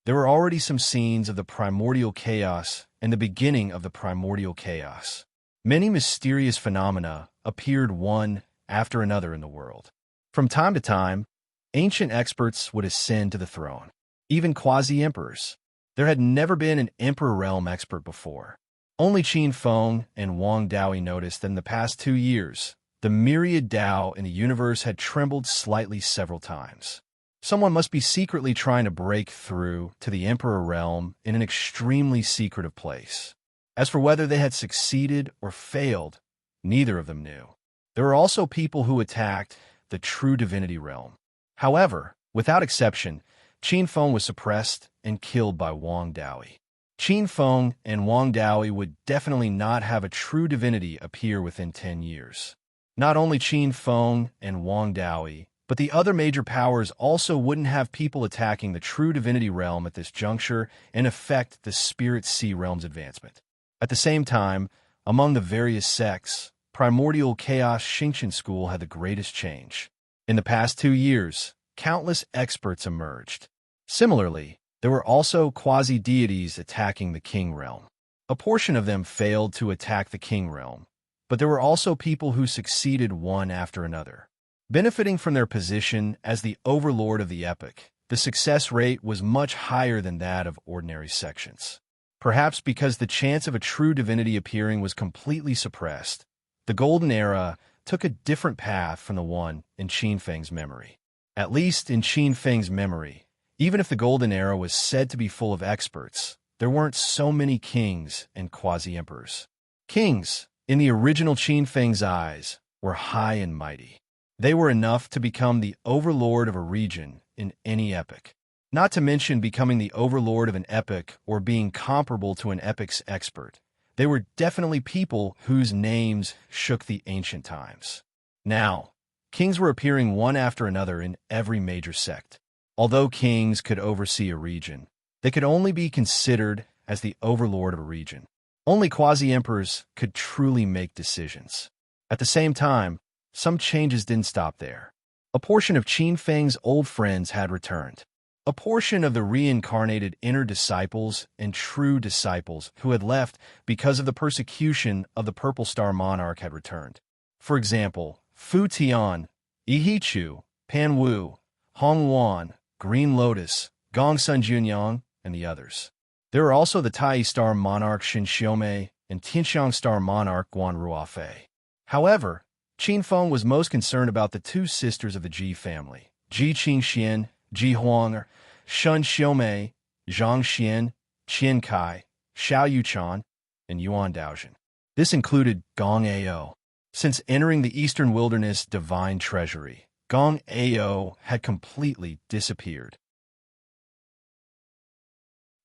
There were already some scenes of the primordial chaos and the beginning of the primordial chaos. Many mysterious phenomena appeared one after another in the world. From time to time, ancient experts would ascend to the throne, even quasi-emperors. There had never been an emperor realm expert before. Only Qin Feng and Wang Daoyi noticed that in the past 2 years, the myriad Dao in the universe had trembled slightly several times. Someone must be secretly trying to break through to the Emperor realm in an extremely secretive place. As for whether they had succeeded or failed, neither of them knew. There were also people who attacked the true divinity realm. However, without exception, Qin Feng was suppressed and killed by Wang Daoyi. Qin Feng and Wang Daoyi would definitely not have a true divinity appear within 10 years. Not only Qin Feng and Wang Daoyi, but the other major powers also wouldn't have people attacking the true divinity realm at this juncture and affect the Spirit Sea realm's advancement. At the same time, among the various sects, Primordial Chaos Xingqian School had the greatest change. In the past 2 years, countless experts emerged. Similarly, there were also quasi-deities attacking the King realm. A portion of them failed to attack the King realm, but there were also people who succeeded one after another. Benefiting from their position as the overlord of the epic, the success rate was much higher than that of ordinary sections. Perhaps because the chance of a true divinity appearing was completely suppressed, the Golden Era took a different path from the one in Qin Feng's memory. At least in Qin Feng's memory, even if the Golden Era was said to be full of experts, there weren't so many kings and quasi-emperors. Kings, in the original Qin Feng's eyes, were high and mighty. They were enough to become the overlord of a region in any epic. Not to mention becoming the overlord of an epic or being comparable to an epic's expert. They were definitely people whose names shook the ancient times. Now, kings were appearing one after another in every major sect. Although kings could oversee a region, they could only be considered as the overlord of a region. Only quasi-emperors could truly make decisions. At the same time, some changes didn't stop there. A portion of Qin Feng's old friends had returned. A portion of the reincarnated inner disciples and true disciples who had left because of the persecution of the Purple Star Monarch had returned. For example, Fu Tian, Yi Chu, Pan Wu, Hong Wan, Green Lotus, Gong Sun Junyang, and the others. There were also the Tai Star Monarch Xin Xiaomei and Tianxiang Star Monarch Guan Ruofei. However, Qin Feng was most concerned about the 2 sisters of the Ji family, Ji Qingxian, Ji Huang, Shun Xiaomei, Zhang Xian, Qian Kai, Xiao Yuchan, and Yuan Daojin. This included Gong Ao. Since entering the Eastern Wilderness Divine Treasury, Gong Ao had completely disappeared.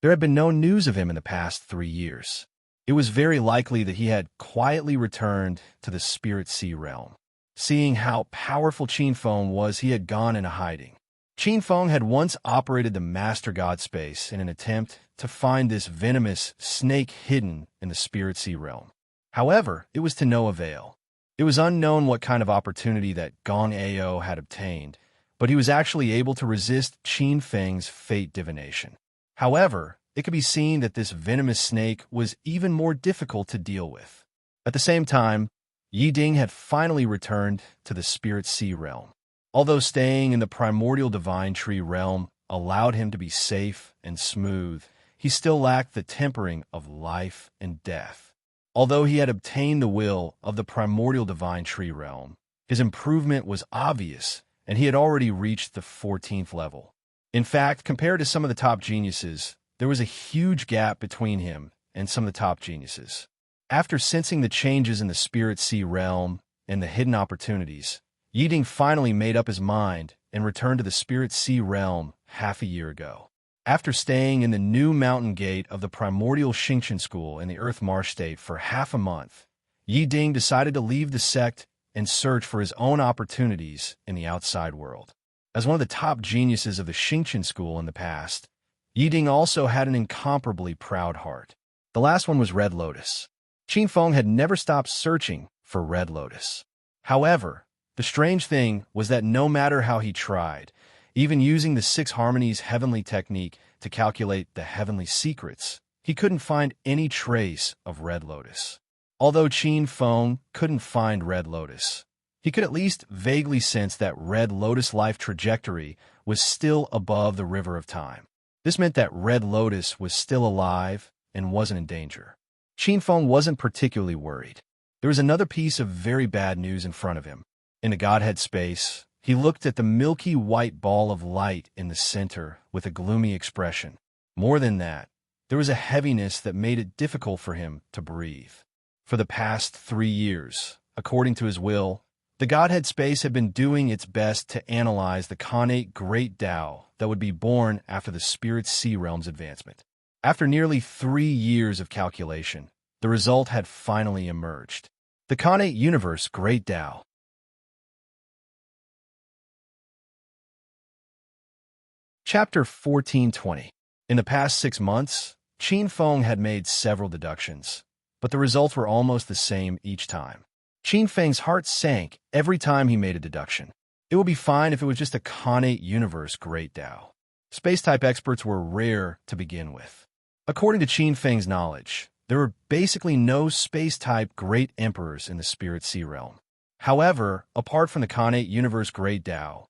There had been no news of him in the past 3 years. It was very likely that he had quietly returned to the Spirit Sea realm. Seeing how powerful Qin Feng was, he had gone into hiding. Qin Feng had once operated the Master God Space in an attempt to find this venomous snake hidden in the Spirit Sea realm. However, it was to no avail. It was unknown what kind of opportunity that Gong Ao had obtained, but he was actually able to resist Qin Feng's fate divination. However, it could be seen that this venomous snake was even more difficult to deal with. At the same time, Yi Ding had finally returned to the Spirit Sea realm. Although staying in the primordial divine tree realm allowed him to be safe and smooth, he still lacked the tempering of life and death. Although he had obtained the will of the primordial divine tree realm, his improvement was obvious, and he had already reached the 14th level. In fact, compared to some of the top geniuses, there was a huge gap between him and some of the top geniuses. After sensing the changes in the Spirit Sea realm and the hidden opportunities, Yi Ding finally made up his mind and returned to the Spirit Sea realm half a year ago. After staying in the new mountain gate of the Primordial Xingqian School in the Earth Marsh State for half a month, Yi Ding decided to leave the sect and search for his own opportunities in the outside world. As one of the top geniuses of the Xingqian School in the past, Yiding also had an incomparably proud heart. The last one was Red Lotus. Qin Feng had never stopped searching for Red Lotus. However, the strange thing was that no matter how he tried, even using the Six Harmonies heavenly technique to calculate the heavenly secrets, he couldn't find any trace of Red Lotus. Although Qin Feng couldn't find Red Lotus, he could at least vaguely sense that Red Lotus life trajectory was still above the river of time. This meant that Red Lotus was still alive and wasn't in danger. Qin Feng wasn't particularly worried. There was another piece of very bad news in front of him. In the Godhead space, he looked at the milky white ball of light in the center with a gloomy expression. More than that, there was a heaviness that made it difficult for him to breathe. For the past 3 years, according to his will, the Godhead space had been doing its best to analyze the connate great Tao that would be born after the Spirit Sea Realm's advancement. After nearly 3 years of calculation, the result had finally emerged. The connate universe great Tao. Chapter 1420. In the past 6 months, Qin Feng had made several deductions, but the results were almost the same each time. Qin Feng's heart sank every time he made a deduction. It would be fine if it was just a connate universe great Tao. Space-type experts were rare to begin with. According to Qin Feng's knowledge, there were basically no space-type great emperors in the Spirit Sea Realm. However, apart from the connate universe great Tao,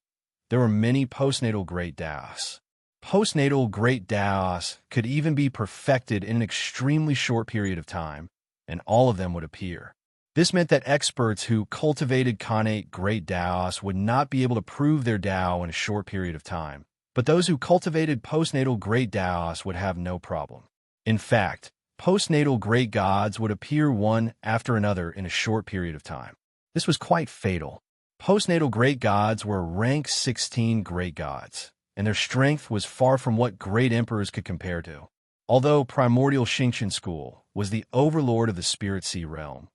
there were many postnatal great Taos. Postnatal great Taos could even be perfected in an extremely short period of time, and all of them would appear. This meant that experts who cultivated connate great Taos would not be able to prove their Tao in a short period of time, but those who cultivated postnatal great Taos would have no problem. In fact, postnatal great gods would appear one after another in a short period of time. This was quite fatal. Postnatal great gods were rank 16 great gods, and their strength was far from what great emperors could compare to. Although primordial Xingqian school was the overlord of the Spirit Sea Realm,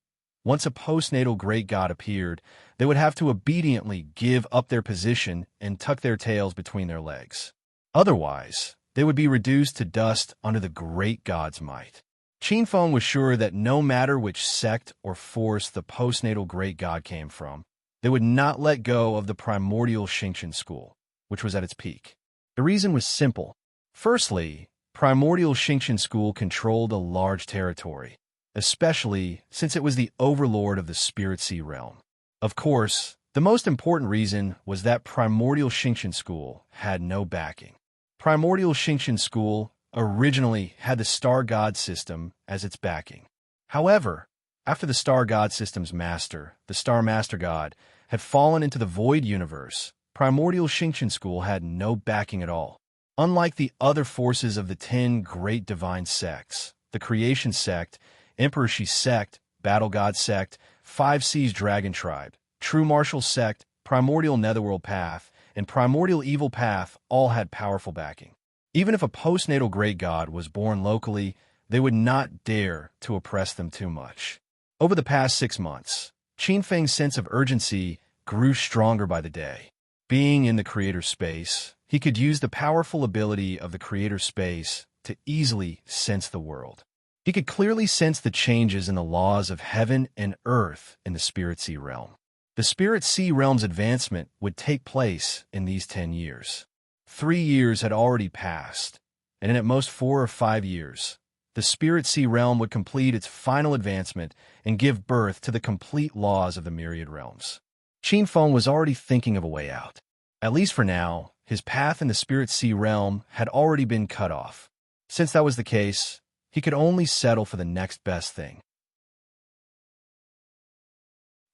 once a postnatal great god appeared, they would have to obediently give up their position and tuck their tails between their legs. Otherwise, they would be reduced to dust under the great god's might. Qin Feng was sure that no matter which sect or force the postnatal great god came from, they would not let go of the primordial Xingqian school, which was at its peak. The reason was simple. Firstly, primordial Xingqian school controlled a large territory, especially since it was the overlord of the Spirit Sea Realm. Of course, the most important reason was that primordial Xingqian school had no backing. Primordial Xingqian school originally had the Star God system as its backing. However, after the Star God system's master, the Star Master God, had fallen into the Void Universe, primordial Xingqian school had no backing at all. Unlike the other forces of the 10 great divine sects, the Creation Sect, Emperor Shi Sect, Battle God Sect, Five Seas Dragon Tribe, True Martial Sect, Primordial Netherworld Path, and Primordial Evil Path all had powerful backing. Even if a postnatal great god was born locally, they would not dare to oppress them too much. Over the past 6 months, Qin Feng's sense of urgency grew stronger by the day. Being in the creator space, he could use the powerful ability of the creator space to easily sense the world. He could clearly sense the changes in the laws of heaven and earth in the Spirit Sea Realm. The Spirit Sea Realm's advancement would take place in these 10 years. 3 years had already passed, and in at most 4 or 5 years, the Spirit Sea Realm would complete its final advancement and give birth to the complete laws of the myriad realms. Qin Feng was already thinking of a way out. At least for now, his path in the Spirit Sea Realm had already been cut off. Since that was the case, he could only settle for the next best thing.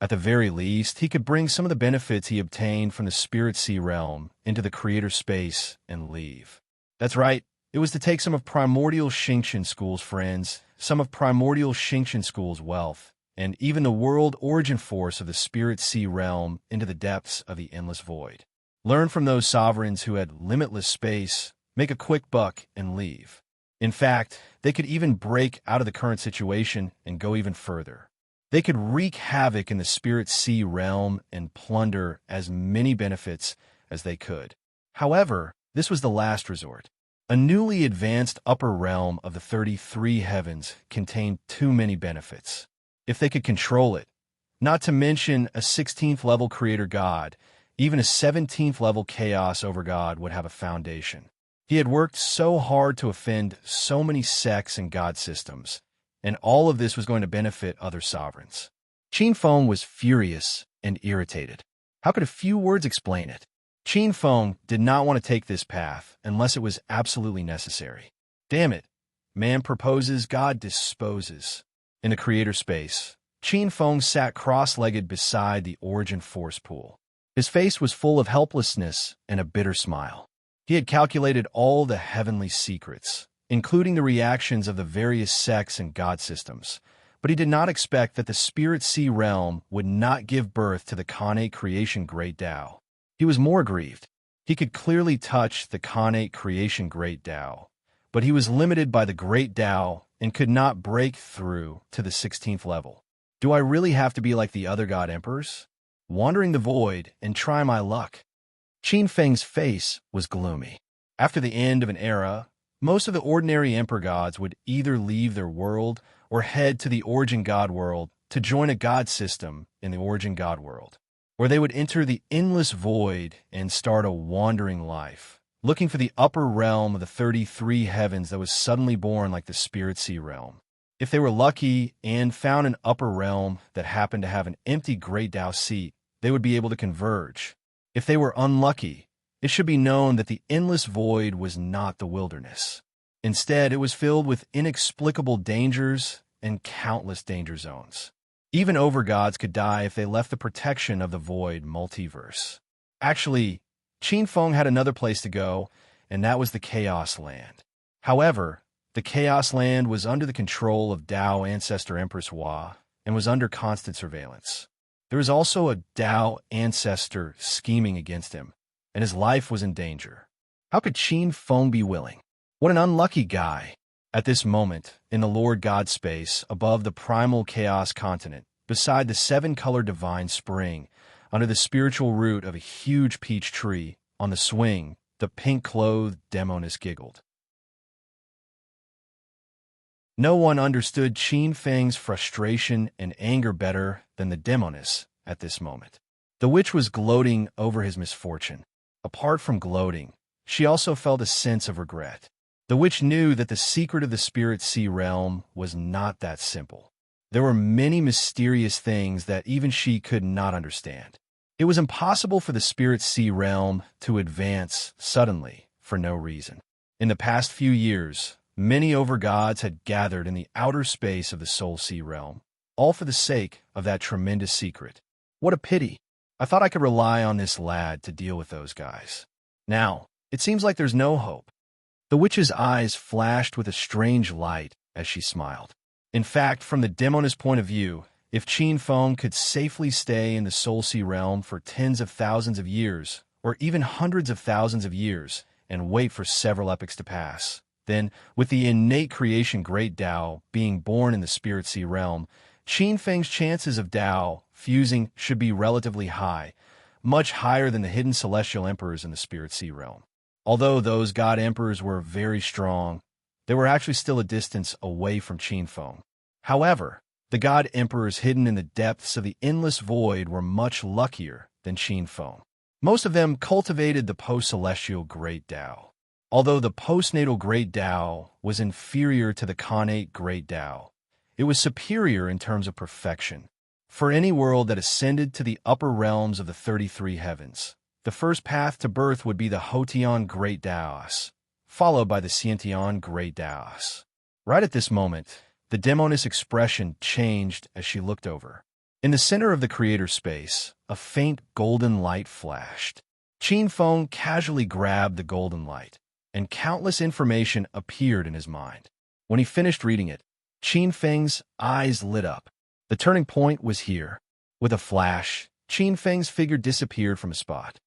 At the very least, he could bring some of the benefits he obtained from the Spirit Sea Realm into the creator space and leave. That's right, it was to take some of Primordial Xingqian School's friends, some of Primordial Xingqian School's wealth, and even the world origin force of the Spirit Sea Realm into the depths of the endless void. Learn from those sovereigns who had limitless space, make a quick buck, and leave. In fact, they could even break out of the current situation and go even further. They could wreak havoc in the Spirit Sea Realm and plunder as many benefits as they could. However, this was the last resort. A newly advanced upper realm of the 33 heavens contained too many benefits. If they could control it, not to mention a 16th level creator god, even a 17th level chaos over god would have a foundation. He had worked so hard to offend so many sects and god systems, and all of this was going to benefit other sovereigns. Qin Feng was furious and irritated. How could a few words explain it? Qin Feng did not want to take this path unless it was absolutely necessary. Damn it. Man proposes, God disposes. In the creator space, Qin Feng sat cross-legged beside the origin force pool. His face was full of helplessness and a bitter smile. He had calculated all the heavenly secrets, including the reactions of the various sects and god systems, but he did not expect that the Spirit Sea realm would not give birth to the Khanate creation Great Tao. He was more aggrieved. He could clearly touch the Khanate creation Great Tao, but he was limited by the Great Tao and could not break through to the 16th level. Do I really have to be like the other god emperors? Wandering the void and try my luck? Qin Feng's face was gloomy. After the end of an era, most of the ordinary emperor gods would either leave their world or head to the origin god world to join a god system in the origin god world, where they would enter the endless void and start a wandering life, looking for the upper realm of the 33 heavens that was suddenly born like the Spirit Sea realm. If they were lucky and found an upper realm that happened to have an empty Great Tao seat, they would be able to converge. If they were unlucky, it should be known that the endless void was not the wilderness. Instead, it was filled with inexplicable dangers and countless danger zones. Even overgods could die if they left the protection of the void multiverse. Actually, Qin Feng had another place to go, and that was the Chaos Land. However, the Chaos Land was under the control of Tao Ancestor Empress Hua and was under constant surveillance. There was also a Tao Ancestor scheming against him, and his life was in danger. How could Qin Feng be willing? What an unlucky guy. At this moment, in the Lord God space, above the primal chaos continent, beside the seven-color divine spring, under the spiritual root of a huge peach tree, on the swing, the pink-clothed demoness giggled. No one understood Qin Feng's frustration and anger better than the demoness at this moment. The witch was gloating over his misfortune. Apart from gloating, she also felt a sense of regret. The witch knew that the secret of the Spirit Sea realm was not that simple. There were many mysterious things that even she could not understand. It was impossible for the Spirit Sea realm to advance suddenly for no reason. In the past few years, many overgods had gathered in the outer space of the Soul Sea realm, all for the sake of that tremendous secret. What a pity. I thought I could rely on this lad to deal with those guys. Now, it seems like there's no hope. The witch's eyes flashed with a strange light as she smiled. In fact, from the demoness point of view, if Qin Feng could safely stay in the Soul Sea realm for tens of thousands of years, or even hundreds of thousands of years, and wait for several epochs to pass, then, with the innate creation Great Tao being born in the Spirit Sea realm, Qin Feng's chances of Tao fusing should be relatively high, much higher than the hidden celestial emperors in the Spirit Sea realm. Although those god emperors were very strong, they were actually still a distance away from Qin Feng. However, the god emperors hidden in the depths of the endless void were much luckier than Qin Feng. Most of them cultivated the post-celestial Great Tao. Although the postnatal Great Tao was inferior to the Khanate Great Tao, it was superior in terms of perfection. For any world that ascended to the upper realms of the 33 heavens, the first path to birth would be the Hotian Great Taos, followed by the Xiantian Great Taos. Right at this moment, the demoness expression changed as she looked over. In the center of the creator space, a faint golden light flashed. Qin Feng casually grabbed the golden light, and countless information appeared in his mind. When he finished reading it, Qin Feng's eyes lit up. The turning point was here. With a flash, Qin Feng's figure disappeared from a spot.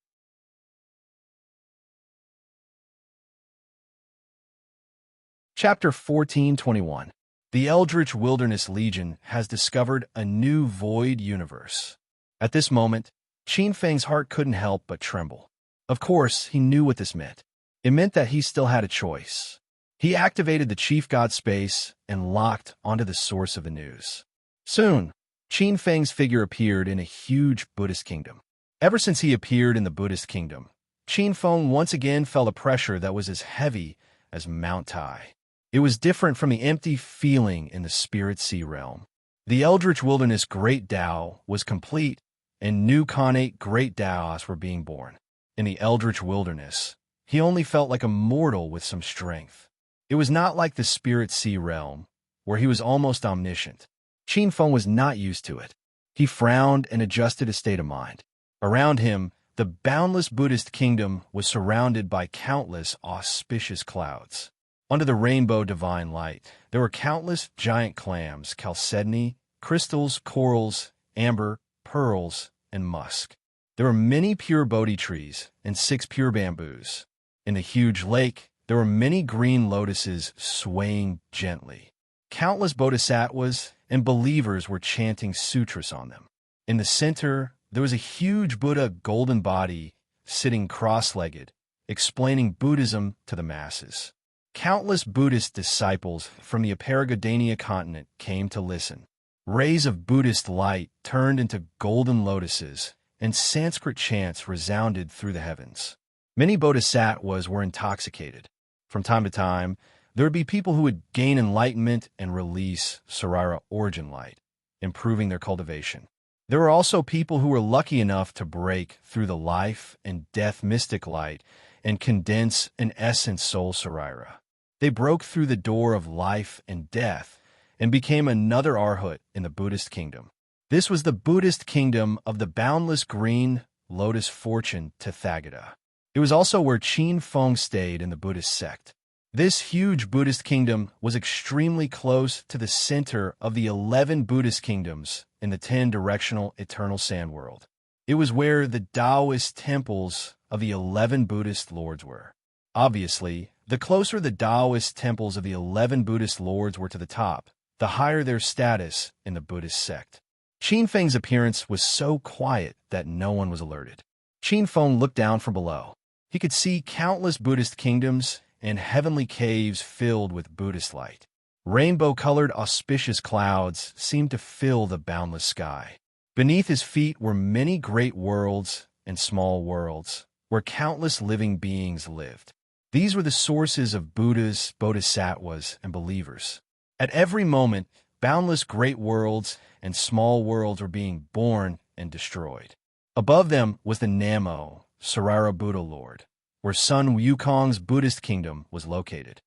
Chapter 1421. The Eldritch Wilderness Legion has discovered a new void universe. At this moment, Qin Feng's heart couldn't help but tremble. Of course, he knew what this meant. It meant that he still had a choice. He activated the Chief God space and locked onto the source of the news. Soon, Qin Feng's figure appeared in a huge Buddhist kingdom. Ever since he appeared in the Buddhist kingdom, Qin Feng once again felt a pressure that was as heavy as Mount Tai. It was different from the empty feeling in the Spirit Sea realm. The Eldritch Wilderness Great Tao was complete, and new Khanate Great Taos were being born. In the Eldritch Wilderness, he only felt like a mortal with some strength. It was not like the Spirit Sea realm, where he was almost omniscient. Qin Feng was not used to it. He frowned and adjusted his state of mind. Around him, the boundless Buddhist kingdom was surrounded by countless auspicious clouds. Under the rainbow divine light, there were countless giant clams, chalcedony, crystals, corals, amber, pearls, and musk. There were many pure Bodhi trees and 6 pure bamboos. In the huge lake, there were many green lotuses swaying gently. Countless bodhisattvas and believers were chanting sutras on them. In the center, there was a huge Buddha golden body sitting cross-legged, explaining Buddhism to the masses. Countless Buddhist disciples from the Aparagadania continent came to listen. Rays of Buddhist light turned into golden lotuses, and Sanskrit chants resounded through the heavens. Many bodhisattvas were intoxicated. From time to time, there would be people who would gain enlightenment and release Sarira origin light, improving their cultivation. There were also people who were lucky enough to break through the life and death mystic light and condense an essence soul Sarira. They broke through the door of life and death and became another Arhat in the Buddhist kingdom. This was the Buddhist kingdom of the boundless green lotus fortune Tathagata. It was also where Qin Feng stayed in the Buddhist sect. This huge Buddhist kingdom was extremely close to the center of the 11 Buddhist kingdoms in the 10-directional eternal sand world. It was where the Taoist temples of the 11 Buddhist lords were. Obviously, the closer the Taoist temples of the 11 Buddhist lords were to the top, the higher their status in the Buddhist sect. Qin Feng's appearance was so quiet that no one was alerted. Qin Feng looked down from below. He could see countless Buddhist kingdoms and heavenly caves filled with Buddhist light. Rainbow-colored auspicious clouds seemed to fill the boundless sky. Beneath his feet were many great worlds and small worlds, where countless living beings lived. These were the sources of Buddhas, bodhisattvas, and believers. At every moment, boundless great worlds and small worlds were being born and destroyed. Above them was the Namo, Sarira Buddha Lord, where Sun Wukong's Buddhist kingdom was located.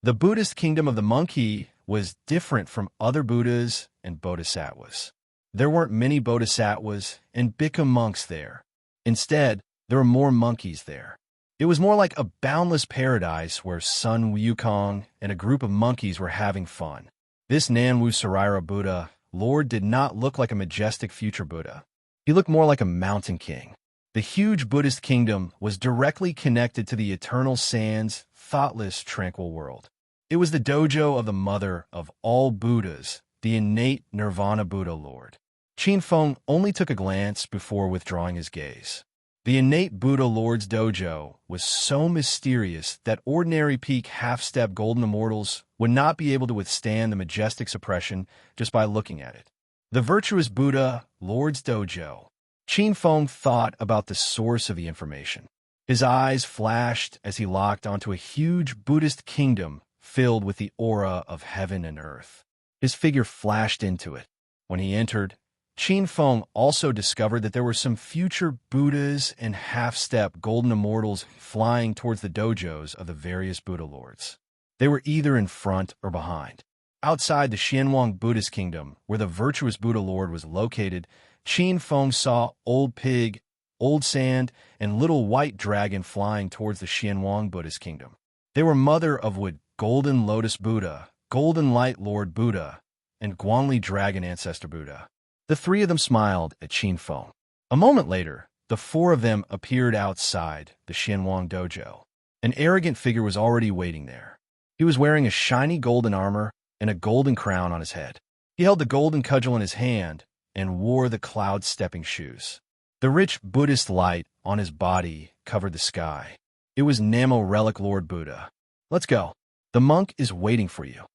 The Buddhist kingdom of the monkey was different from other Buddhas and bodhisattvas. There weren't many bodhisattvas and bhikkhu monks there. Instead, there were more monkeys there. It was more like a boundless paradise where Sun Wukong and a group of monkeys were having fun. This Nanwu Sarira Buddha Lord did not look like a majestic future Buddha. He looked more like a mountain king. The huge Buddhist kingdom was directly connected to the eternal sands, thoughtless, tranquil world. It was the dojo of the mother of all Buddhas, the innate Nirvana Buddha Lord. Qin Feng only took a glance before withdrawing his gaze. The innate Buddha Lord's dojo was so mysterious that ordinary peak half-step golden immortals would not be able to withstand the majestic suppression just by looking at it. The virtuous Buddha Lord's dojo. Qin Feng thought about the source of the information. His eyes flashed as he locked onto a huge Buddhist kingdom filled with the aura of heaven and earth. His figure flashed into it. When he entered, Qin Feng also discovered that there were some future Buddhas and half-step golden immortals flying towards the dojos of the various Buddha lords. They were either in front or behind. Outside the Xianwang Buddhist kingdom, where the virtuous Buddha Lord was located, Qin Feng saw Old Pig, Old Sand, and Little White Dragon flying towards the Xianwang Buddhist kingdom. They were Mother of Wood, Golden Lotus Buddha, Golden Light Lord Buddha, and Guanli Dragon Ancestor Buddha. The 3 of them smiled at Qin Feng. A moment later, the 4 of them appeared outside the Xianwang dojo. An arrogant figure was already waiting there. He was wearing a shiny golden armor and a golden crown on his head. He held the golden cudgel in his hand and wore the cloud-stepping shoes. The rich Buddhist light on his body covered the sky. It was Namo Relic Lord Buddha. "Let's go. The monk is waiting for you."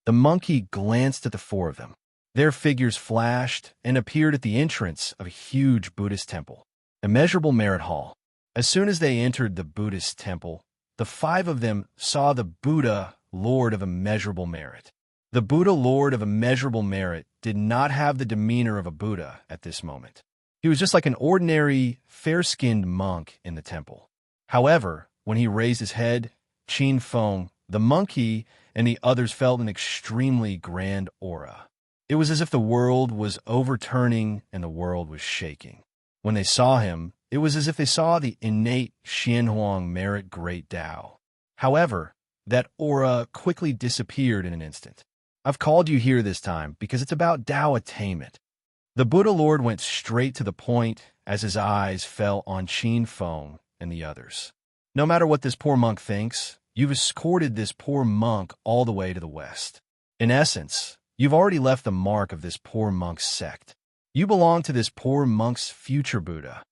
The monkey glanced at the four of them. Their figures flashed and appeared at the entrance of a huge Buddhist temple, Immeasurable Merit Hall. As soon as they entered the Buddhist temple, the five of them saw the Buddha, Lord of Immeasurable Merit. The Buddha, Lord of Immeasurable Merit, did not have the demeanor of a Buddha at this moment. He was just like an ordinary, fair-skinned monk in the temple. However, when he raised his head, Qin Feng, the monkey, and the others felt an extremely grand aura. It was as if the world was overturning and the world was shaking. When they saw him, it was as if they saw the innate Xianhuang Merit Great Tao. However, that aura quickly disappeared in an instant. "I've called you here this time because it's about Tao attainment." The Buddha Lord went straight to the point as his eyes fell on Qin Feng and the others. "No matter what this poor monk thinks, you've escorted this poor monk all the way to the west. In essence, you've already left the mark of this poor monk's sect. You belong to this poor monk's future Buddha."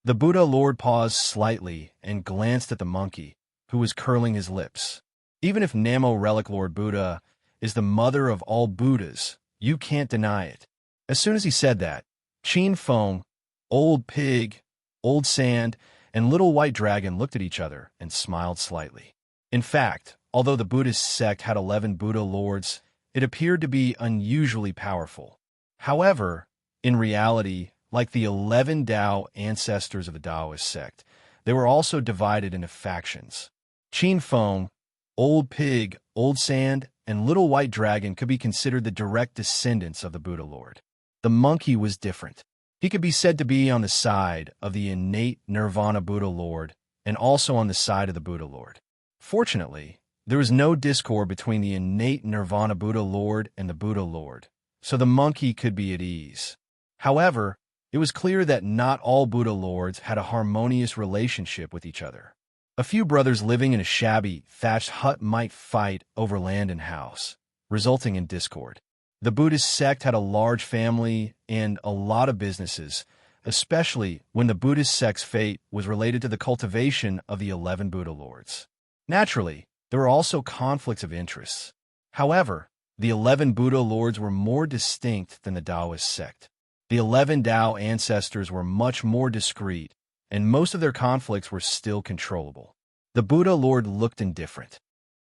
The Buddha Lord paused slightly and glanced at the monkey, who was curling his lips. "Even if Namo Relic Lord Buddha is the mother of all Buddhas, you can't deny it." As soon as he said that, Qin Feng, Old Pig, Old Sand, and Little White Dragon looked at each other and smiled slightly. In fact, although the Buddhist sect had 11 Buddha Lords, it appeared to be unusually powerful. However, in reality, like the 11 Tao ancestors of the Taoist sect, they were also divided into factions. Qin Feng, Old Pig, Old Sand, and Little White Dragon could be considered the direct descendants of the Buddha Lord. The monkey was different. He could be said to be on the side of the innate Nirvana Buddha Lord and also on the side of the Buddha Lord. Fortunately, there was no discord between the innate Nirvana Buddha Lord and the Buddha Lord, so the monkey could be at ease. However, it was clear that not all Buddha Lords had a harmonious relationship with each other. A few brothers living in a shabby, thatched hut might fight over land and house, resulting in discord. The Buddhist sect had a large family and a lot of businesses, especially when the Buddhist sect's fate was related to the cultivation of the 11 Buddha Lords. Naturally, there were also conflicts of interests. However, the 11 Buddha Lords were more distinct than the Taoist sect. The 11 Tao ancestors were much more discreet, and most of their conflicts were still controllable. The Buddha Lord looked indifferent.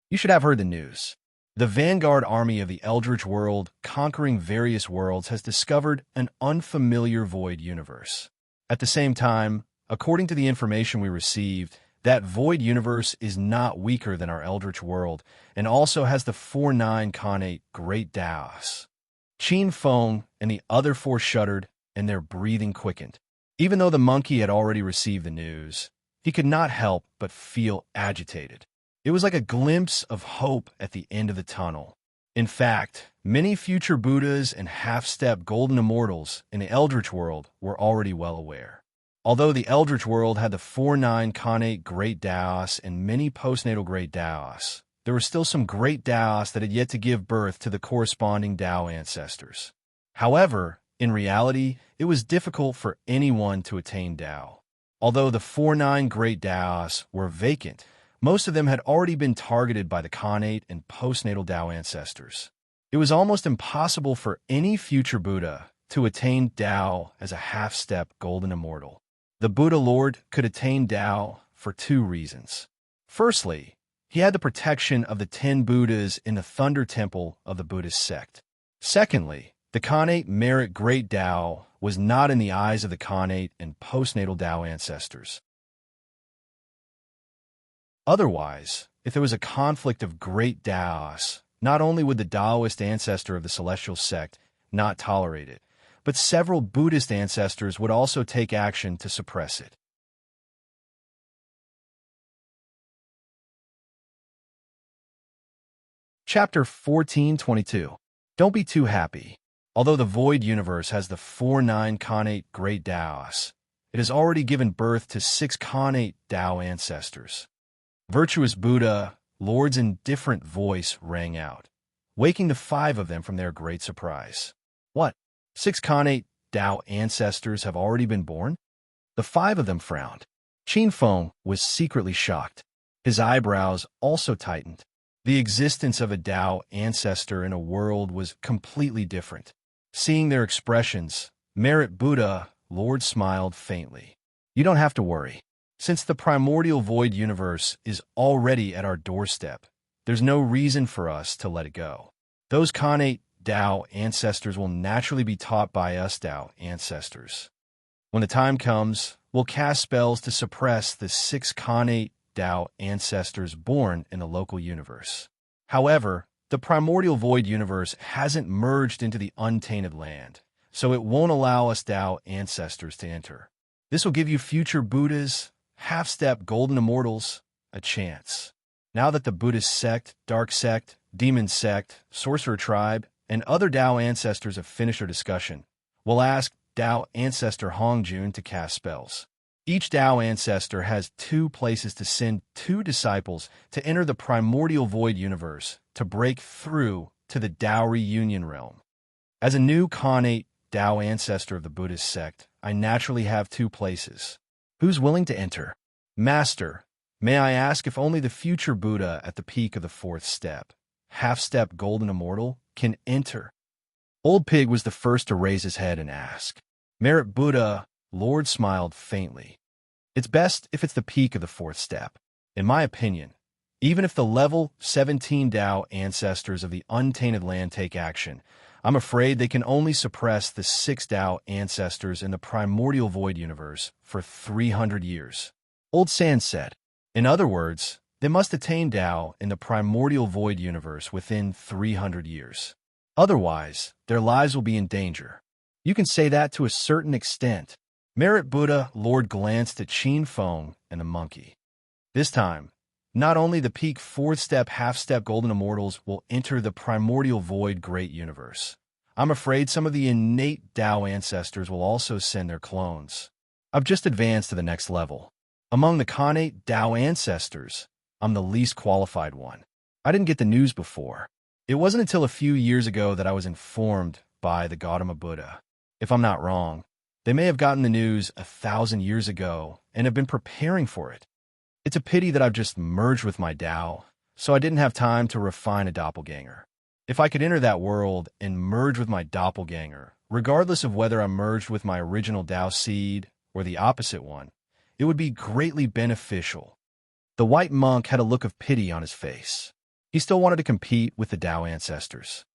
"You should have heard the news. The vanguard army of the Eldritch world, conquering various worlds, has discovered an unfamiliar void universe. At the same time, according to the information we received, that void universe is not weaker than our Eldritch world and also has the 4-9 Khanate Great Taos." Qin Feng and the other four shuddered, and their breathing quickened. Even though the monkey had already received the news, he could not help but feel agitated. It was like a glimpse of hope at the end of the tunnel. In fact, many future Buddhas and half-step golden immortals in the Eldritch world were already well aware. Although the Eldritch world had the 4-9 Khanate Great Taos and many postnatal Great Taos, there were still some Great Taos that had yet to give birth to the corresponding Tao ancestors. However, in reality, it was difficult for anyone to attain Tao. Although the 4-9 Great Taos were vacant, most of them had already been targeted by the Khanate and postnatal Tao ancestors. It was almost impossible for any future Buddha to attain Tao as a half-step golden immortal. The Buddha Lord could attain Tao for two reasons. Firstly, he had the protection of the 10 Buddhas in the Thunder Temple of the Buddhist sect. Secondly, the Khanate Merit Great Tao was not in the eyes of the Khanate and postnatal Tao ancestors. Otherwise, if there was a conflict of Great Taos, not only would the Taoist ancestor of the Celestial sect not tolerate it, but several Buddhist ancestors would also take action to suppress it. Chapter 1422. Don't be too happy. Although the Void Universe has the 4-9 Khanate Great Taos, it has already given birth to 6 Khanate Tao ancestors. Virtuous Buddha, Lords in different voice rang out, waking the 5 of them from their great surprise. What? 6 Khanate Tao ancestors have already been born? The five of them frowned. Qin Feng was secretly shocked. His eyebrows also tightened. The existence of a Tao ancestor in a world was completely different. Seeing their expressions, Merit Buddha, Lord smiled faintly. You don't have to worry. Since the primordial void universe is already at our doorstep, there's no reason for us to let it go. Those Khanate Tao ancestors will naturally be taught by us Tao ancestors. When the time comes, we'll cast spells to suppress the 6 Khanate Tao ancestors born in the local universe. However, the primordial void universe hasn't merged into the untainted land, so it won't allow us Tao ancestors to enter. This will give you future Buddhas, half-step golden immortals, a chance. Now that the Buddhist sect, dark sect, demon sect, sorcerer tribe, and other Tao ancestors have finished their discussion, we'll ask Tao ancestor Hongjun to cast spells. Each Tao ancestor has 2 places to send 2 disciples to enter the primordial void universe to break through to the Tao reunion realm. As a new Khanate Tao ancestor of the Buddhist sect, I naturally have 2 places. Who's willing to enter? Master, may I ask if only the future Buddha at the peak of the 4th step, half-step golden immortal, can enter? Old Pig was the first to raise his head and ask. Merit Buddha, Lord smiled faintly. It's best if it's the peak of the 4th step. In my opinion, even if the level 17 Tao ancestors of the untainted land take action, I'm afraid they can only suppress the 6 Tao ancestors in the primordial void universe for 300 years. Old Sand said. In other words, they must attain Tao in the primordial void universe within 300 years. Otherwise, their lives will be in danger. You can say that to a certain extent. Merit Buddha Lord glanced at Qin Feng and the monkey. This time, not only the peak 4th step, half-step golden immortals will enter the primordial void great universe. I'm afraid some of the innate Tao ancestors will also send their clones. I've just advanced to the next level. Among the Khanate Tao ancestors, I'm the least qualified one. I didn't get the news before. It wasn't until a few years ago that I was informed by the Gautama Buddha. If I'm not wrong, they may have gotten the news 1,000 years ago and have been preparing for it. It's a pity that I've just merged with my Tao, so I didn't have time to refine a doppelganger. If I could enter that world and merge with my doppelganger, regardless of whether I merged with my original Tao seed or the opposite one, it would be greatly beneficial. The white monk had a look of pity on his face. He still wanted to compete with the Tao ancestors.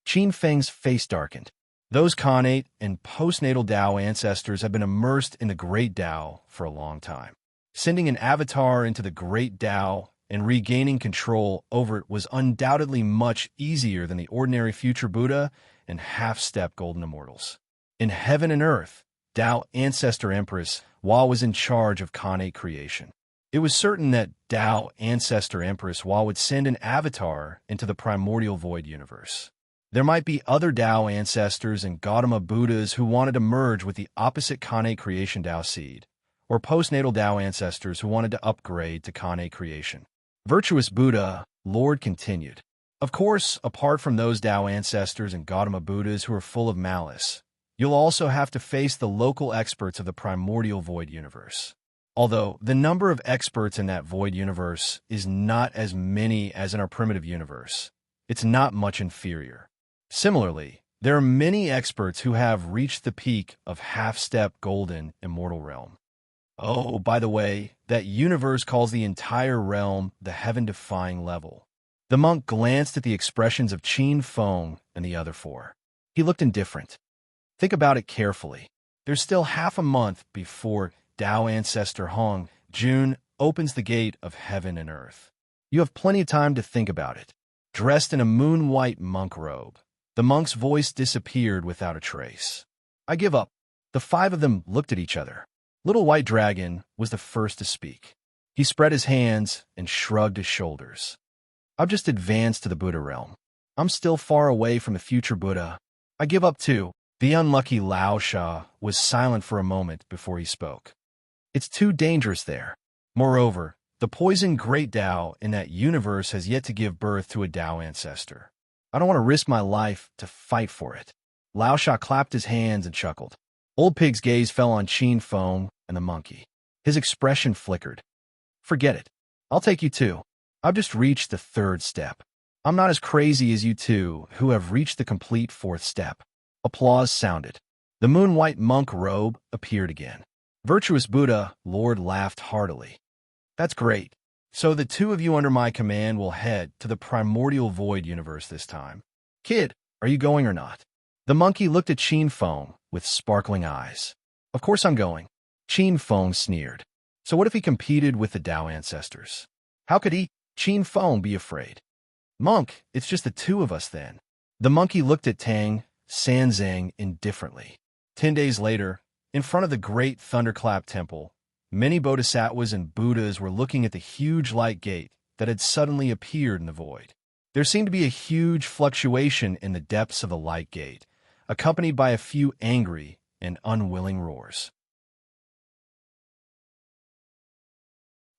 Qin Feng's face darkened. Those Khanate and postnatal Tao ancestors have been immersed in the great Tao for a long time. Sending an avatar into the great Tao and regaining control over it was undoubtedly much easier than the ordinary future Buddha and half-step golden immortals. In heaven and earth, Tao ancestor Empress Hua was in charge of Khanate creation. It was certain that Tao ancestor Empress Hua would send an avatar into the primordial void universe. There might be other Tao ancestors and Gautama Buddhas who wanted to merge with the opposite Khanate creation Tao seed, or postnatal Tao ancestors who wanted to upgrade to Khanate creation. Virtuous Buddha, Lord continued. Of course, apart from those Tao ancestors and Gautama Buddhas who are full of malice, you'll also have to face the local experts of the primordial void universe. Although the number of experts in that void universe is not as many as in our primitive universe, it's not much inferior. Similarly, there are many experts who have reached the peak of half-step golden immortal realm. Oh, by the way, that universe calls the entire realm the heaven-defying level. The monk glanced at the expressions of Qin Feng and the other 4. He looked indifferent. Think about it carefully. There's still half a month before Tao ancestor Hong Jun opens the gate of heaven and earth. You have plenty of time to think about it. Dressed in a moon-white monk robe, the monk's voice disappeared without a trace. I give up. The 5 of them looked at each other. Little White Dragon was the first to speak. He spread his hands and shrugged his shoulders. I've just advanced to the Buddha realm. I'm still far away from the future Buddha. I give up too. The unlucky Lao Sha was silent for a moment before he spoke. It's too dangerous there. Moreover, the poisoned great Tao in that universe has yet to give birth to a Tao ancestor. I don't want to risk my life to fight for it. Lao Sha clapped his hands and chuckled. Old Pig's gaze fell on Qin Feng and the monkey. His expression flickered. Forget it. I'll take you too. I've just reached the third step. I'm not as crazy as you two who have reached the complete fourth step. Applause sounded. The moon-white monk robe appeared again. Virtuous Buddha Lord laughed heartily. That's great. So the two of you under my command will head to the primordial void universe this time. Kid, are you going or not? The monkey looked at Qin Feng with sparkling eyes. Of course I'm going. Qin Feng sneered. So what if he competed with the Tao ancestors? How could he, Qin Feng, be afraid? Monk, it's just the two of us then. The monkey looked at Tang Sanzang indifferently. 10 days later, in front of the great Thunderclap Temple, many bodhisattvas and Buddhas were looking at the huge light gate that had suddenly appeared in the void. There seemed to be a huge fluctuation in the depths of the light gate, accompanied by a few angry and unwilling roars.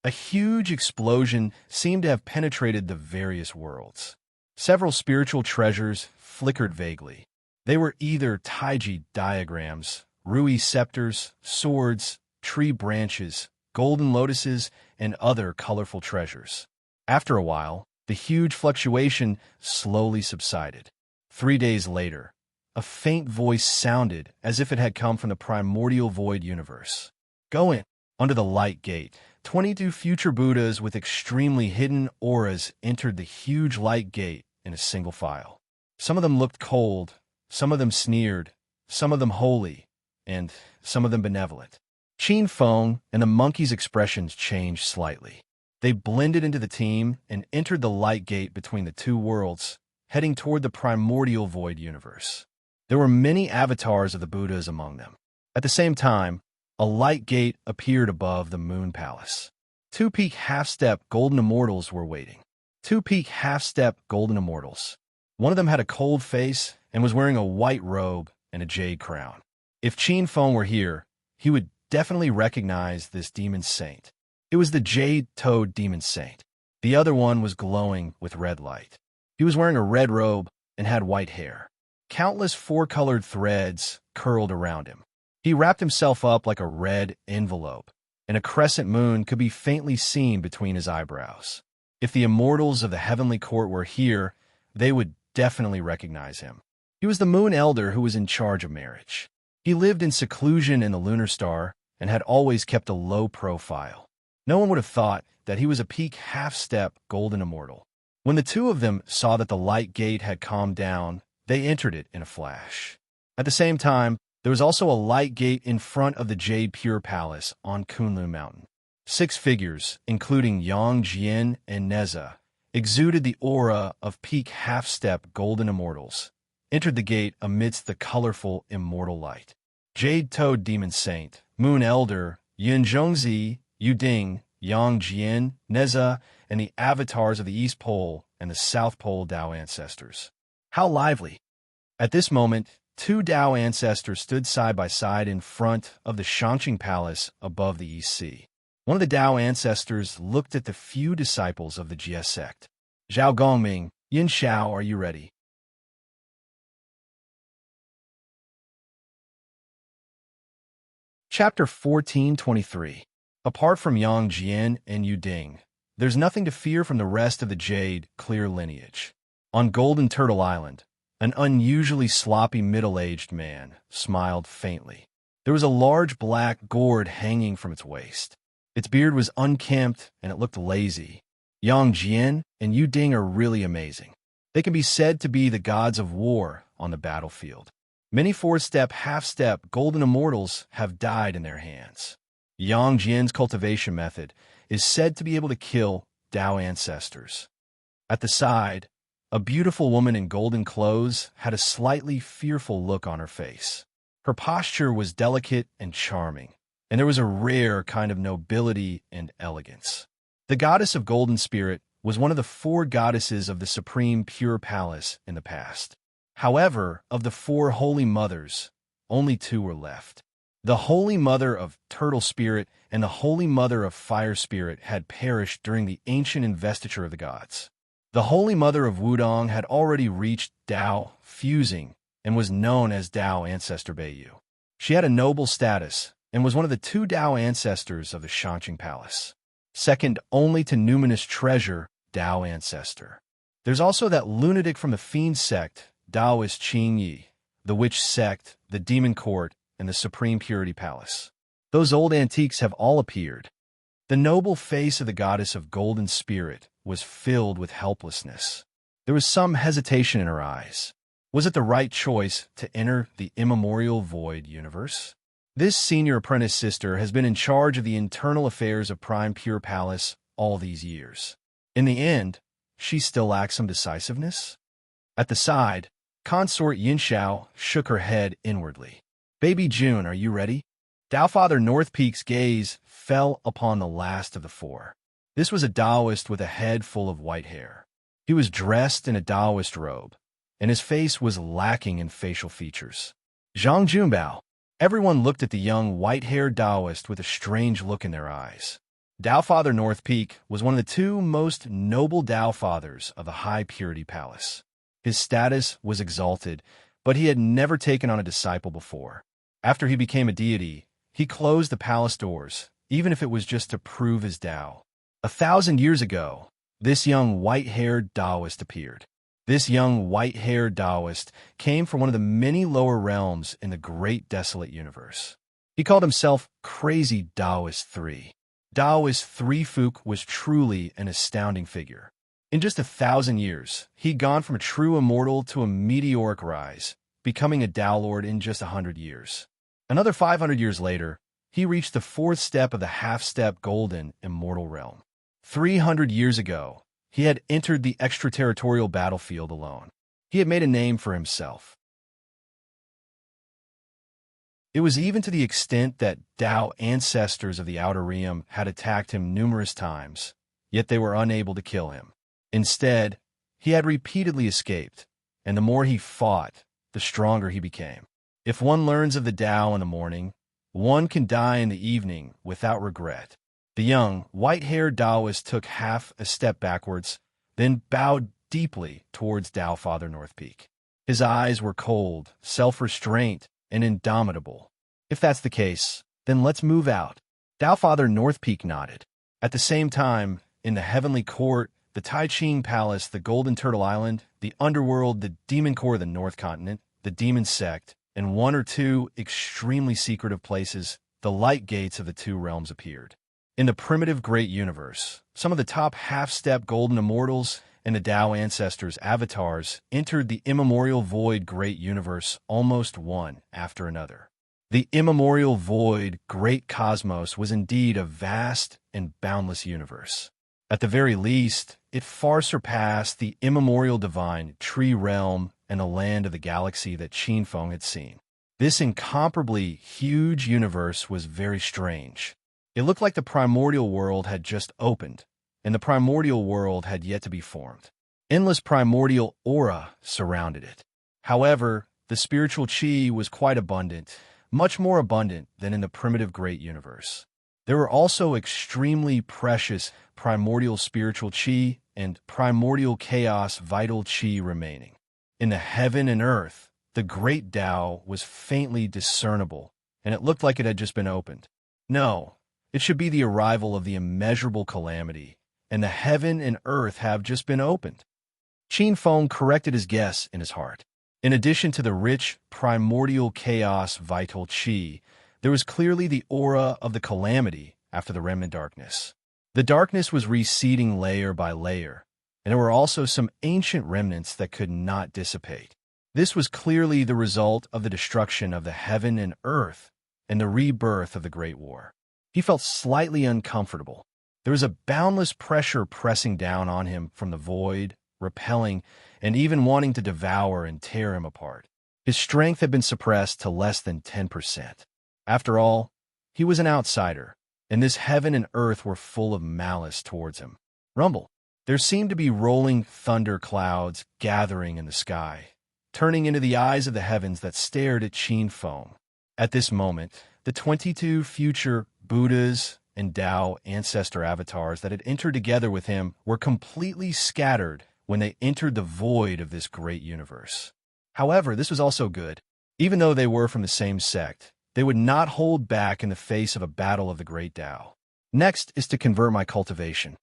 A huge explosion seemed to have penetrated the various worlds. Several spiritual treasures flickered vaguely. They were either taiji diagrams, rui scepters, swords, tree branches, golden lotuses, and other colorful treasures. After a while, the huge fluctuation slowly subsided. 3 days later, a faint voice sounded as if it had come from the primordial void universe. Go in. Under the light gate, 22 future Buddhas with extremely hidden auras entered the huge light gate in a single file. Some of them looked cold, some of them sneered, some of them holy, and some of them benevolent. Qin Feng and the monkey's expressions changed slightly. They blended into the team and entered the light gate between the two worlds, heading toward the primordial void universe. There were many avatars of the Buddhas among them. At the same time, a light gate appeared above the moon palace. 2 peak half-step golden immortals were waiting. 2 peak half-step golden immortals. One of them had a cold face and was wearing a white robe and a jade crown. If Qin Feng were here, he would definitely recognize this demon saint. It was the jade-toed demon saint. The other one was glowing with red light. He was wearing a red robe and had white hair. Countless 4-colored threads curled around him. He wrapped himself up like a red envelope, and a crescent moon could be faintly seen between his eyebrows. If the immortals of the heavenly court were here, they would definitely recognize him. He was the moon elder who was in charge of marriage. He lived in seclusion in the lunar star and had always kept a low profile. No one would have thought that he was a peak half-step golden immortal. When the two of them saw that the light gate had calmed down, they entered it in a flash. At the same time, there was also a light gate in front of the Jade Pure Palace on Kunlun Mountain. 6 figures, including Yang Jian and Neza, exuded the aura of peak half-step golden immortals, entered the gate amidst the colorful immortal light. Jade-toed demon saint, moon elder, Yin Zhongzi, Yuding, Yang Jian, Neza, and the avatars of the East Pole and the South Pole Tao ancestors. How lively! At this moment, 2 Tao ancestors stood side by side in front of the Shangqing Palace above the East Sea. One of the Tao ancestors looked at the few disciples of the Jie sect. Zhao Gongming, Yin Xiao, are you ready? Chapter 1423. Apart from Yang Jian and Yuding, there's nothing to fear from the rest of the Jade clear lineage. On Golden Turtle Island, an unusually sloppy middle-aged man smiled faintly. There was a large black gourd hanging from its waist. Its beard was unkempt and it looked lazy. Yang Jian and Yuding are really amazing. They can be said to be the gods of war on the battlefield. Many 4-step, half-step golden immortals have died in their hands. Yang Jian's cultivation method is said to be able to kill Tao ancestors. At the side, a beautiful woman in golden clothes had a slightly fearful look on her face. Her posture was delicate and charming, and there was a rare kind of nobility and elegance. The goddess of golden spirit was one of the 4 goddesses of the supreme pure palace in the past. However, of the 4 holy mothers, only 2 were left. The holy mother of turtle spirit and the holy mother of fire spirit had perished during the ancient investiture of the gods. The Holy Mother of Wudong had already reached Tao fusing and was known as Tao Ancestor Beiyu. She had a noble status and was one of the two Tao ancestors of the Shanqing Palace, second only to numinous treasure, Tao ancestor. There's also that lunatic from the fiend sect, Taoist Qing Yi, the witch sect, the demon court, and the supreme purity palace. Those old antiques have all appeared. The noble face of the goddess of golden spirit was filled with helplessness. There was some hesitation in her eyes. Was it the right choice to enter the immemorial void universe? This senior apprentice sister has been in charge of the internal affairs of Prime Pure Palace all these years. In the end, she still lacks some decisiveness? At the side, Consort Yinxiao shook her head inwardly. Baby June, are you ready? Tao Father North Peak's gaze fell upon the last of the four. This was a Taoist with a head full of white hair. He was dressed in a Taoist robe, and his face was lacking in facial features. Zhang Junbao. Everyone looked at the young, white-haired Taoist with a strange look in their eyes. Tao Father North Peak was one of the two most noble Tao Fathers of the High Purity Palace. His status was exalted, but he had never taken on a disciple before. After he became a deity, he closed the palace doors, even if it was just to prove his Tao. 1,000 years ago, this young white-haired Taoist appeared. This young white-haired Taoist came from one of the many lower realms in the great desolate universe. He called himself Crazy Taoist 3. Taoist 3 Fook was truly an astounding figure. In just 1,000 years, he'd gone from a true immortal to a meteoric rise, becoming a Tao Lord in just 100 years. Another 500 years later, he reached the fourth step of the half-step golden immortal realm. 300 years ago, he had entered the extraterritorial battlefield alone. He had made a name for himself. It was even to the extent that Tao ancestors of the Outer Realm had attacked him numerous times, yet they were unable to kill him. Instead, he had repeatedly escaped, and the more he fought, the stronger he became. If one learns of the Tao in the morning, one can die in the evening without regret. The young, white-haired Taoist took half a step backwards, then bowed deeply towards Tao Father North Peak. His eyes were cold, self-restraint, and indomitable. If that's the case, then let's move out. Tao Father North Peak nodded. At the same time, in the heavenly court, the Tai Ching Palace, the Golden Turtle Island, the Underworld, the Demon Core of the North Continent, the Demon Sect, and one or two extremely secretive places, the light gates of the two realms appeared. In the primitive great universe, some of the top half-step golden immortals and the Tao ancestors' avatars entered the immemorial void great universe almost one after another. The immemorial void great cosmos was indeed a vast and boundless universe. At the very least, it far surpassed the immemorial divine tree realm and the land of the galaxy that Qin Feng had seen. This incomparably huge universe was very strange. It looked like the primordial world had just opened, and the primordial world had yet to be formed. Endless primordial aura surrounded it. However, the spiritual qi was quite abundant, much more abundant than in the primitive great universe. There were also extremely precious primordial spiritual qi and primordial chaos vital qi remaining. In the heaven and earth, the great Tao was faintly discernible, and it looked like it had just been opened. No, it should be the arrival of the immeasurable calamity, and the heaven and earth have just been opened. Qin Feng corrected his guess in his heart. In addition to the rich, primordial chaos vital qi, there was clearly the aura of the calamity after the remnant darkness. The darkness was receding layer by layer, and there were also some ancient remnants that could not dissipate. This was clearly the result of the destruction of the heaven and earth and the rebirth of the Great War. He felt slightly uncomfortable. There was a boundless pressure pressing down on him from the void, repelling, and even wanting to devour and tear him apart. His strength had been suppressed to less than 10%. After all, he was an outsider, and this heaven and earth were full of malice towards him. Rumble. There seemed to be rolling thunder clouds gathering in the sky, turning into the eyes of the heavens that stared at Qin Feng. At this moment, the 22 future Buddhas and Tao ancestor avatars that had entered together with him were completely scattered when they entered the void of this great universe. However, this was also good. Even though they were from the same sect, They would not hold back in the face of a battle of the great Tao. Next is to convert my cultivation.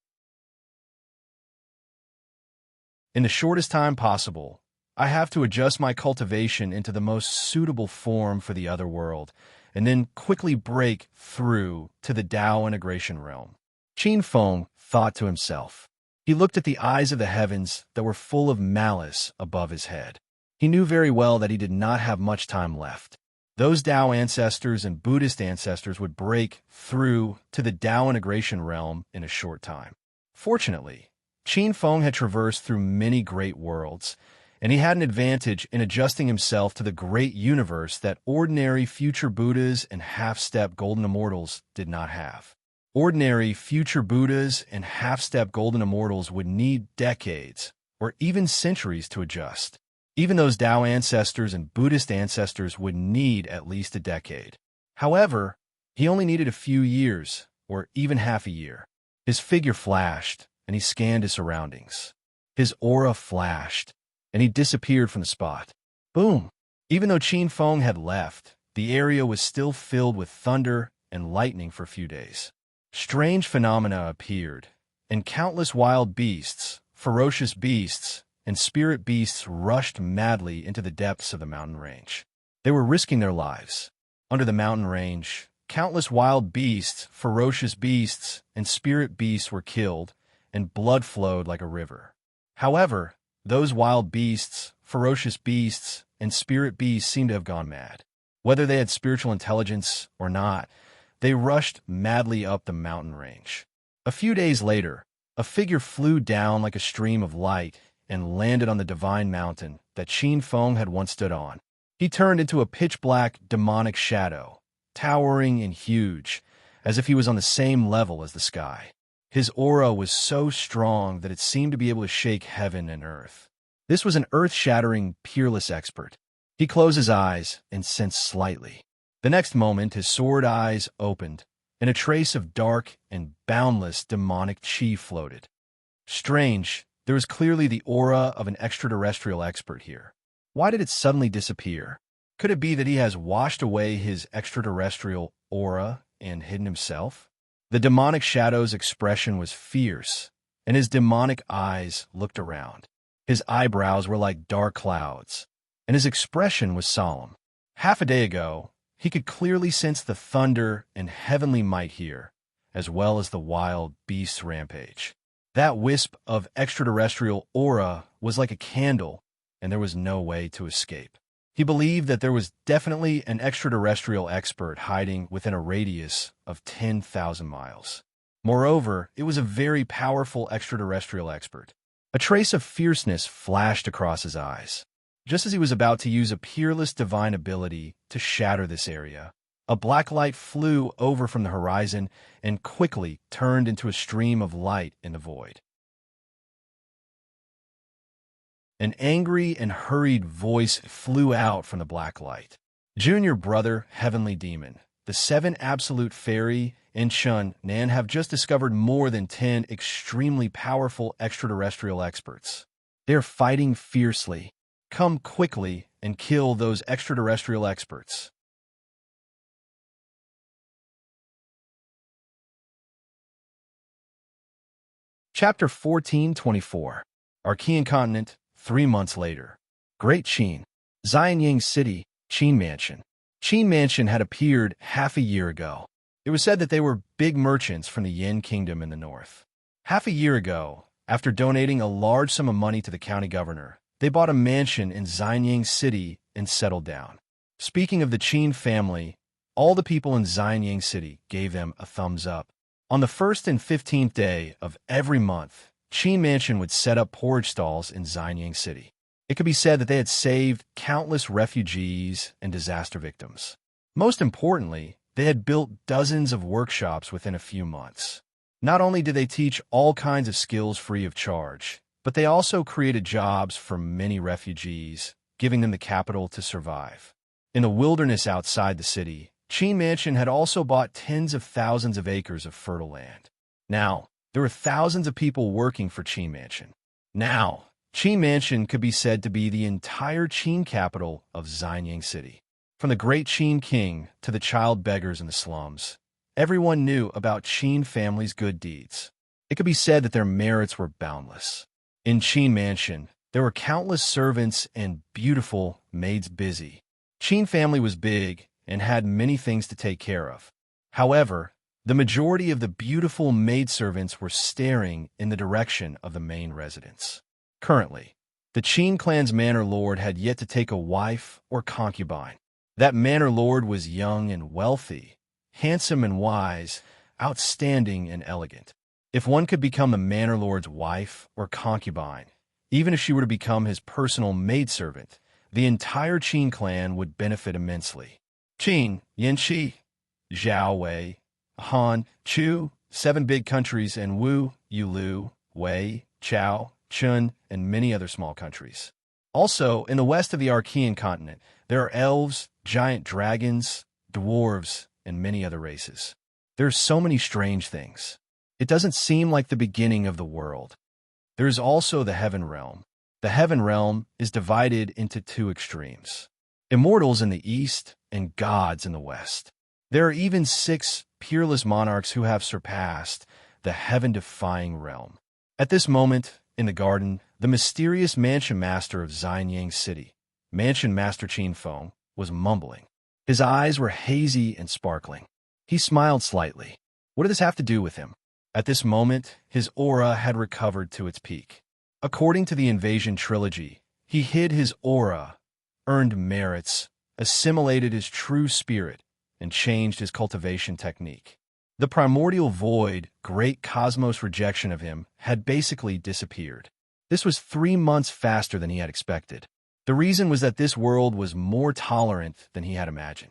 In the shortest time possible, I have to adjust my cultivation into the most suitable form for the other world, and then quickly break through to the Tao integration realm. Qin Feng thought to himself. He looked at the eyes of the heavens that were full of malice above his head. He knew very well that he did not have much time left. Those Tao ancestors and Buddhist ancestors would break through to the Tao integration realm in a short time. Fortunately, Qin Feng had traversed through many great worlds, and he had an advantage in adjusting himself to the great universe that ordinary future Buddhas and half-step golden immortals did not have. Ordinary future Buddhas and half-step golden immortals would need decades or even centuries to adjust. Even those Tao ancestors and Buddhist ancestors would need at least a decade. However, he only needed a few years, or even half a year. His figure flashed, and he scanned his surroundings. His aura flashed, and he disappeared from the spot. Boom! Even though Qin Feng had left, the area was still filled with thunder and lightning for a few days. Strange phenomena appeared, and countless wild beasts, ferocious beasts, and spirit beasts rushed madly into the depths of the mountain range. They were risking their lives. Under the mountain range, countless wild beasts, ferocious beasts, and spirit beasts were killed, and blood flowed like a river. However, those wild beasts, ferocious beasts, and spirit beasts seemed to have gone mad. Whether they had spiritual intelligence or not, they rushed madly up the mountain range. A few days later, a figure flew down like a stream of light and landed on the divine mountain that Qin Feng had once stood on. He turned into a pitch-black demonic shadow, towering and huge, as if he was on the same level as the sky. His aura was so strong that it seemed to be able to shake heaven and earth. This was an earth-shattering, peerless expert. He closed his eyes and sensed slightly. The next moment, his sword eyes opened, and a trace of dark and boundless demonic chi floated. Strange, there was clearly the aura of an extraterrestrial expert here. Why did it suddenly disappear? Could it be that he has washed away his extraterrestrial aura and hidden himself? The demonic shadow's expression was fierce, and his demonic eyes looked around. His eyebrows were like dark clouds, and his expression was solemn. Half a day ago, he could clearly sense the thunder and heavenly might here, as well as the wild beast's rampage. That wisp of extraterrestrial aura was like a candle, and there was no way to escape. He believed that there was definitely an extraterrestrial expert hiding within a radius of 10,000 miles. Moreover, it was a very powerful extraterrestrial expert. A trace of fierceness flashed across his eyes. Just as he was about to use a peerless divine ability to shatter this area, a black light flew over from the horizon and quickly turned into a stream of light in the void. An angry and hurried voice flew out from the black light. Junior brother, heavenly demon, the 7 absolute fairy, enchantment have just discovered more than 10 extremely powerful extraterrestrial experts. They are fighting fiercely. Come quickly and kill those extraterrestrial experts. Chapter 1424. Archean Continent, 3 months later. Great Qin. Xianyang City, Qin Mansion. Qin Mansion had appeared half a year ago. It was said that they were big merchants from the Yin Kingdom in the north. Half a year ago, after donating a large sum of money to the county governor, they bought a mansion in Xianyang City and settled down. Speaking of the Qin family, all the people in Xianyang City gave them a thumbs up. On the 1st and 15th day of every month, Qin Mansion would set up porridge stalls in Xianyang City. It could be said that they had saved countless refugees and disaster victims. Most importantly, they had built dozens of workshops within a few months. Not only did they teach all kinds of skills free of charge, but they also created jobs for many refugees, giving them the capital to survive. In the wilderness outside the city, Qin Mansion had also bought tens of thousands of acres of fertile land. Now, there were thousands of people working for Qin Mansion. Now, Qin Mansion could be said to be the entire Qin capital of Xianyang City. From the great Qin king to the child beggars in the slums, everyone knew about Qin family's good deeds. It could be said that their merits were boundless. In Qin Mansion, there were countless servants and beautiful maids busy. Qin family was big and had many things to take care of. However, the majority of the beautiful maidservants were staring in the direction of the main residence. Currently, the Qin clan's manor lord had yet to take a wife or concubine. That manor lord was young and wealthy, handsome and wise, outstanding and elegant. If one could become the manor lord's wife or concubine, even if she were to become his personal maidservant, the entire Qin clan would benefit immensely. Qin, Yanqi, Zhao Wei, Han, Chu, 7 big countries, and Wu, Yulu, Wei, Chao, Chun, and many other small countries. Also, in the west of the Archean continent, there are elves, giant dragons, dwarves, and many other races. There are so many strange things. It doesn't seem like the beginning of the world. There is also the Heaven Realm. The Heaven Realm is divided into 2 extremes: immortals in the east and gods in the west. There are even 6 peerless monarchs who have surpassed the heaven-defying realm. At this moment, in the garden, the mysterious mansion master of Xianyang City, Mansion Master Qin Feng, was mumbling. His eyes were hazy and sparkling. He smiled slightly. What did this have to do with him? At this moment, his aura had recovered to its peak. According to the Invasion Trilogy, he hid his aura, earned merits, assimilated his true spirit, and changed his cultivation technique. The primordial void, great cosmos rejection of him, had basically disappeared. This was 3 months faster than he had expected. The reason was that this world was more tolerant than he had imagined.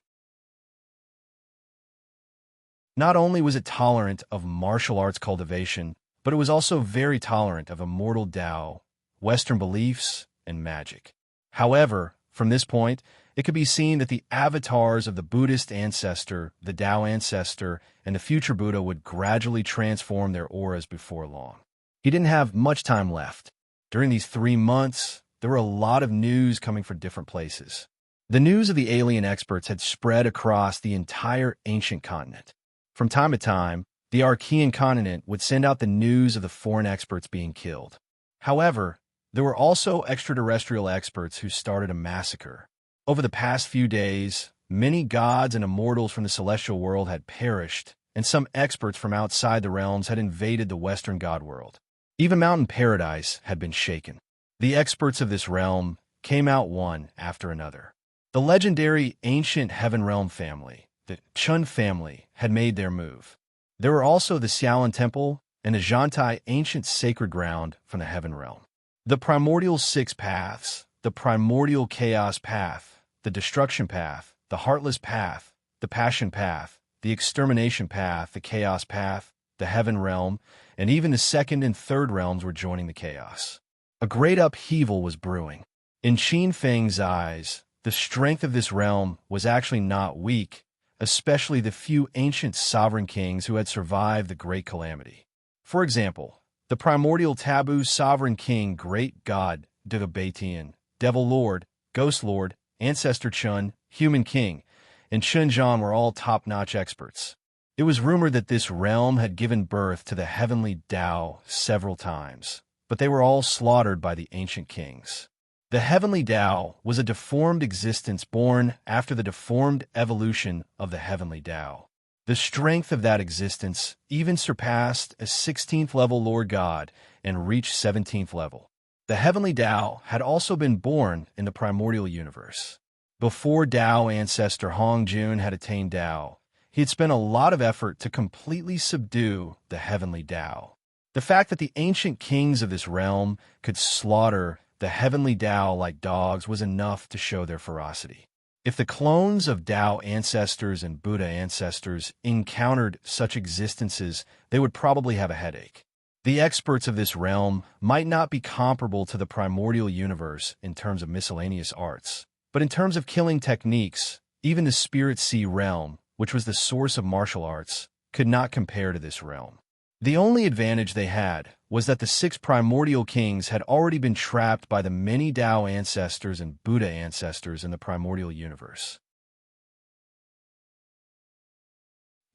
Not only was it tolerant of martial arts cultivation, but it was also very tolerant of immortal Tao, Western beliefs, and magic. However, from this point, it could be seen that the avatars of the Buddhist ancestor, the Tao ancestor, and the future Buddha would gradually transform their auras before long. He didn't have much time left. During these 3 months, there were a lot of news coming from different places. The news of the alien experts had spread across the entire ancient continent. From time to time, the Archean continent would send out the news of the foreign experts being killed. However, there were also extraterrestrial experts who started a massacre. Over the past few days, many gods and immortals from the celestial world had perished, and some experts from outside the realms had invaded the Western god world. Even Mountain Paradise had been shaken. The experts of this realm came out one after another. The legendary ancient Heaven Realm family, the Chun family, had made their move. There were also the Xiaolin Temple and the Zhantai ancient sacred ground from the Heaven Realm. The primordial 6 paths, the primordial chaos path, the destruction path, the heartless path, the passion path, the extermination path, the chaos path, the Heaven Realm, and even the 2nd and 3rd realms were joining the chaos. A great upheaval was brewing. In Qin Feng's eyes, the strength of this realm was actually not weak, especially the few ancient sovereign kings who had survived the Great Calamity. For example, the primordial taboo sovereign king, great god, Dagobatian, devil lord, ghost lord, ancestor Chun, human king, and Chun Zhan were all top-notch experts. It was rumored that this realm had given birth to the heavenly Tao several times, but they were all slaughtered by the ancient kings. The heavenly Tao was a deformed existence born after the deformed evolution of the heavenly Tao. The strength of that existence even surpassed a 16th level Lord God and reached 17th level. The heavenly Tao had also been born in the primordial universe. Before Tao ancestor Hong Jun had attained Tao, he had spent a lot of effort to completely subdue the heavenly Tao. The fact that the ancient kings of this realm could slaughter the heavenly Tao like dogs was enough to show their ferocity. If the clones of Tao ancestors and Buddha ancestors encountered such existences, they would probably have a headache. The experts of this realm might not be comparable to the primordial universe in terms of miscellaneous arts, but in terms of killing techniques, even the Spirit Sea realm, which was the source of martial arts, could not compare to this realm. The only advantage they had was that the 6 primordial kings had already been trapped by the many Tao ancestors and Buddha ancestors in the primordial universe.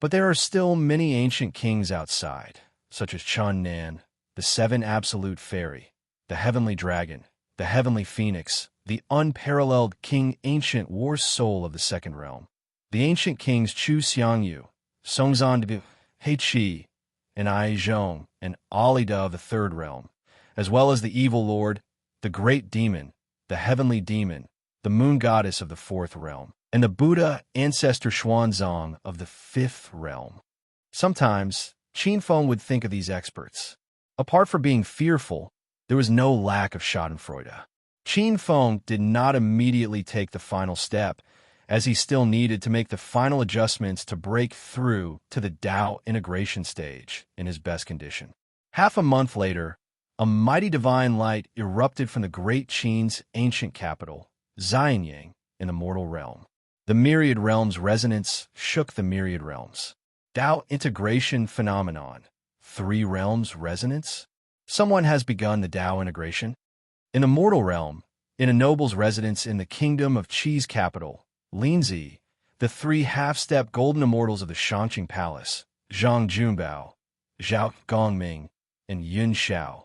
But there are still many ancient kings outside, such as Chun Nan, the seven absolute fairy, the heavenly dragon, the heavenly phoenix, the unparalleled king ancient war soul of the second realm. The ancient kings Chu Xiangyu, Songzhan de He Qi, and Ai Zhong, and Alida of the third realm, as well as the evil lord, the great demon, the heavenly demon, the moon goddess of the fourth realm, and the Buddha ancestor Xuanzang of the fifth realm. Sometimes, Qin Feng would think of these experts. Apart from being fearful, there was no lack of schadenfreude. Qin Feng did not immediately take the final step, as he still needed to make the final adjustments to break through to the Tao integration stage in his best condition. Half a month later, a mighty divine light erupted from the great Qin's ancient capital, Xianyang, in the mortal realm. The myriad realms' resonance shook the myriad realms. Tao integration phenomenon. 3 realms resonance? Someone has begun the Tao integration. In the mortal realm, in a noble's residence in the kingdom of Qi's capital, Linzi, the 3 half-step golden immortals of the Shangqing Palace, Zhang Junbao, Zhao Gongming, and Yun Xiao,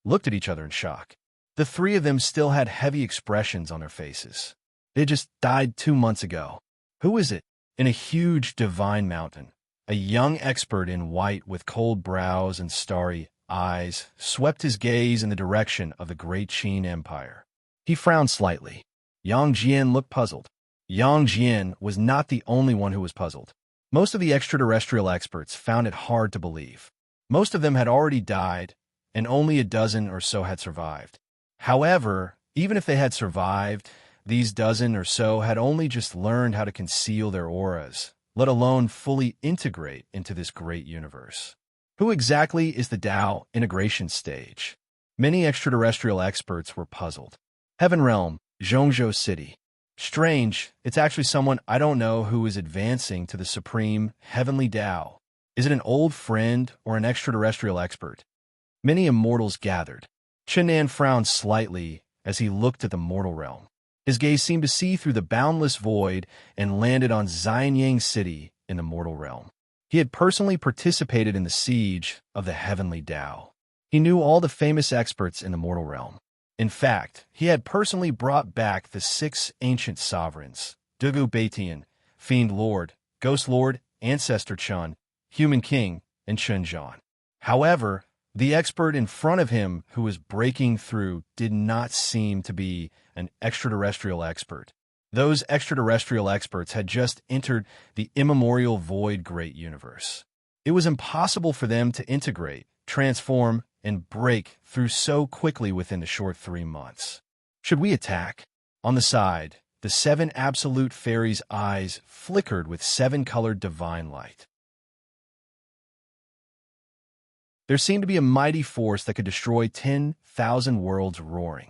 looked at each other in shock. The 3 of them still had heavy expressions on their faces. They had just died 2 months ago. Who is it? In a huge divine mountain, a young expert in white with cold brows and starry eyes swept his gaze in the direction of the great Qin Empire. He frowned slightly. Yang Jian looked puzzled. Yang Jian was not the only one who was puzzled. Most of the extraterrestrial experts found it hard to believe. Most of them had already died, and only a dozen or so had survived. However, even if they had survived, these dozen or so had only just learned how to conceal their auras, let alone fully integrate into this great universe. Who exactly is the Tao integration stage? Many extraterrestrial experts were puzzled. Heaven Realm, Zhongzhou City. Strange, it's actually someone I don't know who is advancing to the supreme heavenly Tao. Is it an old friend or an extraterrestrial expert? Many immortals gathered. Chen frowned slightly as he looked at the mortal realm. His gaze seemed to see through the boundless void and landed on Xianyang City in the mortal realm. He had personally participated in the siege of the heavenly Tao. He knew all the famous experts in the mortal realm. In fact, he had personally brought back the 6 ancient sovereigns, Dugu Baitian, Fiend Lord, Ghost Lord, Ancestor Chun, Human King, and Chun Zhan. However, the expert in front of him who was breaking through did not seem to be an extraterrestrial expert. Those extraterrestrial experts had just entered the immemorial void great universe. It was impossible for them to integrate, transform, and break through so quickly within the short 3 months. Should we attack? On the side, the 7 absolute fairies' eyes flickered with 7-colored divine light. There seemed to be a mighty force that could destroy 10,000 worlds roaring.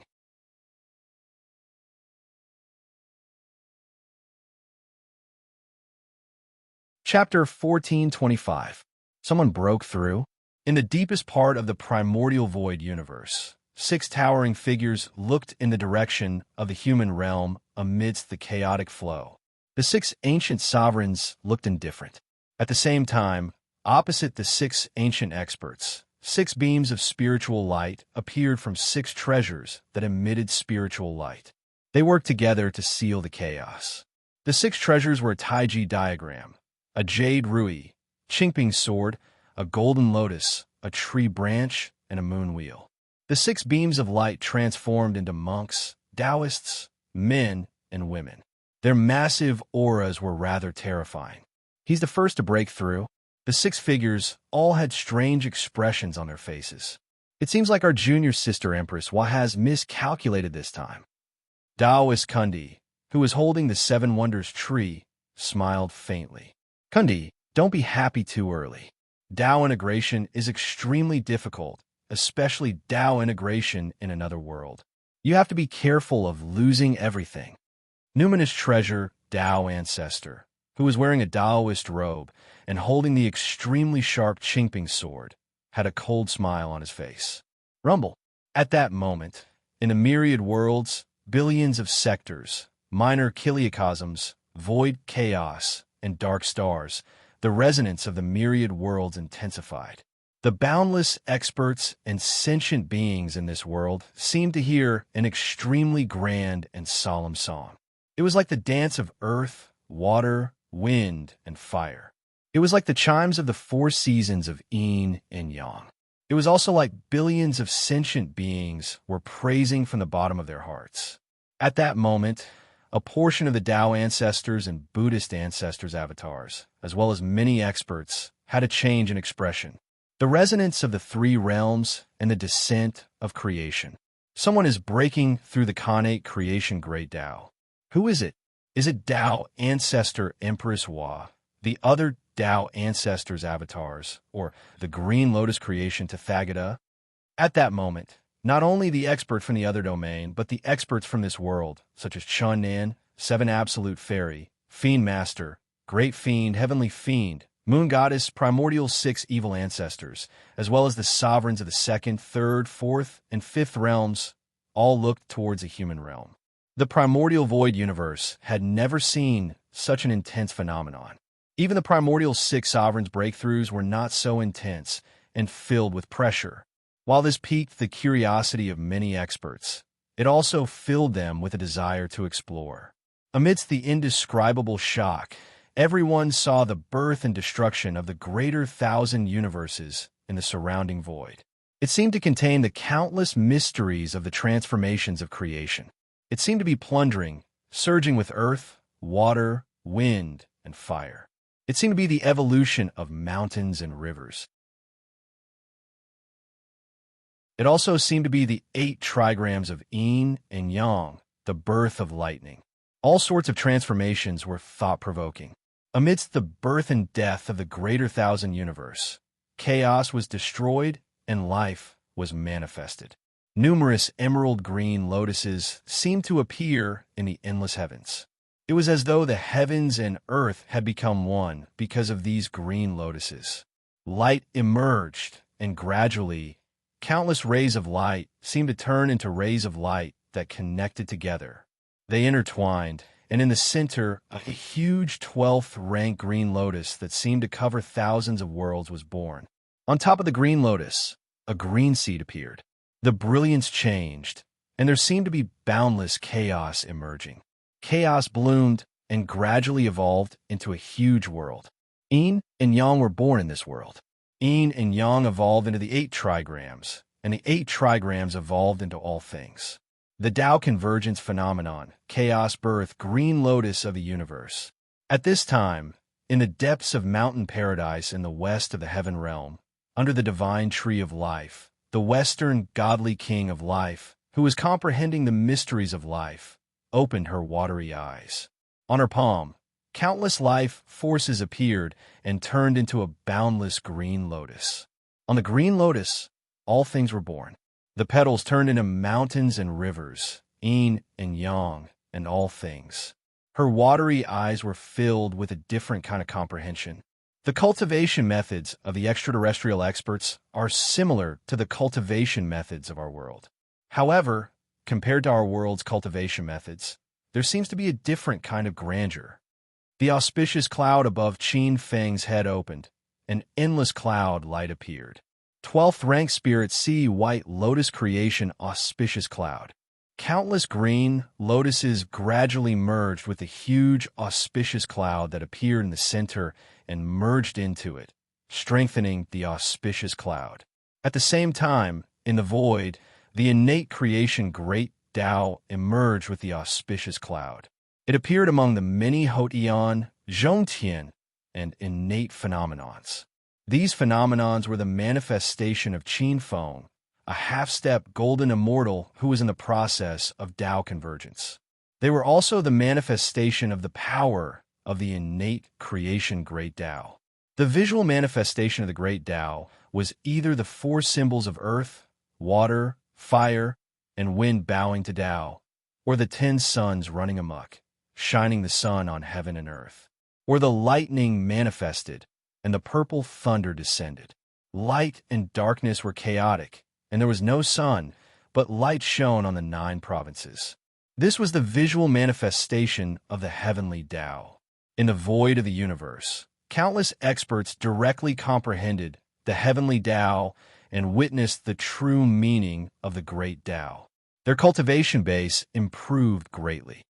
Chapter 1425. Someone broke through. In the deepest part of the primordial void universe, 6 towering figures looked in the direction of the human realm amidst the chaotic flow. The 6 ancient sovereigns looked indifferent. At the same time, opposite the 6 ancient experts, 6 beams of spiritual light appeared from 6 treasures that emitted spiritual light. They worked together to seal the chaos. The 6 treasures were a Taiji diagram, a jade rui, Qingping sword, a golden lotus, a tree branch, and a moon wheel. The 6 beams of light transformed into monks, Taoists, men, and women. Their massive auras were rather terrifying. He's the first to break through. The 6 figures all had strange expressions on their faces. It seems like our junior sister Empress has miscalculated this time. Taoist Kundi, who was holding the 7 Wonders tree, smiled faintly. Kundi, don't be happy too early. Tao integration is extremely difficult, especially Tao integration in another world. You have to be careful of losing everything. Numinous treasure, Tao ancestor, who was wearing a Taoist robe and holding the extremely sharp Qingping sword, had a cold smile on his face. Rumble. At that moment, in the myriad worlds, billions of sectors, minor kiliocosms, void chaos, and dark stars, the resonance of the myriad worlds intensified. The boundless experts and sentient beings in this world seemed to hear an extremely grand and solemn song. It was like the dance of earth, water, wind, and fire. It was like the chimes of the four seasons of yin and yang. It was also like billions of sentient beings were praising from the bottom of their hearts. At that moment, a portion of the Tao ancestors and Buddhist ancestors' avatars, as well as many experts, had a change in expression. The resonance of the three realms and the descent of creation. Someone is breaking through the connate creation great Tao. Who is it? Is it Tao ancestor Empress Hua, the other Tao ancestors' avatars, or the green lotus creation Tathagata? At that moment, not only the expert from the other domain, but the experts from this world, such as Chun Nan, Seven Absolute Fairy, Fiend Master, Great Fiend, Heavenly Fiend, Moon Goddess, Primordial Six Evil Ancestors, as well as the sovereigns of the second, third, fourth, and fifth realms, all looked towards a human realm. The primordial void universe had never seen such an intense phenomenon. Even the primordial six sovereigns' breakthroughs were not so intense and filled with pressure. While this piqued the curiosity of many experts, it also filled them with a desire to explore. Amidst the indescribable shock, everyone saw the birth and destruction of the greater thousand universes in the surrounding void. It seemed to contain the countless mysteries of the transformations of creation. It seemed to be plundering, surging with earth, water, wind, and fire. It seemed to be the evolution of mountains and rivers. It also seemed to be the 8 trigrams of yin and yang, the birth of lightning. All sorts of transformations were thought-provoking. Amidst the birth and death of the greater thousand universe, chaos was destroyed and life was manifested. Numerous emerald green lotuses seemed to appear in the endless heavens. It was as though the heavens and earth had become one because of these green lotuses. Light emerged, and gradually, countless rays of light seemed to turn into rays of light that connected together. They intertwined, and in the center, a huge 12th rank green lotus that seemed to cover thousands of worlds was born. On top of the green lotus, a green seed appeared. The brilliance changed, and there seemed to be boundless chaos emerging. Chaos bloomed and gradually evolved into a huge world. Yin and Yang were born in this world. Yin and Yang evolved into the 8 trigrams, and the 8 trigrams evolved into all things. The Tao convergence phenomenon, chaos birth, green lotus of the universe. At this time, in the depths of mountain paradise in the west of the heaven realm, under the divine tree of life, the western godly king of life, who was comprehending the mysteries of life, opened her watery eyes. On her palm, countless life forces appeared and turned into a boundless green lotus. On the green lotus, all things were born. The petals turned into mountains and rivers, yin and yang, and all things. Her watery eyes were filled with a different kind of comprehension. The cultivation methods of the extraterrestrial experts are similar to the cultivation methods of our world. However, compared to our world's cultivation methods, there seems to be a different kind of grandeur. The auspicious cloud above Qin Feng's head opened. An endless cloud light appeared. 12th rank spirit see white lotus creation auspicious cloud. Countless green lotuses gradually merged with the huge auspicious cloud that appeared in the center and merged into it, strengthening the auspicious cloud. At the same time, in the void, the innate creation great Tao emerged with the auspicious cloud. It appeared among the many Hotian, Zhongtian, and innate phenomenons. These phenomenons were the manifestation of Qin Feng, a half-step golden immortal who was in the process of Tao convergence. They were also the manifestation of the power of the innate creation great Tao. The visual manifestation of the great Tao was either the 4 symbols of earth, water, fire, and wind bowing to Tao, or the 10 suns running amok, shining the sun on heaven and earth, or the lightning manifested, and the purple thunder descended. Light and darkness were chaotic, and there was no sun, but light shone on the 9 provinces. This was the visual manifestation of the heavenly Tao. In the void of the universe, Countless experts directly comprehended the heavenly Tao and witnessed the true meaning of the great Tao. Their cultivation base improved greatly.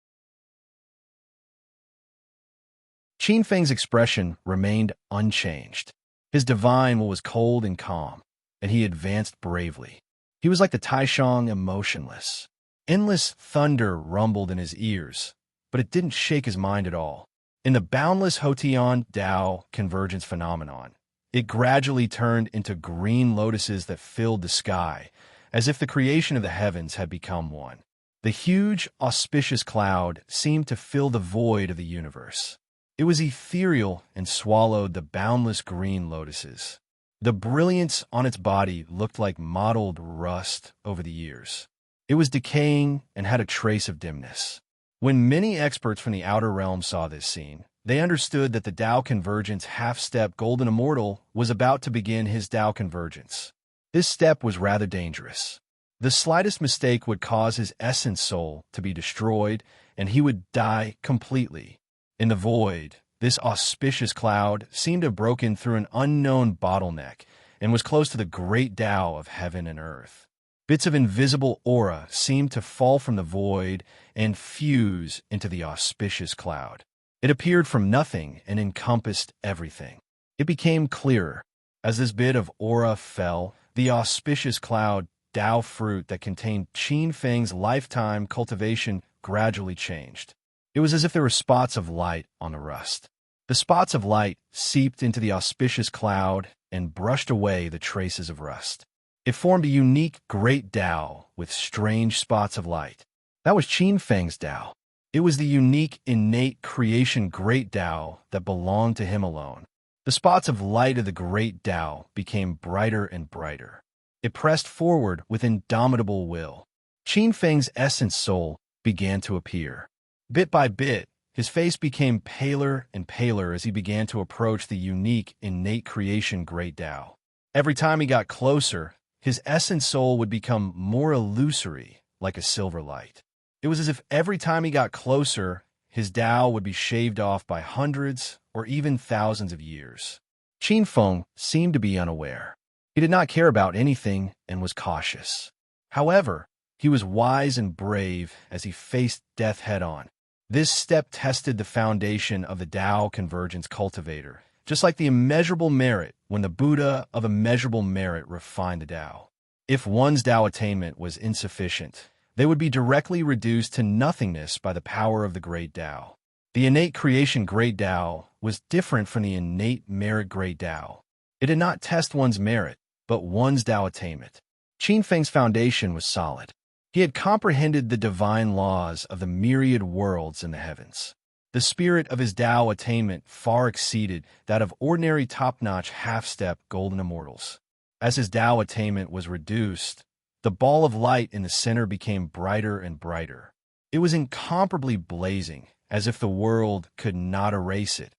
Qin Feng's expression remained unchanged. His divine will was cold and calm, and he advanced bravely. He was like the Taishang, emotionless. Endless thunder rumbled in his ears, but it didn't shake his mind at all. In the boundless Hotian Tao convergence phenomenon, it gradually turned into green lotuses that filled the sky, as if the creation of the heavens had become one. The huge, auspicious cloud seemed to fill the void of the universe. It was ethereal and swallowed the boundless green lotuses. The brilliance on its body looked like mottled rust over the years. It was decaying and had a trace of dimness. When many experts from the outer realm saw this scene, they understood that the Tao Convergence half-step golden immortal was about to begin his Tao Convergence. This step was rather dangerous. The slightest mistake would cause his essence soul to be destroyed, and he would die completely. In the void, this auspicious cloud seemed to have broken through an unknown bottleneck and was close to the great Tao of heaven and earth. Bits of invisible aura seemed to fall from the void and fuse into the auspicious cloud. It appeared from nothing and encompassed everything. It became clearer. As this bit of aura fell, the auspicious cloud Tao fruit that contained Qin Feng's lifetime cultivation gradually changed. It was as if there were spots of light on the rust. The spots of light seeped into the auspicious cloud and brushed away the traces of rust. It formed a unique great Tao with strange spots of light. That was Qin Feng's Tao. It was the unique, innate creation great Tao that belonged to him alone. The spots of light of the great Tao became brighter and brighter. It pressed forward with indomitable will. Qin Feng's essence soul began to appear. Bit by bit, his face became paler and paler as he began to approach the unique, innate creation great Tao. Every time he got closer, his essence soul would become more illusory, like a silver light. It was as if every time he got closer, his Tao would be shaved off by hundreds or even thousands of years. Qin Feng seemed to be unaware. He did not care about anything and was cautious. However, he was wise and brave as he faced death head-on. This step tested the foundation of the Tao Convergence cultivator, just like the immeasurable merit when the Buddha of immeasurable merit refined the Tao. If one's Tao attainment was insufficient, they would be directly reduced to nothingness by the power of the great Tao. The innate creation great Tao was different from the innate merit great Tao. It did not test one's merit, but one's Tao attainment. Qin Feng's foundation was solid. He had comprehended the divine laws of the myriad worlds in the heavens. The spirit of his Tao attainment far exceeded that of ordinary top-notch half-step golden immortals. As his Tao attainment was reduced, the ball of light in the center became brighter and brighter. It was incomparably blazing, as if the world could not erase it.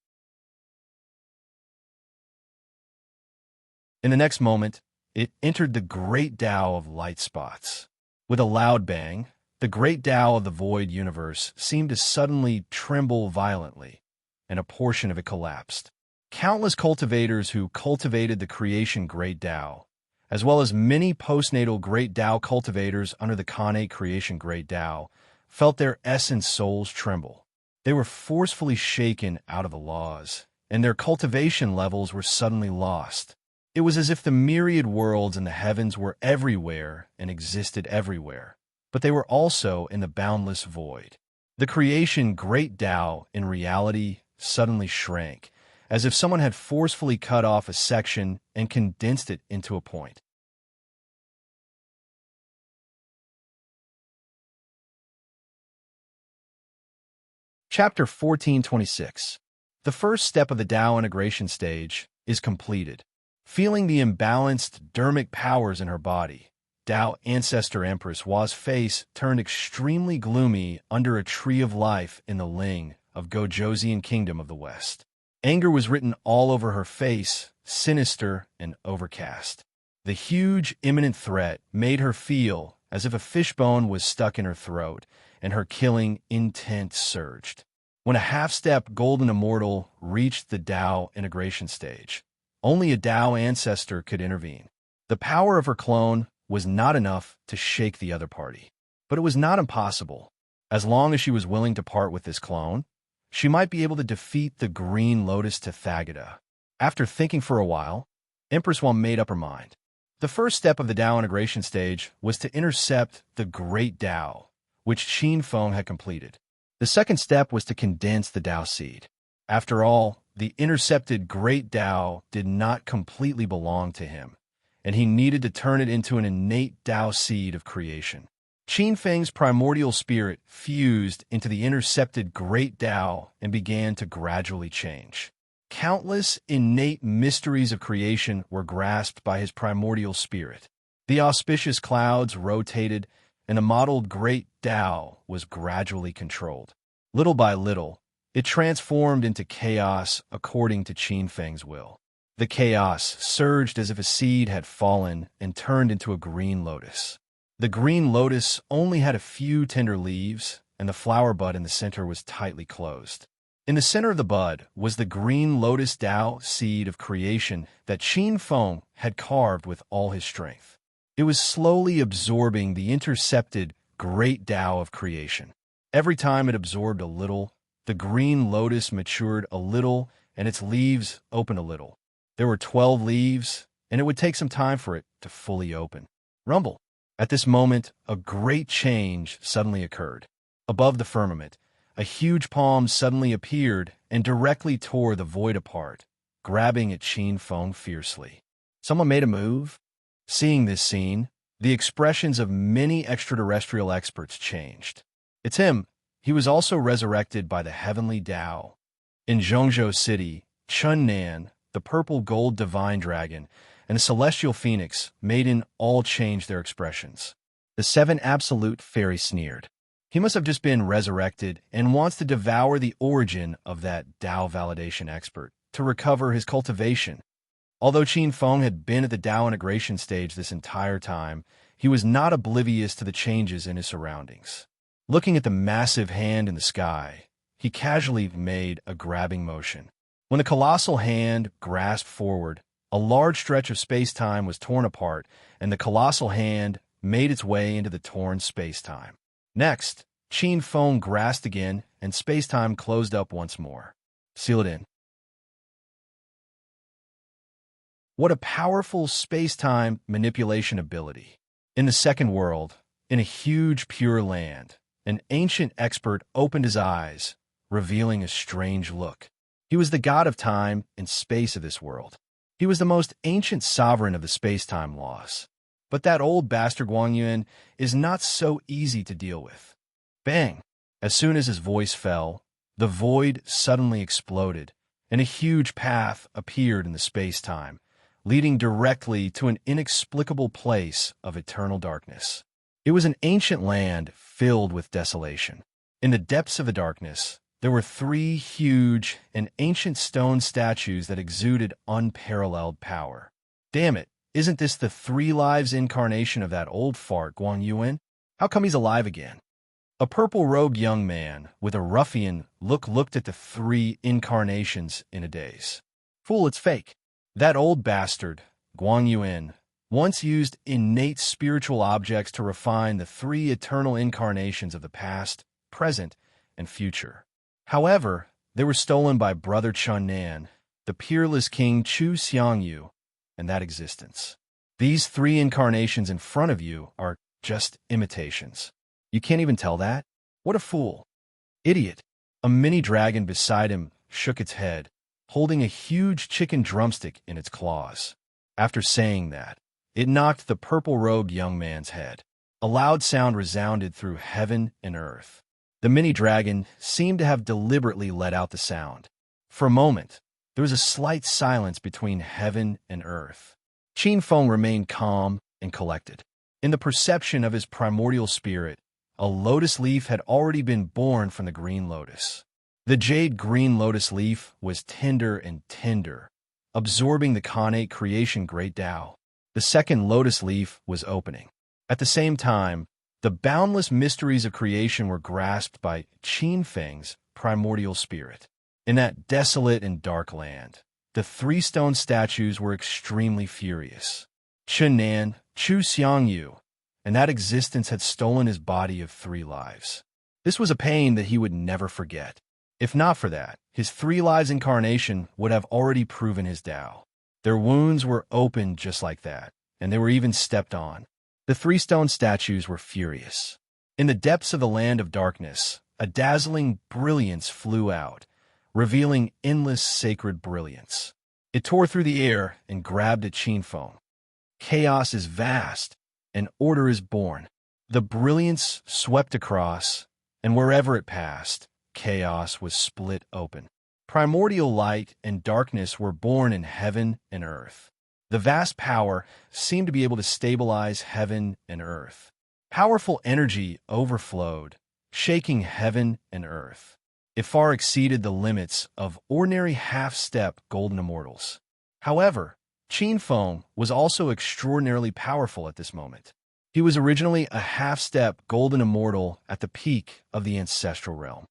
In the next moment, it entered the great Tao of light spots. With a loud bang, the great Tao of the void universe seemed to suddenly tremble violently, and a portion of it collapsed. Countless cultivators who cultivated the creation great Tao, as well as many postnatal great Tao cultivators under the Kane creation great Tao, felt their essence souls tremble. They were forcefully shaken out of the laws, and their cultivation levels were suddenly lost. It was as if the myriad worlds in the heavens were everywhere and existed everywhere, but they were also in the boundless void. The creation great Tao, in reality, suddenly shrank, as if someone had forcefully cut off a section and condensed it into a point. Chapter 1426. The first step of the Tao integration stage is completed. Feeling the imbalanced dermic powers in her body, Tao Ancestor Empress Hua's face turned extremely gloomy under a tree of life in the Ling of Gojoseon Kingdom of the West. Anger was written all over her face, sinister and overcast. The huge, imminent threat made her feel as if a fishbone was stuck in her throat, and her killing intent surged. When a half-step golden immortal reached the Tao integration stage, only a Tao ancestor could intervene. The power of her clone was not enough to shake the other party. But it was not impossible. As long as she was willing to part with this clone, she might be able to defeat the Green Lotus Tathagata. After thinking for a while, Empress Wang made up her mind. The first step of the Tao integration stage was to intercept the Great Tao, which Qin Feng had completed. The second step was to condense the Tao seed. After all, the intercepted Great Tao did not completely belong to him, and he needed to turn it into an innate Tao seed of creation. Qin Feng's primordial spirit fused into the intercepted Great Tao and began to gradually change. Countless innate mysteries of creation were grasped by his primordial spirit. The auspicious clouds rotated, and the modeled Great Tao was gradually controlled. Little by little, it transformed into chaos according to Qin Feng's will. The chaos surged as if a seed had fallen and turned into a green lotus. The green lotus only had a few tender leaves, and the flower bud in the center was tightly closed. In the center of the bud was the green lotus Tao seed of creation that Qin Feng had carved with all his strength. It was slowly absorbing the intercepted Great Tao of creation. Every time it absorbed a little, the green lotus matured a little and its leaves opened a little. There were 12 leaves, and it would take some time for it to fully open. Rumble. At this moment, a great change suddenly occurred. Above the firmament, a huge palm suddenly appeared and directly tore the void apart, grabbing at Qin Feng fiercely. Someone made a move? Seeing this scene, the expressions of many extraterrestrial experts changed. It's him. He was also resurrected by the heavenly Tao. In Zhongzhou City, Chunnan, the purple gold divine dragon, and the celestial phoenix made in all change their expressions. The 7 absolute fairy sneered. He must have just been resurrected and wants to devour the origin of that Tao validation expert to recover his cultivation. Although Qin Feng had been at the Tao integration stage this entire time, he was not oblivious to the changes in his surroundings. Looking at the massive hand in the sky, he casually made a grabbing motion. When the colossal hand grasped forward, a large stretch of space-time was torn apart, and the colossal hand made its way into the torn space-time. Next, Qin Feng grasped again, and space-time closed up once more. Seal it in. What a powerful space-time manipulation ability. In the second world, in a huge pure land, an ancient expert opened his eyes, revealing a strange look. He was the god of time and space of this world. He was the most ancient sovereign of the space-time laws. But that old bastard Guang Yuan is not so easy to deal with. Bang! As soon as his voice fell, the void suddenly exploded, and a huge path appeared in the space-time, leading directly to an inexplicable place of eternal darkness. It was an ancient land filled with desolation. In the depths of the darkness, there were 3 huge and ancient stone statues that exuded unparalleled power. Damn it, isn't this the 3 lives incarnation of that old fart Guang Yuan? How come he's alive again? A purple-robed young man with a ruffian look looked at the 3 incarnations in a daze. Fool, it's fake. That old bastard, Guang Yuan, once used innate spiritual objects to refine the 3 eternal incarnations of the past, present, and future. However, they were stolen by Brother Chunnan, the peerless King Chu Xiangyu, and that existence. These 3 incarnations in front of you are just imitations. You can't even tell that? What a fool. Idiot. A mini dragon beside him shook its head, holding a huge chicken drumstick in its claws. After saying that, it knocked the purple-robed young man's head. A loud sound resounded through heaven and earth. The mini-dragon seemed to have deliberately let out the sound. For a moment, there was a slight silence between heaven and earth. Qin Feng remained calm and collected. In the perception of his primordial spirit, a lotus leaf had already been born from the green lotus. The jade green lotus leaf was tender and tender, absorbing the connate creation Great Tao. The second lotus leaf was opening. At the same time, the boundless mysteries of creation were grasped by Qin Feng's primordial spirit. In that desolate and dark land, the three stone statues were extremely furious. Chen Chu Xiangyu, and that existence had stolen his body of 3 lives. This was a pain that he would never forget. If not for that, his 3 lives incarnation would have already proven his Tao. Their wounds were opened just like that, and they were even stepped on. The 3 stone statues were furious. In the depths of the land of darkness, a dazzling brilliance flew out, revealing endless sacred brilliance. It tore through the air and grabbed at Qinfeng. Chaos is vast, and order is born. The brilliance swept across, and wherever it passed, chaos was split open. Primordial light and darkness were born in heaven and earth. The vast power seemed to be able to stabilize heaven and earth. Powerful energy overflowed, shaking heaven and earth. It far exceeded the limits of ordinary half-step golden immortals. However, Qinfeng was also extraordinarily powerful at this moment. He was originally a half-step golden immortal at the peak of the ancestral realm.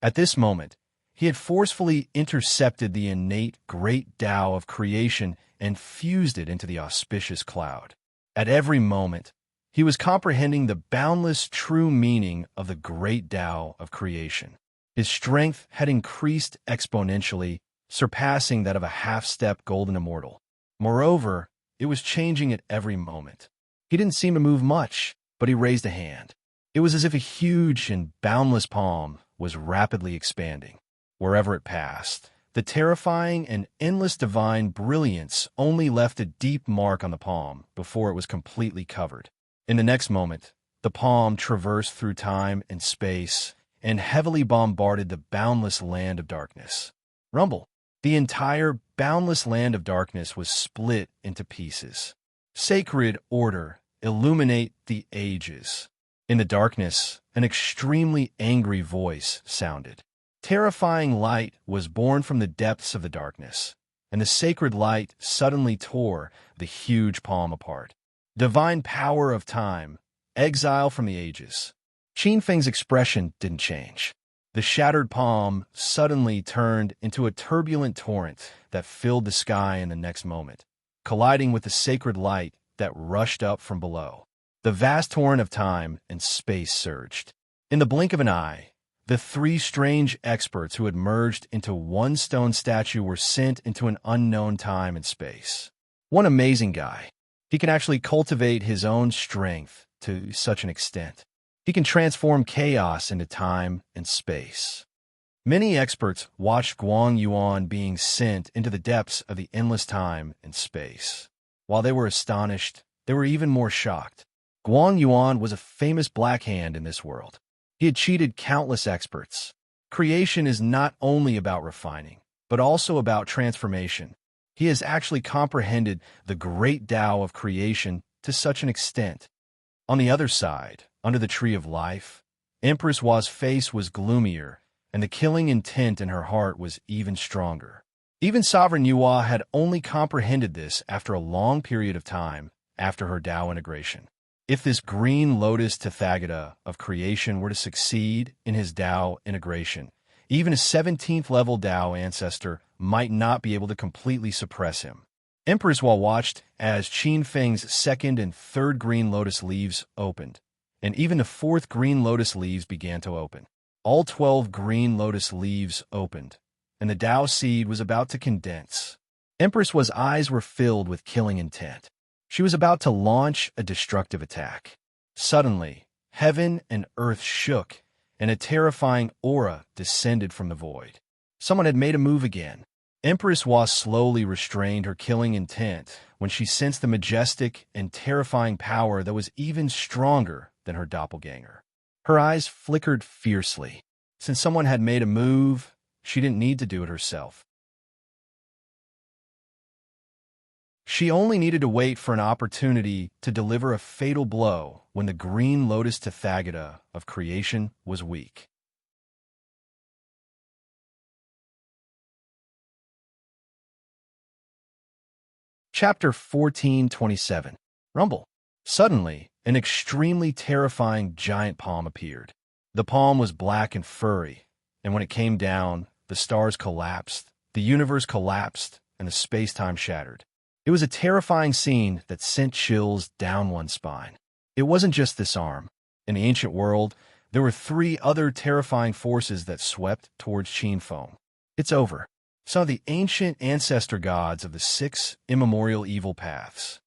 At this moment, he had forcefully intercepted the innate great Tao of creation and fused it into the auspicious cloud. At every moment, he was comprehending the boundless true meaning of the great Tao of creation. His strength had increased exponentially, surpassing that of a half-step golden immortal. Moreover, it was changing at every moment. He didn't seem to move much, but he raised a hand. It was as if a huge and boundless palm was rapidly expanding. Wherever it passed, the terrifying and endless divine brilliance only left a deep mark on the palm before it was completely covered. In the next moment, the palm traversed through time and space and heavily bombarded the boundless land of darkness. Rumble. The entire boundless land of darkness was split into pieces. Sacred order, illuminate the ages. In the darkness, an extremely angry voice sounded. Terrifying light was born from the depths of the darkness, and the sacred light suddenly tore the huge palm apart. Divine power of time, exile from the ages. Qinfeng's expression didn't change. The shattered palm suddenly turned into a turbulent torrent that filled the sky in the next moment, colliding with the sacred light that rushed up from below. The vast torrent of time and space surged. In the blink of an eye, the 3 strange experts who had merged into one stone statue were sent into an unknown time and space. One amazing guy. He can actually cultivate his own strength to such an extent. He can transform chaos into time and space. Many experts watched Guang Yuan being sent into the depths of the endless time and space. While they were astonished, they were even more shocked. Guang Yuan was a famous black hand in this world. He had cheated countless experts. Creation is not only about refining, but also about transformation. He has actually comprehended the great Tao of creation to such an extent. On the other side, under the tree of life, Empress Hua's face was gloomier, and the killing intent in her heart was even stronger. Even Sovereign Yuhua had only comprehended this after a long period of time after her Tao integration. If this green lotus Tathagata of creation were to succeed in his Tao integration, even a 17th level Tao ancestor might not be able to completely suppress him. Empress Hua watched as Qinfeng's 2nd and 3rd green lotus leaves opened, and even the 4th green lotus leaves began to open. All 12 green lotus leaves opened, and the Tao seed was about to condense. Empress Hua's eyes were filled with killing intent. She was about to launch a destructive attack. Suddenly, heaven and earth shook, and a terrifying aura descended from the void. Someone had made a move again. Empress Hua slowly restrained her killing intent when she sensed the majestic and terrifying power that was even stronger than her doppelganger. Her eyes flickered fiercely. Since someone had made a move, she didn't need to do it herself. She only needed to wait for an opportunity to deliver a fatal blow when the green lotus Tathagata of creation was weak. Chapter 1427. Rumble. Suddenly, an extremely terrifying giant palm appeared. The palm was black and furry, and when it came down, the stars collapsed, the universe collapsed, and the space-time shattered. It was a terrifying scene that sent chills down one's spine. It wasn't just this arm. In the ancient world, there were 3 other terrifying forces that swept towards Qin Feng. It's over. Some of the ancient ancestor gods of the 6 immemorial evil paths.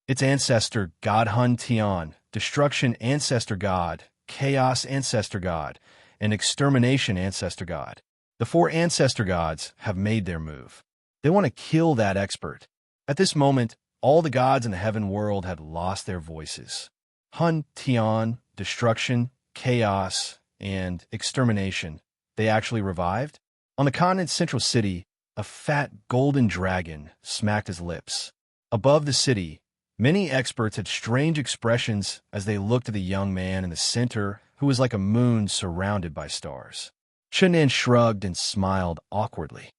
Its ancestor, God Hun Tian, destruction ancestor god, chaos ancestor god, and extermination ancestor god. The 4 ancestor gods have made their move. They want to kill that expert. At this moment, all the gods in the heaven world had lost their voices. Hun Tian, destruction, chaos, and extermination, they actually revived? On the continent's central city, a fat golden dragon smacked his lips. Above the city, many experts had strange expressions as they looked at the young man in the center who was like a moon surrounded by stars. Chenan shrugged and smiled awkwardly.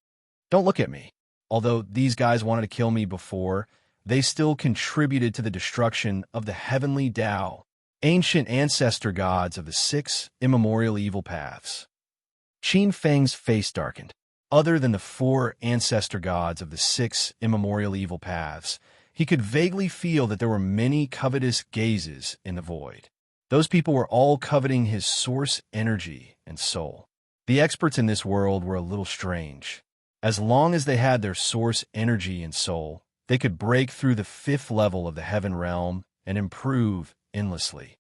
Don't look at me. Although these guys wanted to kill me before, they still contributed to the destruction of the heavenly Tao, ancient ancestor gods of the 6 immemorial evil paths. Qin Feng's face darkened. Other than the 4 ancestor gods of the 6 immemorial evil paths, he could vaguely feel that there were many covetous gazes in the void. Those people were all coveting his source energy and soul. The experts in this world were a little strange. As long as they had their source energy and soul, they could break through the 5th level of the heaven realm and improve endlessly.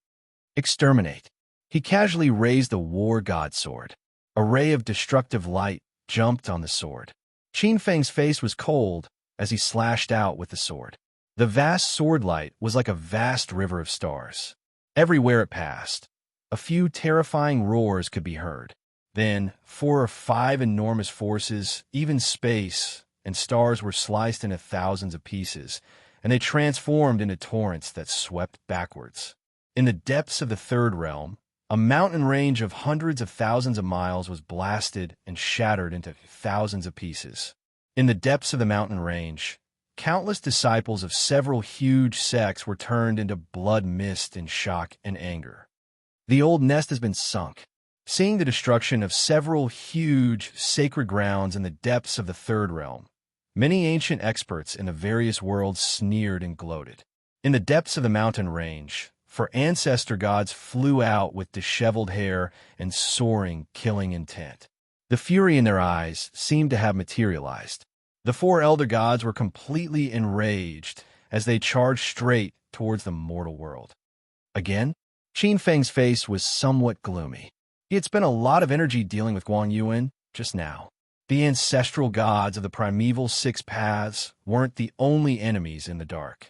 Exterminate. He casually raised the war god sword. A ray of destructive light jumped on the sword. Qin Feng's face was cold as he slashed out with the sword. The vast sword light was like a vast river of stars. Everywhere it passed, a few terrifying roars could be heard. Then, 4 or 5 enormous forces, even space, and stars were sliced into thousands of pieces, and they transformed into torrents that swept backwards. In the depths of the 3rd realm, a mountain range of hundreds of thousands of miles was blasted and shattered into thousands of pieces. In the depths of the mountain range, countless disciples of several huge sects were turned into blood mist in shock and anger. The old nest has been sunk. Seeing the destruction of several huge sacred grounds in the depths of the 3rd realm, many ancient experts in the various worlds sneered and gloated. In the depths of the mountain range, 4 ancestor gods flew out with disheveled hair and soaring, killing intent. The fury in their eyes seemed to have materialized. The 4 elder gods were completely enraged as they charged straight towards the mortal world. Again, Qin Feng's face was somewhat gloomy. He had spent a lot of energy dealing with Guang Yuan just now. The ancestral gods of the primeval 6 paths weren't the only enemies in the dark.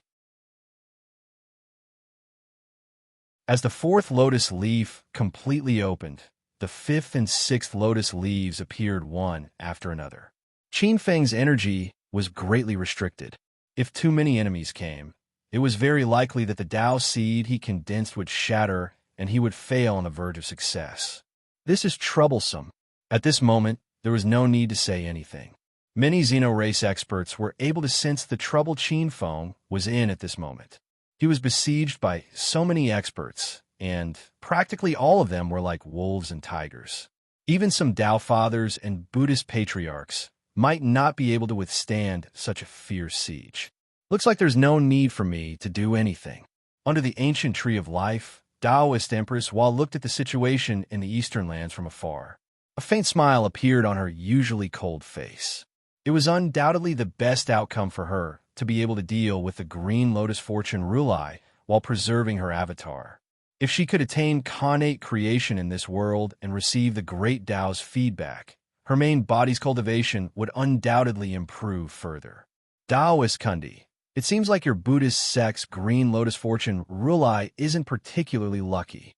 As the 4th lotus leaf completely opened, the 5th and 6th lotus leaves appeared one after another. Qin Feng's energy was greatly restricted. If too many enemies came, it was very likely that the Tao seed he condensed would shatter and he would fail on the verge of success. This is troublesome. At this moment, there was no need to say anything. Many Xeno-race experts were able to sense the trouble Qin Feng was in at this moment. He was besieged by so many experts, and practically all of them were like wolves and tigers. Even some Tao fathers and Buddhist patriarchs might not be able to withstand such a fierce siege. Looks like there's no need for me to do anything. Under the ancient tree of life, Taoist Empress Hua looked at the situation in the eastern lands from afar. A faint smile appeared on her usually cold face. It was undoubtedly the best outcome for her to be able to deal with the green lotus fortune Rulai while preserving her avatar. If she could attain connate creation in this world and receive the great Tao's feedback, her main body's cultivation would undoubtedly improve further. Taoist Kundi. It seems like your Buddhist sect's green lotus fortune Rulai isn't particularly lucky.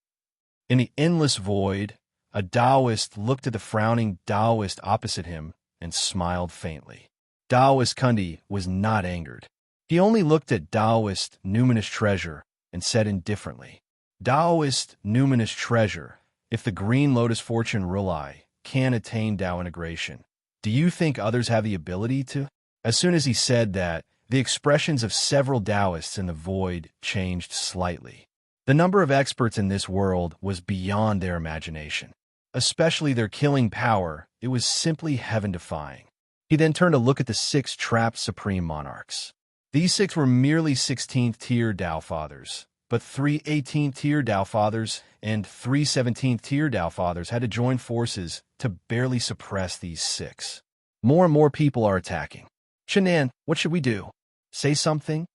In the endless void, a Taoist looked at the frowning Taoist opposite him and smiled faintly. Taoist Kundi was not angered. He only looked at Taoist numinous treasure and said indifferently, Taoist numinous treasure, if the green lotus fortune Rulai can attain Tao integration, do you think others have the ability to? As soon as he said that, the expressions of several Taoists in the void changed slightly. The number of experts in this world was beyond their imagination. Especially their killing power, it was simply heaven-defying. He then turned to look at the 6 trapped supreme monarchs. These 6 were merely 16th-tier Tao Fathers, but 3 18th-tier Tao Fathers and 3 17th-tier Tao Fathers had to join forces to barely suppress these 6. More and more people are attacking. Chen, what should we do? Say something?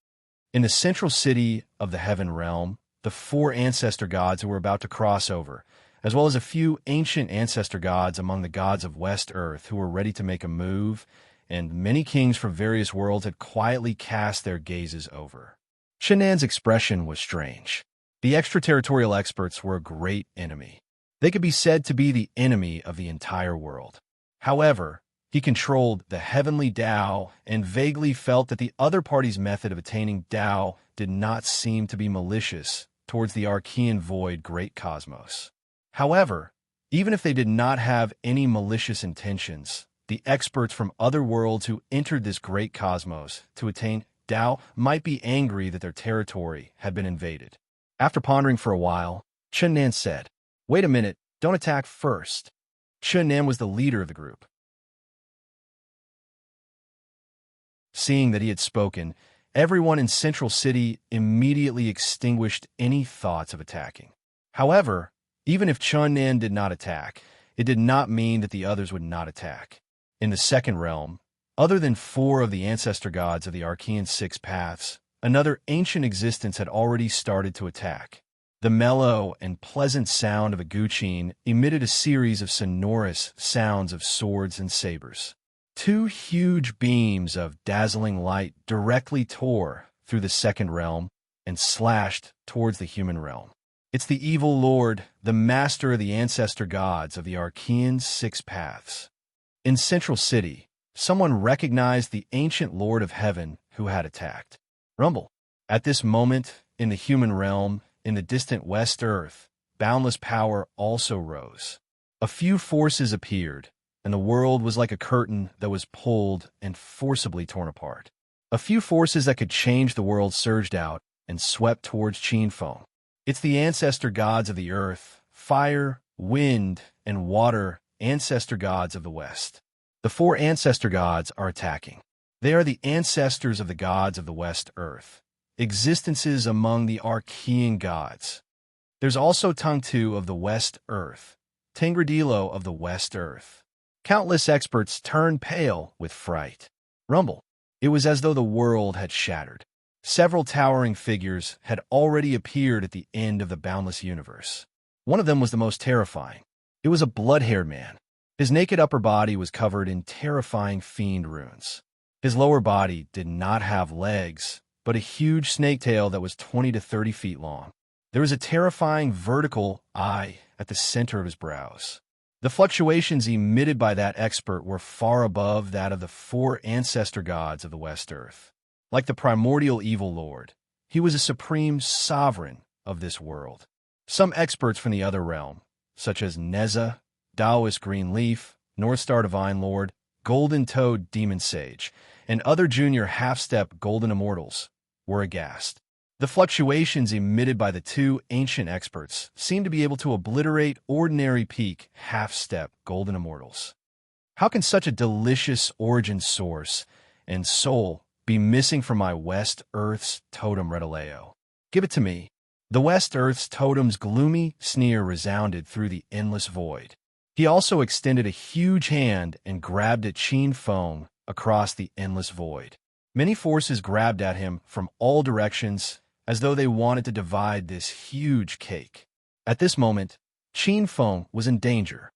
In the central city of the Heaven Realm, the 4 ancestor gods who were about to cross over, as well as a few ancient ancestor gods among the gods of West Earth who were ready to make a move, and many kings from various worlds had quietly cast their gazes over. Chenan's expression was strange. The extraterritorial experts were a great enemy. They could be said to be the enemy of the entire world. However, he controlled the heavenly Tao and vaguely felt that the other party's method of attaining Tao did not seem to be malicious towards the Archean void great cosmos. However, even if they did not have any malicious intentions, the experts from other worlds who entered this great cosmos to attain Tao might be angry that their territory had been invaded. After pondering for a while, Chen Nan said, "Wait a minute, don't attack first." Chen Nan was the leader of the group. Seeing that he had spoken, everyone in Central City immediately extinguished any thoughts of attacking. However, even if Chun Nan did not attack, it did not mean that the others would not attack. In the second realm, other than 4 of the ancestor gods of the Archean 6 paths, another ancient existence had already started to attack. The mellow and pleasant sound of a guqin emitted a series of sonorous sounds of swords and sabers. 2 huge beams of dazzling light directly tore through the second realm and slashed towards the human realm. It's the evil lord, the master of the ancestor gods of the Archean 6 paths. In Central City, someone recognized the ancient Lord of Heaven who had attacked. Rumble. At this moment, in the human realm, in the distant West Earth, boundless power also rose. A few forces appeared, and the world was like a curtain that was pulled and forcibly torn apart. A few forces that could change the world surged out and swept towards Qinfeng. It's the ancestor gods of the earth, fire, wind, and water, ancestor gods of the West. The 4 ancestor gods are attacking. They are the ancestors of the gods of the West Earth, existences among the Archean gods. There's also Tungtu of the West Earth, Tingradilo of the West Earth. Countless experts turned pale with fright. Rumble. It was as though the world had shattered. Several towering figures had already appeared at the end of the boundless universe. One of them was the most terrifying. It was a blood-haired man. His naked upper body was covered in terrifying fiend runes. His lower body did not have legs, but a huge snake tail that was 20 to 30 feet long. There was a terrifying vertical eye at the center of his brows. The fluctuations emitted by that expert were far above that of the 4 ancestor gods of the West Earth. Like the primordial evil lord, he was a supreme sovereign of this world. Some experts from the other realm, such as Neza, Taoist Green Leaf, North Star Divine Lord, Golden Toad Demon Sage, and other junior half-step Golden Immortals, were aghast. The fluctuations emitted by the 2 ancient experts seemed to be able to obliterate ordinary peak half-step Golden Immortals. How can such a delicious origin source and soul be missing from my West Earth's totem Redaleo? Give it to me. The West Earth's totem's gloomy sneer resounded through the endless void. He also extended a huge hand and grabbed at Qinfeng across the endless void. Many forces grabbed at him from all directions as though they wanted to divide this huge cake. At this moment, Qinfeng was in danger.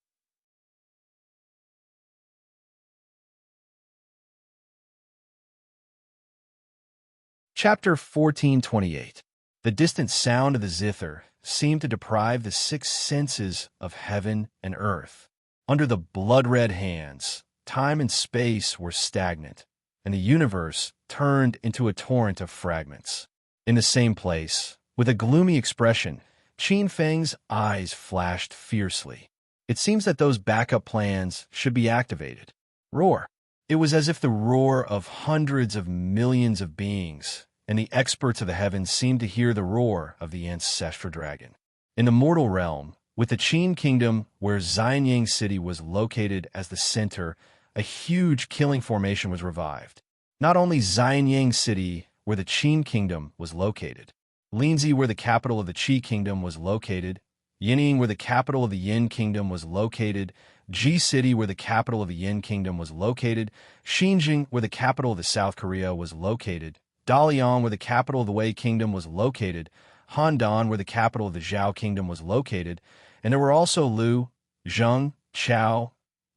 Chapter 1428. The distant sound of the zither seemed to deprive the 6 senses of heaven and earth. Under the blood-red hands, time and space were stagnant, and the universe turned into a torrent of fragments. In the same place, with a gloomy expression, Qin Feng's eyes flashed fiercely. It seems that those backup plans should be activated. Roar. It was as if the roar of hundreds of millions of beings and the experts of the heavens seemed to hear the roar of the ancestral dragon. In the mortal realm, with the Qin kingdom where Xianyang City was located as the center, a huge killing formation was revived. Not only Xianyang City, where the Qin kingdom was located, Linzi, where the capital of the Qi kingdom was located, Yining, where the capital of the Yin kingdom was located, Ji City, where the capital of the Yin kingdom was located, Xinjiang, where the capital of the South Korea was located, Dalian, where the capital of the Wei kingdom was located, Handan, where the capital of the Zhao kingdom was located, and there were also Lu, Zheng, Chao,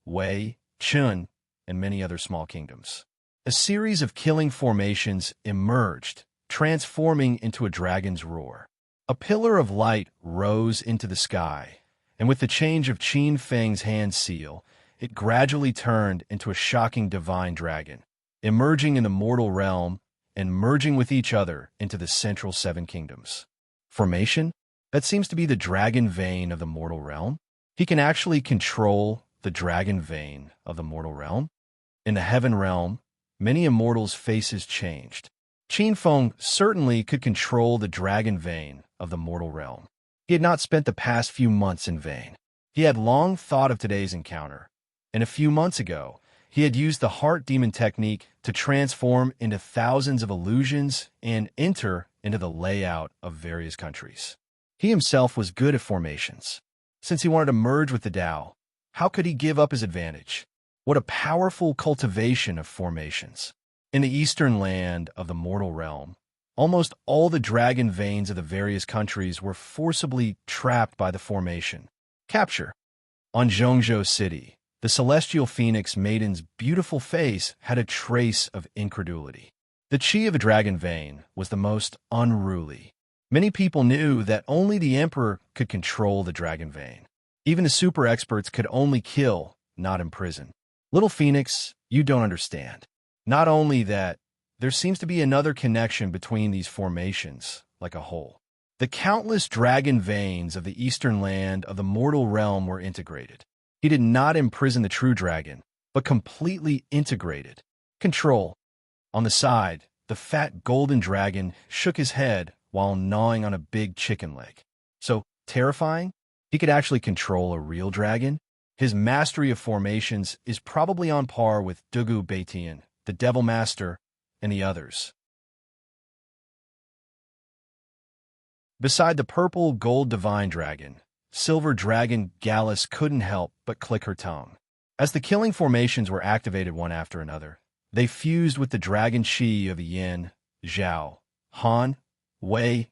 Wei, Chun, and many other small kingdoms. A series of killing formations emerged, transforming into a dragon's roar. A pillar of light rose into the sky, and with the change of Qin Feng's hand seal, it gradually turned into a shocking divine dragon, emerging in the mortal realm and merging with each other into the central seven kingdoms. Formation? That seems to be the dragon vein of the mortal realm. He can actually control the dragon vein of the mortal realm. In the heaven realm, many immortals' faces changed. Qin Feng certainly could control the dragon vein of the mortal realm. He had not spent the past few months in vain. He had long thought of today's encounter, and a few months ago, he had used the heart demon technique to transform into thousands of illusions and enter into the layout of various countries. He himself was good at formations. Since he wanted to merge with the Tao, how could he give up his advantage? What a powerful cultivation of formations. In the eastern land of the mortal realm, almost all the dragon veins of the various countries were forcibly trapped by the formation. Capture. On Zhongzhou City, the celestial phoenix maiden's beautiful face had a trace of incredulity. The chi of a dragon vein was the most unruly. Many people knew that only the emperor could control the dragon vein. Even the super experts could only kill, not imprison. Little Phoenix, you don't understand. Not only that, there seems to be another connection between these formations, like a whole. The countless dragon veins of the eastern land of the mortal realm were integrated. He did not imprison the true dragon, but completely integrated. Control. On the side, the fat golden dragon shook his head while gnawing on a big chicken leg. So terrifying? He could actually control a real dragon? His mastery of formations is probably on par with Dugu Baitian, the Devil Master, and the others. Beside the purple gold divine dragon, silver dragon Gallus couldn't help but click her tongue. As the killing formations were activated one after another, they fused with the dragon chi of the Yin, Zhao, Han, Wei,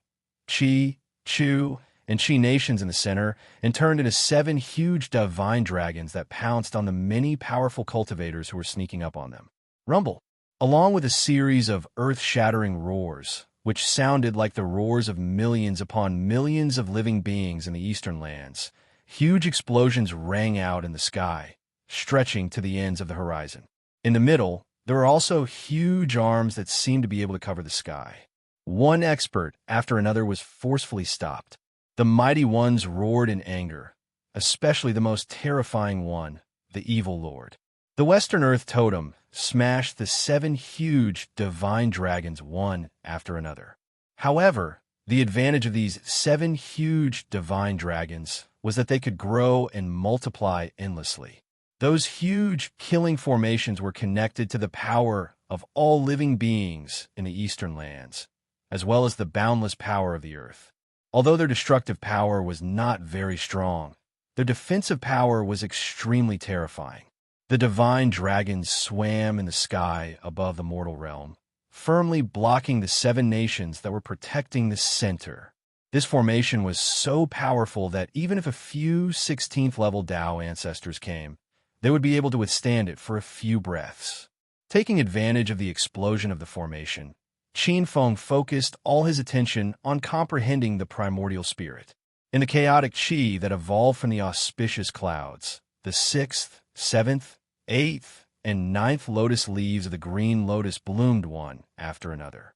Qi, Chu, and Qi nations in the center and turned into 7 huge divine dragons that pounced on the many powerful cultivators who were sneaking up on them. Rumble. Along with a series of earth-shattering roars, which sounded like the roars of millions upon millions of living beings in the eastern lands, huge explosions rang out in the sky, stretching to the ends of the horizon. In the middle, there were also huge arms that seemed to be able to cover the sky. One expert after another was forcefully stopped. The mighty ones roared in anger, especially the most terrifying one, the evil lord. The Western Earth Totem smashed the 7 huge divine dragons one after another. However, the advantage of these 7 huge divine dragons was that they could grow and multiply endlessly. Those huge killing formations were connected to the power of all living beings in the eastern lands, as well as the boundless power of the earth. Although their destructive power was not very strong, their defensive power was extremely terrifying. The divine dragons swam in the sky above the mortal realm, firmly blocking the 7 nations that were protecting the center. This formation was so powerful that even if a few 16th level Tao ancestors came, they would be able to withstand it for a few breaths. Taking advantage of the explosion of the formation, Qin Feng focused all his attention on comprehending the primordial spirit. In the chaotic qi that evolved from the auspicious clouds, the 6th, 7th, 8th, and 9th lotus leaves of the green lotus bloomed one after another.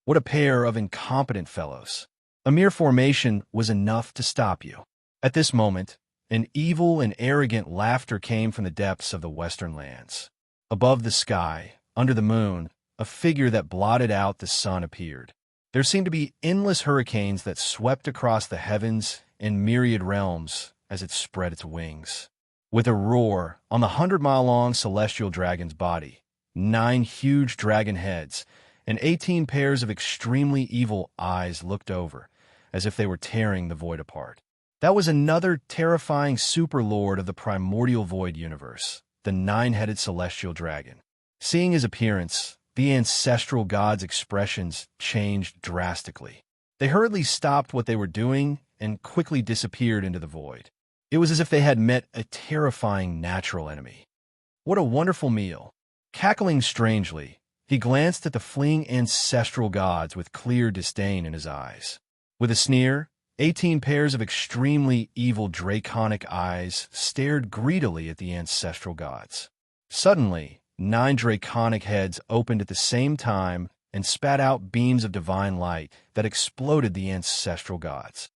What a pair of incompetent fellows. A mere formation was enough to stop you. At this moment, an evil and arrogant laughter came from the depths of the western lands. Above the sky, under the moon, a figure that blotted out the sun appeared. There seemed to be endless hurricanes that swept across the heavens in myriad realms as it spread its wings. With a roar, on the 100-mile-long celestial dragon's body, 9 huge dragon heads and 18 pairs of extremely evil eyes looked over, as if they were tearing the void apart. That was another terrifying superlord of the primordial void universe, the 9-headed celestial dragon. Seeing his appearance, the ancestral god's expressions changed drastically. They hurriedly stopped what they were doing and quickly disappeared into the void. It was as if they had met a terrifying natural enemy. What a wonderful meal! Cackling strangely, he glanced at the fleeing ancestral gods with clear disdain in his eyes. With a sneer, 18 pairs of extremely evil draconic eyes stared greedily at the ancestral gods. Suddenly, 9 draconic heads opened at the same time and spat out beams of divine light that exploded the ancestral gods.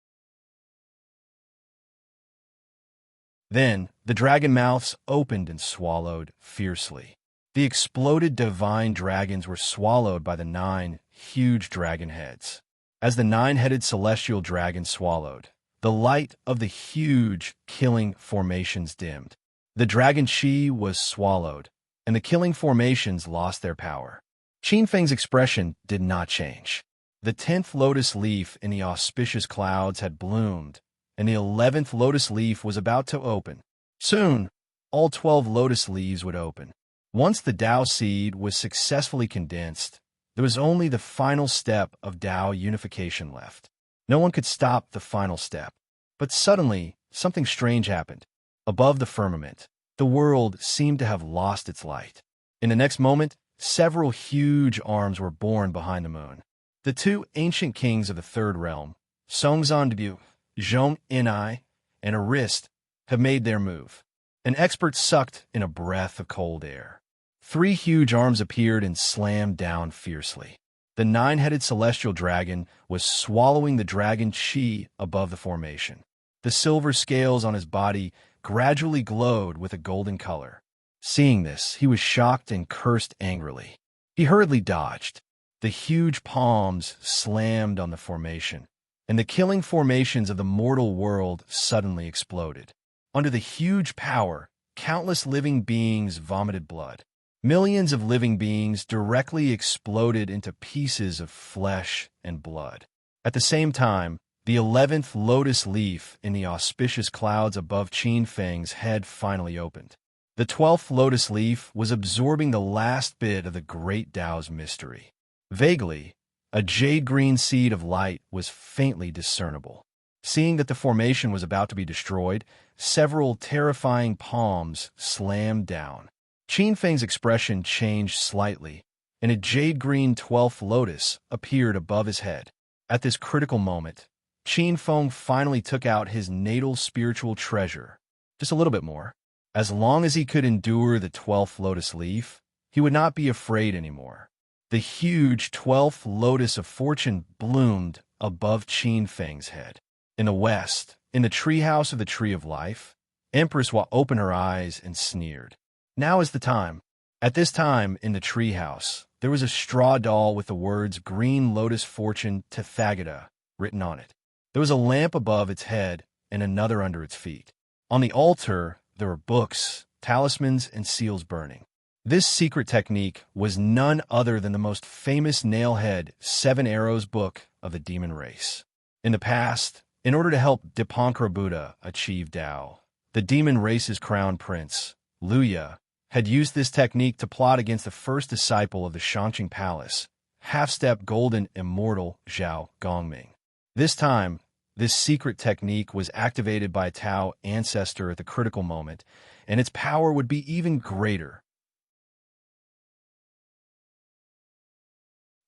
Then, the dragon mouths opened and swallowed fiercely. The exploded divine dragons were swallowed by the 9 huge dragon heads. As the 9-headed celestial dragon swallowed, the light of the huge killing formations dimmed. The dragon chi was swallowed, and the killing formations lost their power. Qin Feng's expression did not change. The 10th lotus leaf in the auspicious clouds had bloomed, and the 11th lotus leaf was about to open. Soon, all 12 lotus leaves would open. Once the Tao seed was successfully condensed, there was only the final step of Tao unification left. No one could stop the final step. But suddenly, something strange happened. Above the firmament, the world seemed to have lost its light. In the next moment, several huge arms were born behind the moon. The 2 ancient kings of the Third Realm, Songzan Debu, Zhong Enai, and Arist, have made their move. An expert sucked in a breath of cold air. 3 huge arms appeared and slammed down fiercely. The 9-headed celestial dragon was swallowing the dragon chi above the formation. The silver scales on his body gradually glowed with a golden color. Seeing this, he was shocked and cursed angrily. He hurriedly dodged. The huge palms slammed on the formation, and the killing formations of the mortal world suddenly exploded. Under the huge power, countless living beings vomited blood. Millions of living beings directly exploded into pieces of flesh and blood. At the same time, the 11th lotus leaf in the auspicious clouds above Qin Feng's head finally opened. The 12th lotus leaf was absorbing the last bit of the great Tao's mystery. Vaguely, a jade-green seed of light was faintly discernible. Seeing that the formation was about to be destroyed, several terrifying palms slammed down. Qin Feng's expression changed slightly, and a jade-green 12th lotus appeared above his head. At this critical moment, Qin Feng finally took out his natal spiritual treasure, just a little bit more. As long as he could endure the 12th lotus leaf, he would not be afraid anymore. The huge 12th lotus of fortune bloomed above Qin Feng's head. In the west, in the treehouse of the Tree of Life, Empress Hua opened her eyes and sneered. Now is the time. At this time, in the treehouse, there was a straw doll with the words Green Lotus Fortune Tathagata written on it. There was a lamp above its head and another under its feet. On the altar, there were books, talismans, and seals burning. This secret technique was none other than the most famous nailhead 7 Arrows book of the demon race. In the past, in order to help Dipankara Buddha achieve Tao, the demon race's crown prince, Luya, had used this technique to plot against the first disciple of the Shangqing Palace, half-step golden immortal Zhao Gongming. This time, this secret technique was activated by a Tao ancestor at the critical moment, and its power would be even greater.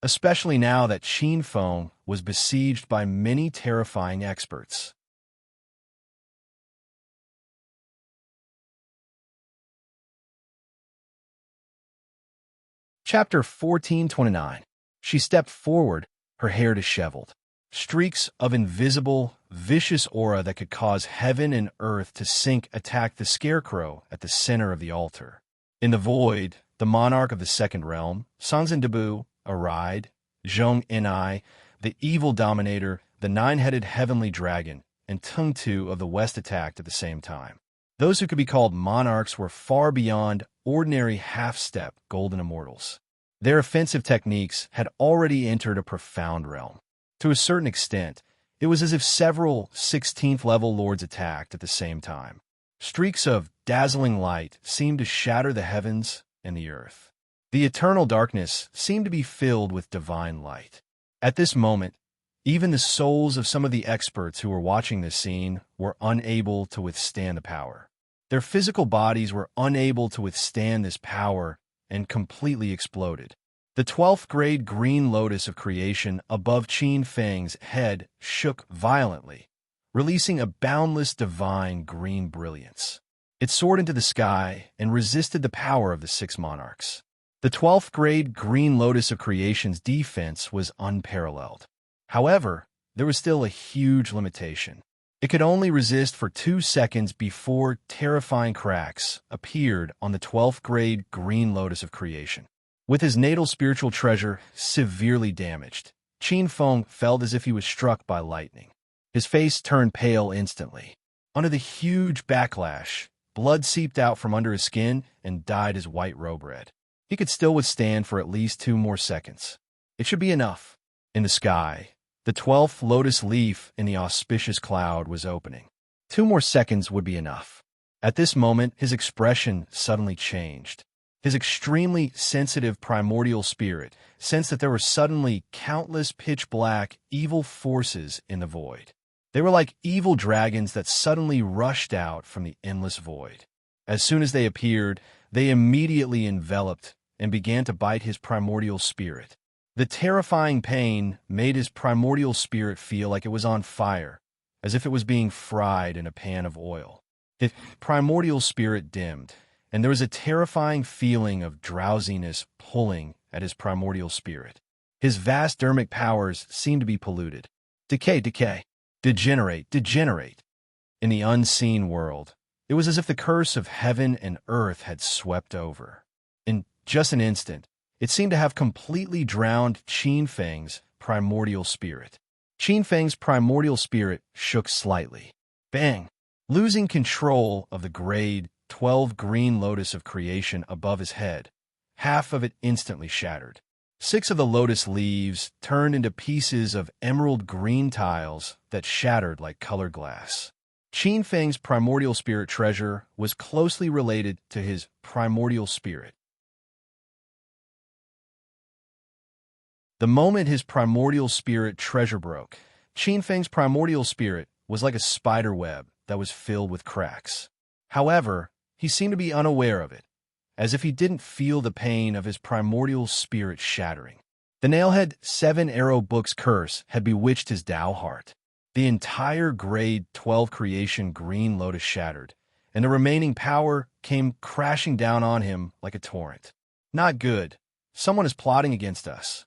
Especially now that Qin Feng was besieged by many terrifying experts. Chapter 1429. She stepped forward, her hair disheveled. Streaks of invisible, vicious aura that could cause heaven and earth to sink attacked the scarecrow at the center of the altar. In the void, the monarch of the second realm, Sanzandabu, Aride, Zhong Enai, the evil dominator, the nine-headed heavenly dragon, and Tungtu of the west attacked at the same time. Those who could be called monarchs were far beyond ordinary half-step golden immortals. Their offensive techniques had already entered a profound realm. To a certain extent, it was as if several 16th-level lords attacked at the same time. Streaks of dazzling light seemed to shatter the heavens and the earth. The eternal darkness seemed to be filled with divine light. At this moment, even the souls of some of the experts who were watching this scene were unable to withstand the power. Their physical bodies were unable to withstand this power and completely exploded. The 12th grade green lotus of creation above Qin Feng's head shook violently, releasing a boundless divine green brilliance. It soared into the sky and resisted the power of the six monarchs. The 12th grade green lotus of creation's defense was unparalleled. However, there was still a huge limitation. It could only resist for 2 seconds before terrifying cracks appeared on the 12th grade green lotus of creation. With his natal spiritual treasure severely damaged, Qin Feng felt as if he was struck by lightning. His face turned pale instantly. Under the huge backlash, blood seeped out from under his skin and dyed his white robe red. He could still withstand for at least 2 more seconds. It should be enough. In the sky, the 12th lotus leaf in the auspicious cloud was opening. 2 more seconds would be enough. At this moment, his expression suddenly changed. His extremely sensitive primordial spirit sensed that there were suddenly countless pitch-black, evil forces in the void. They were like evil dragons that suddenly rushed out from the endless void. As soon as they appeared, they immediately enveloped and began to bite his primordial spirit. The terrifying pain made his primordial spirit feel like it was on fire, as if it was being fried in a pan of oil. His primordial spirit dimmed, and there was a terrifying feeling of drowsiness pulling at his primordial spirit. His vast dermic powers seemed to be polluted. Decay, degenerate. In the unseen world, it was as if the curse of heaven and earth had swept over. In just an instant, it seemed to have completely drowned Qin Feng's primordial spirit. Qin Feng's primordial spirit shook slightly. Bang! Losing control of the grade 12 green lotus of creation above his head, half of it instantly shattered. 6 of the lotus leaves turned into pieces of emerald green tiles that shattered like colored glass. Qin Feng's primordial spirit treasure was closely related to his primordial spirit. The moment his primordial spirit treasure broke, Qin Feng's primordial spirit was like a spider web that was filled with cracks. However, he seemed to be unaware of it, as if he didn't feel the pain of his primordial spirit shattering. The Nailhead 7 Arrow Book's curse had bewitched his Tao heart. The entire grade 12 creation green lotus shattered, and the remaining power came crashing down on him like a torrent. Not good. Someone is plotting against us.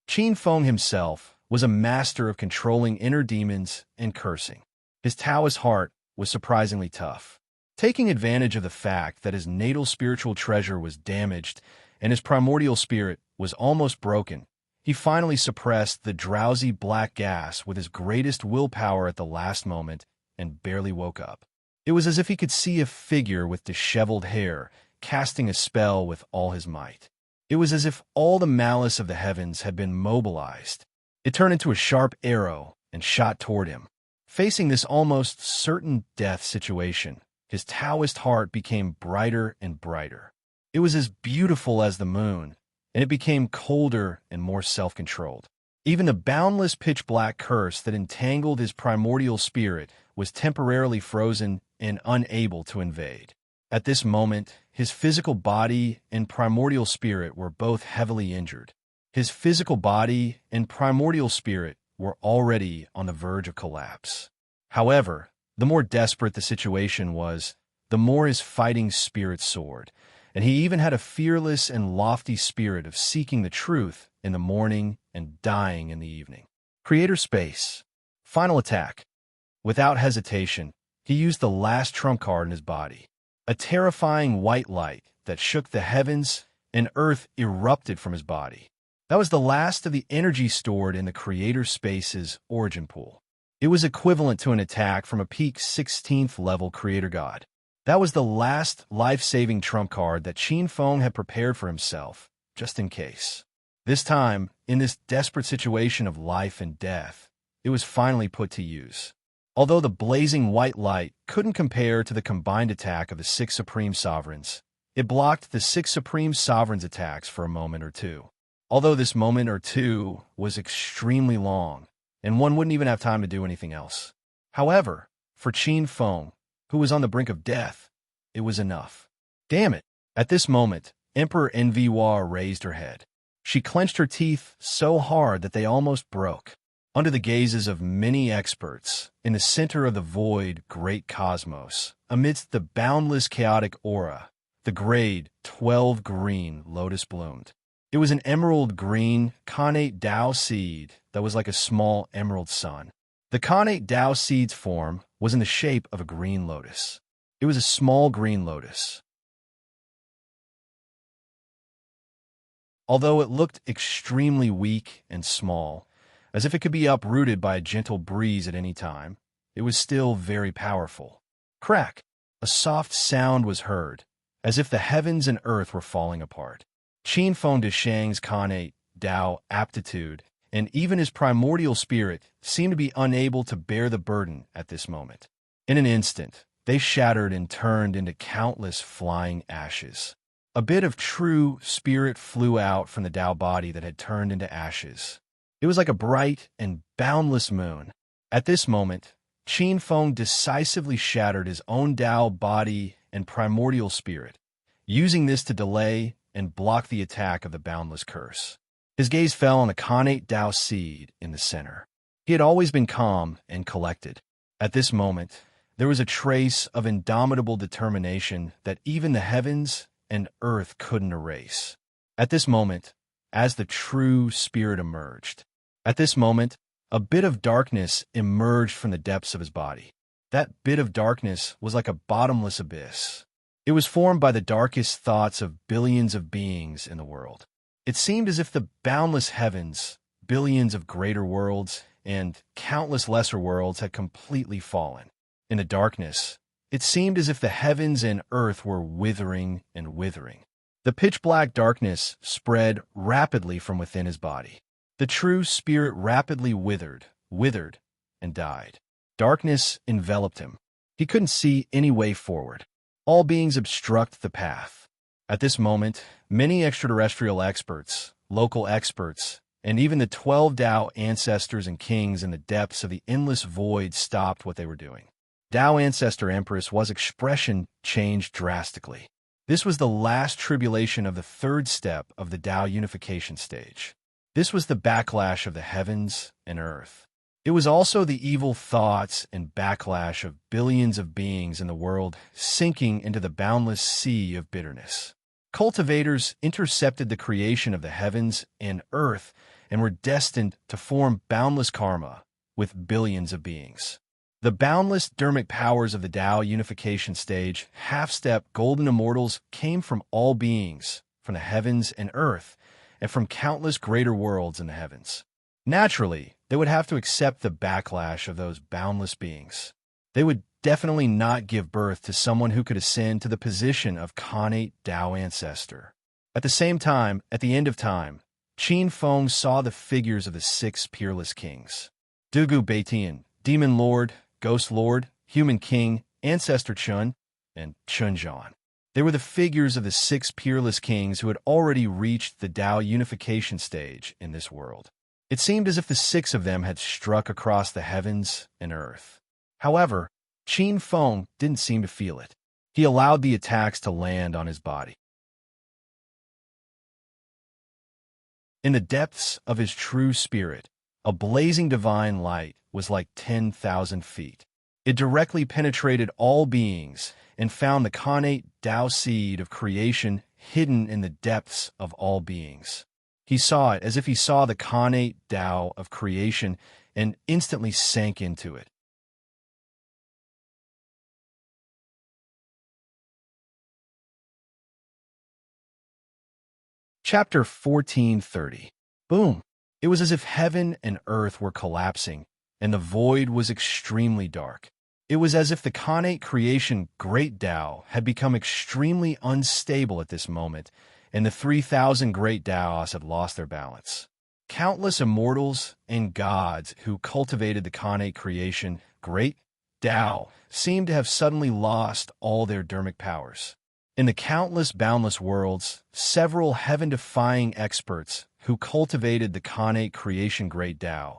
Qin Feng himself was a master of controlling inner demons and cursing. His Taoist heart was surprisingly tough. Taking advantage of the fact that his natal spiritual treasure was damaged and his primordial spirit was almost broken, he finally suppressed the drowsy black gas with his greatest willpower at the last moment and barely woke up. It was as if he could see a figure with disheveled hair casting a spell with all his might. It was as if all the malice of the heavens had been mobilized. It turned into a sharp arrow and shot toward him. Facing this almost certain death situation, his Taoist heart became brighter and brighter. It was as beautiful as the moon, and it became colder and more self-controlled. Even the boundless pitch-black curse that entangled his primordial spirit was temporarily frozen and unable to invade. At this moment, his physical body and primordial spirit were both heavily injured. His physical body and primordial spirit were already on the verge of collapse. However, the more desperate the situation was, the more his fighting spirit soared, and he even had a fearless and lofty spirit of seeking the truth in the morning and dying in the evening. Creator space. Final attack. Without hesitation, he used the last trump card in his body. A terrifying white light that shook the heavens and earth erupted from his body. That was the last of the energy stored in the Creator Space's origin pool. It was equivalent to an attack from a peak 16th level Creator God. That was the last life-saving trump card that Qin Feng had prepared for himself, just in case. This time, in this desperate situation of life and death, it was finally put to use. Although the blazing white light couldn't compare to the combined attack of the 6 Supreme Sovereigns, it blocked the 6 Supreme Sovereigns' attacks for a moment or two. Although this moment or two was extremely long, and one wouldn't even have time to do anything else. However, for Qin Feng, who was on the brink of death, it was enough. Damn it! At this moment, Emperor Enviwa raised her head. She clenched her teeth so hard that they almost broke. Under the gazes of many experts, in the center of the void great cosmos, amidst the boundless chaotic aura, the grade 12 green lotus bloomed. It was an emerald green, connate Tao seed that was like a small emerald sun. The connate Tao seed's form was in the shape of a green lotus. It was a small green lotus. Although it looked extremely weak and small, as if it could be uprooted by a gentle breeze at any time, it was still very powerful. Crack! A soft sound was heard, as if the heavens and earth were falling apart. Qin Feng Deshang's connate Tao aptitude, and even his primordial spirit, seemed to be unable to bear the burden at this moment. In an instant, they shattered and turned into countless flying ashes. A bit of true spirit flew out from the Tao body that had turned into ashes. It was like a bright and boundless moon. At this moment, Qin Feng decisively shattered his own Tao body and primordial spirit, using this to delay and block the attack of the boundless curse. His gaze fell on the connate Tao seed in the center. He had always been calm and collected. At this moment, there was a trace of indomitable determination that even the heavens and earth couldn't erase. At this moment, as the true spirit emerged, at this moment, a bit of darkness emerged from the depths of his body. That bit of darkness was like a bottomless abyss. It was formed by the darkest thoughts of billions of beings in the world. It seemed as if the boundless heavens, billions of greater worlds, and countless lesser worlds had completely fallen. In the darkness, it seemed as if the heavens and earth were withering and withering. The pitch-black darkness spread rapidly from within his body. The true spirit rapidly withered, and died. Darkness enveloped him. He couldn't see any way forward. All beings obstruct the path. At this moment, many extraterrestrial experts, local experts, and even the 12 Tao ancestors and kings in the depths of the endless void stopped what they were doing. Tao Ancestor Empress was expression changed drastically. This was the last tribulation of the third step of the Tao unification stage. This was the backlash of the heavens and earth. It was also the evil thoughts and backlash of billions of beings in the world sinking into the boundless sea of bitterness. Cultivators intercepted the creation of the heavens and earth and were destined to form boundless karma with billions of beings. The boundless dermic powers of the Tao unification stage, half-step golden immortals, came from all beings, from the heavens and earth, and from countless greater worlds in the heavens. Naturally, they would have to accept the backlash of those boundless beings. They would definitely not give birth to someone who could ascend to the position of connate Tao ancestor. At the same time, at the end of time, Qin Feng saw the figures of the 6 peerless kings. Dugu Baitian, Demon Lord, Ghost Lord, Human King, Ancestor Chun, and Chunjan. They were the figures of the 6 peerless kings who had already reached the Tao unification stage in this world. It seemed as if the 6 of them had struck across the heavens and earth. However, Qin Feng didn't seem to feel it. He allowed the attacks to land on his body. In the depths of his true spirit, a blazing divine light was like 10,000 feet. It directly penetrated all beings and found the connate Tao seed of creation hidden in the depths of all beings. He saw it as if he saw the connate Tao of creation and instantly sank into it. Chapter 1430. Boom! It was as if heaven and earth were collapsing, and the void was extremely dark. It was as if the Khanate creation Great Tao had become extremely unstable at this moment, and the 3,000 Great Taos had lost their balance. Countless immortals and gods who cultivated the Khanate creation Great Tao seemed to have suddenly lost all their dermic powers. In the countless boundless worlds, several heaven-defying experts who cultivated the Khanate creation Great Tao,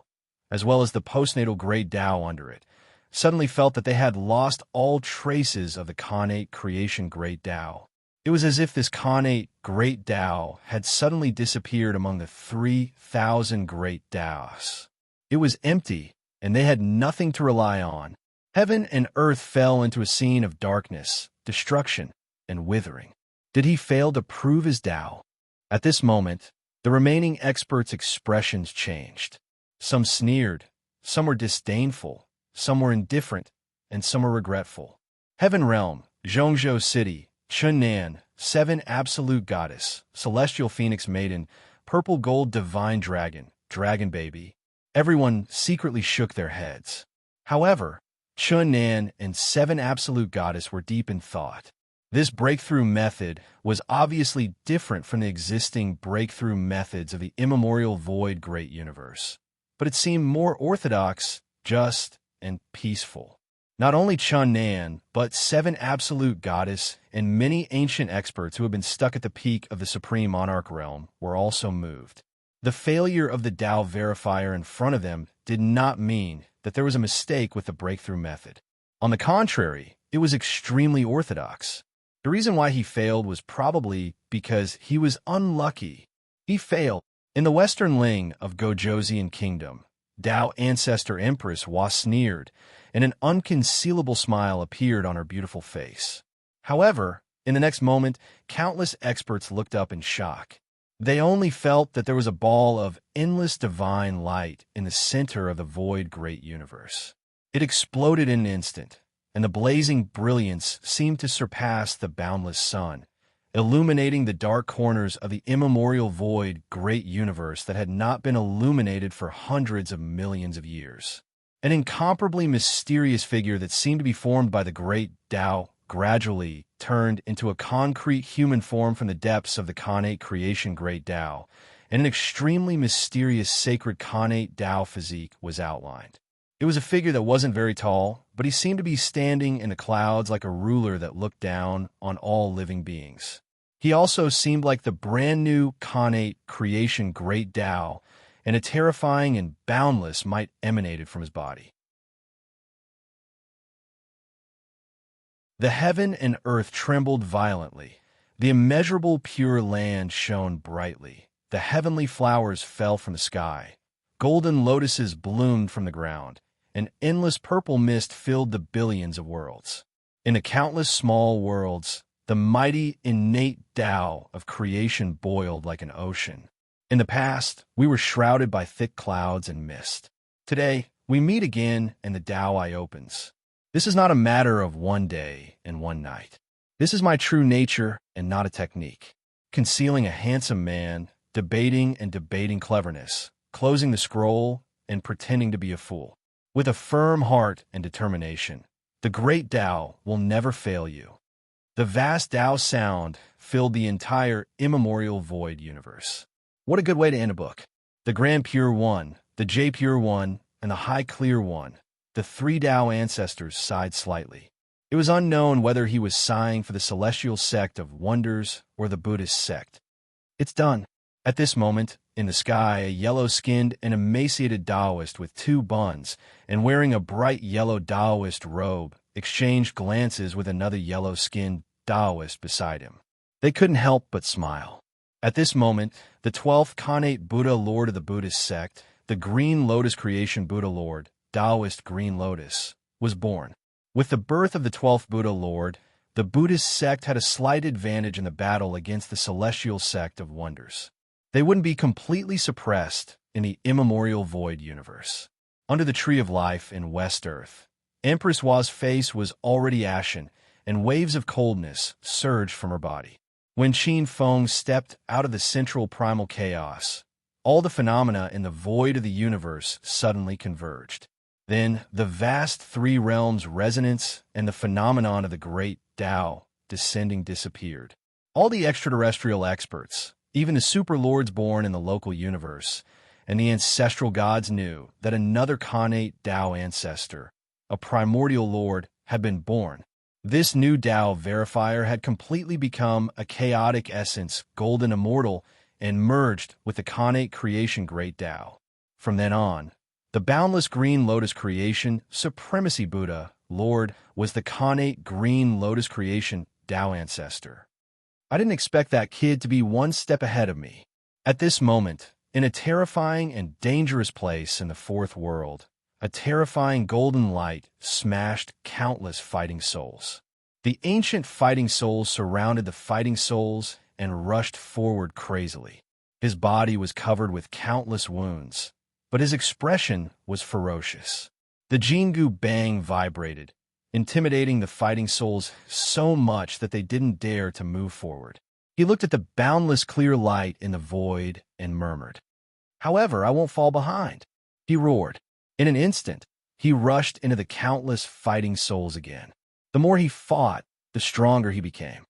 as well as the postnatal Great Tao under it, suddenly felt that they had lost all traces of the Khanate creation Great Tao. It was as if this Khanate Great Tao had suddenly disappeared among the 3,000 Great Taos. It was empty, and they had nothing to rely on. Heaven and earth fell into a scene of darkness, destruction, and withering. Did he fail to prove his Tao? At this moment, the remaining experts' expressions changed. Some sneered, some were disdainful, some were indifferent, and some were regretful. Heaven Realm, Zhongzhou City, Chunnan, 7 Absolute Goddess, Celestial Phoenix Maiden, Purple Gold Divine Dragon, Dragon Baby. Everyone secretly shook their heads. However, Chunnan and 7 Absolute Goddess were deep in thought. This breakthrough method was obviously different from the existing breakthrough methods of the immemorial void great universe, but it seemed more orthodox, just, and peaceful. Not only Chunnan, but 7 Absolute Goddess and many ancient experts who had been stuck at the peak of the Supreme Monarch realm were also moved. The failure of the Tao verifier in front of them did not mean that there was a mistake with the breakthrough method. On the contrary, it was extremely orthodox. The reason why he failed was probably because he was unlucky. He failed. In the western Ling of Gojoseon Kingdom, Tao Ancestor Empress was sneered, and an unconcealable smile appeared on her beautiful face. However, in the next moment, countless experts looked up in shock. They only felt that there was a ball of endless divine light in the center of the void great universe. It exploded in an instant, and the blazing brilliance seemed to surpass the boundless sun, illuminating the dark corners of the immemorial void great universe that had not been illuminated for hundreds of millions of years. An incomparably mysterious figure that seemed to be formed by the great Tao gradually turned into a concrete human form from the depths of the Khanate creation Great Tao, and an extremely mysterious sacred Khanate Tao physique was outlined. It was a figure that wasn't very tall, but he seemed to be standing in the clouds like a ruler that looked down on all living beings. He also seemed like the brand new Khanate creation Great Tao, and a terrifying and boundless might emanated from his body. The heaven and earth trembled violently. The immeasurable pure land shone brightly. The heavenly flowers fell from the sky. Golden lotuses bloomed from the ground. An endless purple mist filled the billions of worlds. In the countless small worlds, the mighty innate Tao of creation boiled like an ocean. In the past, we were shrouded by thick clouds and mist. Today, we meet again and the Tao eye opens. This is not a matter of one day and one night. This is my true nature and not a technique. Concealing a handsome man, debating and debating cleverness, closing the scroll and pretending to be a fool. With a firm heart and determination, the great Tao will never fail you. The vast Tao sound filled the entire immemorial void universe. What a good way to end a book. The Grand Pure One, the J Pure One, and the High Clear One, the 3 Tao ancestors sighed slightly. It was unknown whether he was sighing for the celestial sect of wonders or the Buddhist sect. It's done. At this moment, in the sky, a yellow-skinned and emaciated Taoist with 2 buns and wearing a bright yellow Taoist robe exchanged glances with another yellow-skinned Taoist beside him. They couldn't help but smile. At this moment, the 12th Khanate Buddha Lord of the Buddhist sect, the Green Lotus Creation Buddha Lord, Taoist Green Lotus, was born. With the birth of the 12th Buddha Lord, the Buddhist sect had a slight advantage in the battle against the celestial sect of wonders. They wouldn't be completely suppressed in the immemorial void universe. Under the Tree of Life in West Earth, Empress Wa's face was already ashen, and waves of coldness surged from her body. When Qin Feng stepped out of the central primal chaos, all the phenomena in the void of the universe suddenly converged. Then, the vast three realms resonance and the phenomenon of the great Tao descending disappeared. All the extraterrestrial experts, even the superlords born in the local universe, and the ancestral gods knew that another connate Tao ancestor, a primordial lord, had been born. This new Tao verifier had completely become a chaotic essence, golden immortal, and merged with the connate creation great Tao. From then on, the boundless green lotus creation, supremacy Buddha, Lord, was the connate green lotus creation Tao ancestor. I didn't expect that kid to be one step ahead of me. At this moment, in a terrifying and dangerous place in the fourth world, a terrifying golden light smashed countless fighting souls. The ancient fighting souls surrounded the fighting souls and rushed forward crazily. His body was covered with countless wounds, but his expression was ferocious. The Jingu Bang vibrated, intimidating the fighting souls so much that they didn't dare to move forward. He looked at the boundless clear light in the void and murmured, "However, I won't fall behind," he roared. In an instant, he rushed into the countless fighting souls again. The more he fought, the stronger he became.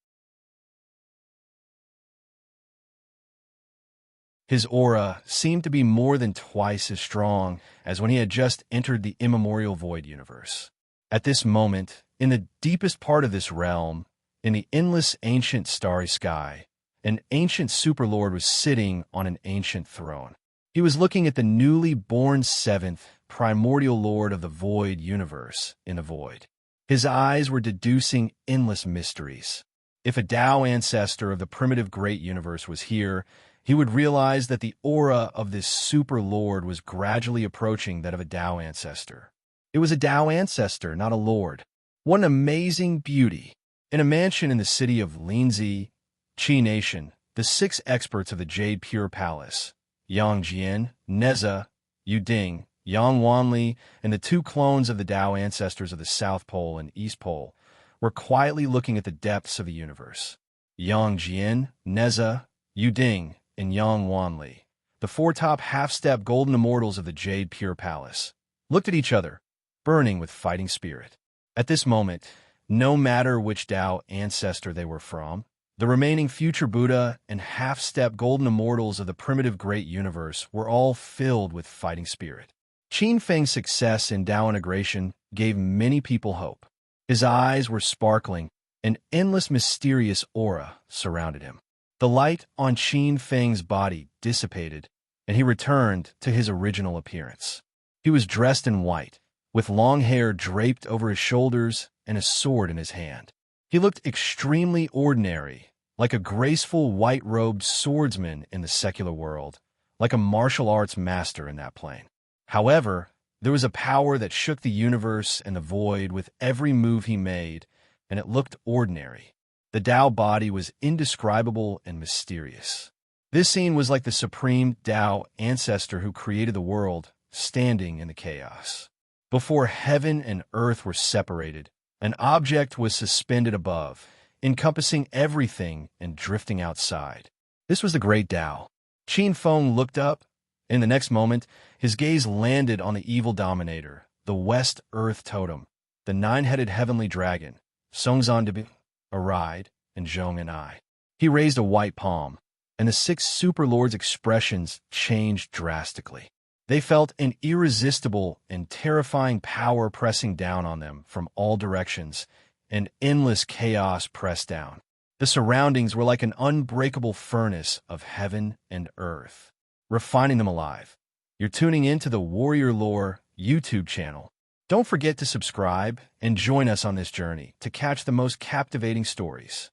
His aura seemed to be more than twice as strong as when he had just entered the immemorial void universe. At this moment, in the deepest part of this realm, in the endless ancient starry sky, an ancient superlord was sitting on an ancient throne. He was looking at the newly born seventh primordial lord of the void universe in the void. His eyes were deducing endless mysteries. If a Tao ancestor of the primitive great universe was here, he would realize that the aura of this super lord was gradually approaching that of a Tao ancestor. It was a Tao ancestor, not a lord. What an amazing beauty! In a mansion in the city of Linzi, Qi Nation, the 6 experts of the Jade Pure Palace, Yang Jian, Neza, Yuding, Yang Wanli, and the 2 clones of the Tao ancestors of the South Pole and East Pole, were quietly looking at the depths of the universe. Yang Jian, Neza, Yuding, and Yang Wanli, the 4 top half-step golden immortals of the Jade Pure Palace, looked at each other, burning with fighting spirit. At this moment, no matter which Tao ancestor they were from, the remaining future Buddha and half-step golden immortals of the primitive great universe were all filled with fighting spirit. Qin Feng's success in Tao integration gave many people hope. His eyes were sparkling, an endless mysterious aura surrounded him. The light on Qin Feng's body dissipated, and he returned to his original appearance. He was dressed in white, with long hair draped over his shoulders and a sword in his hand. He looked extremely ordinary, like a graceful white-robed swordsman in the secular world, like a martial arts master in that plane. However, there was a power that shook the universe and the void with every move he made, and it looked ordinary. The Tao body was indescribable and mysterious. This scene was like the supreme Tao ancestor who created the world, standing in the chaos. Before heaven and earth were separated, an object was suspended above, encompassing everything and drifting outside. This was the great Tao. Qin Feng looked up. In the next moment, his gaze landed on the evil dominator, the West Earth Totem, the 9-headed heavenly dragon, Songzhan, Aride, and Zhong and I. He raised a white palm, and the 6 superlords' expressions changed drastically. They felt an irresistible and terrifying power pressing down on them from all directions, and endless chaos pressed down. The surroundings were like an unbreakable furnace of heaven and earth, refining them alive. You're tuning into the Warrior Lore YouTube channel. Don't forget to subscribe and join us on this journey to catch the most captivating stories.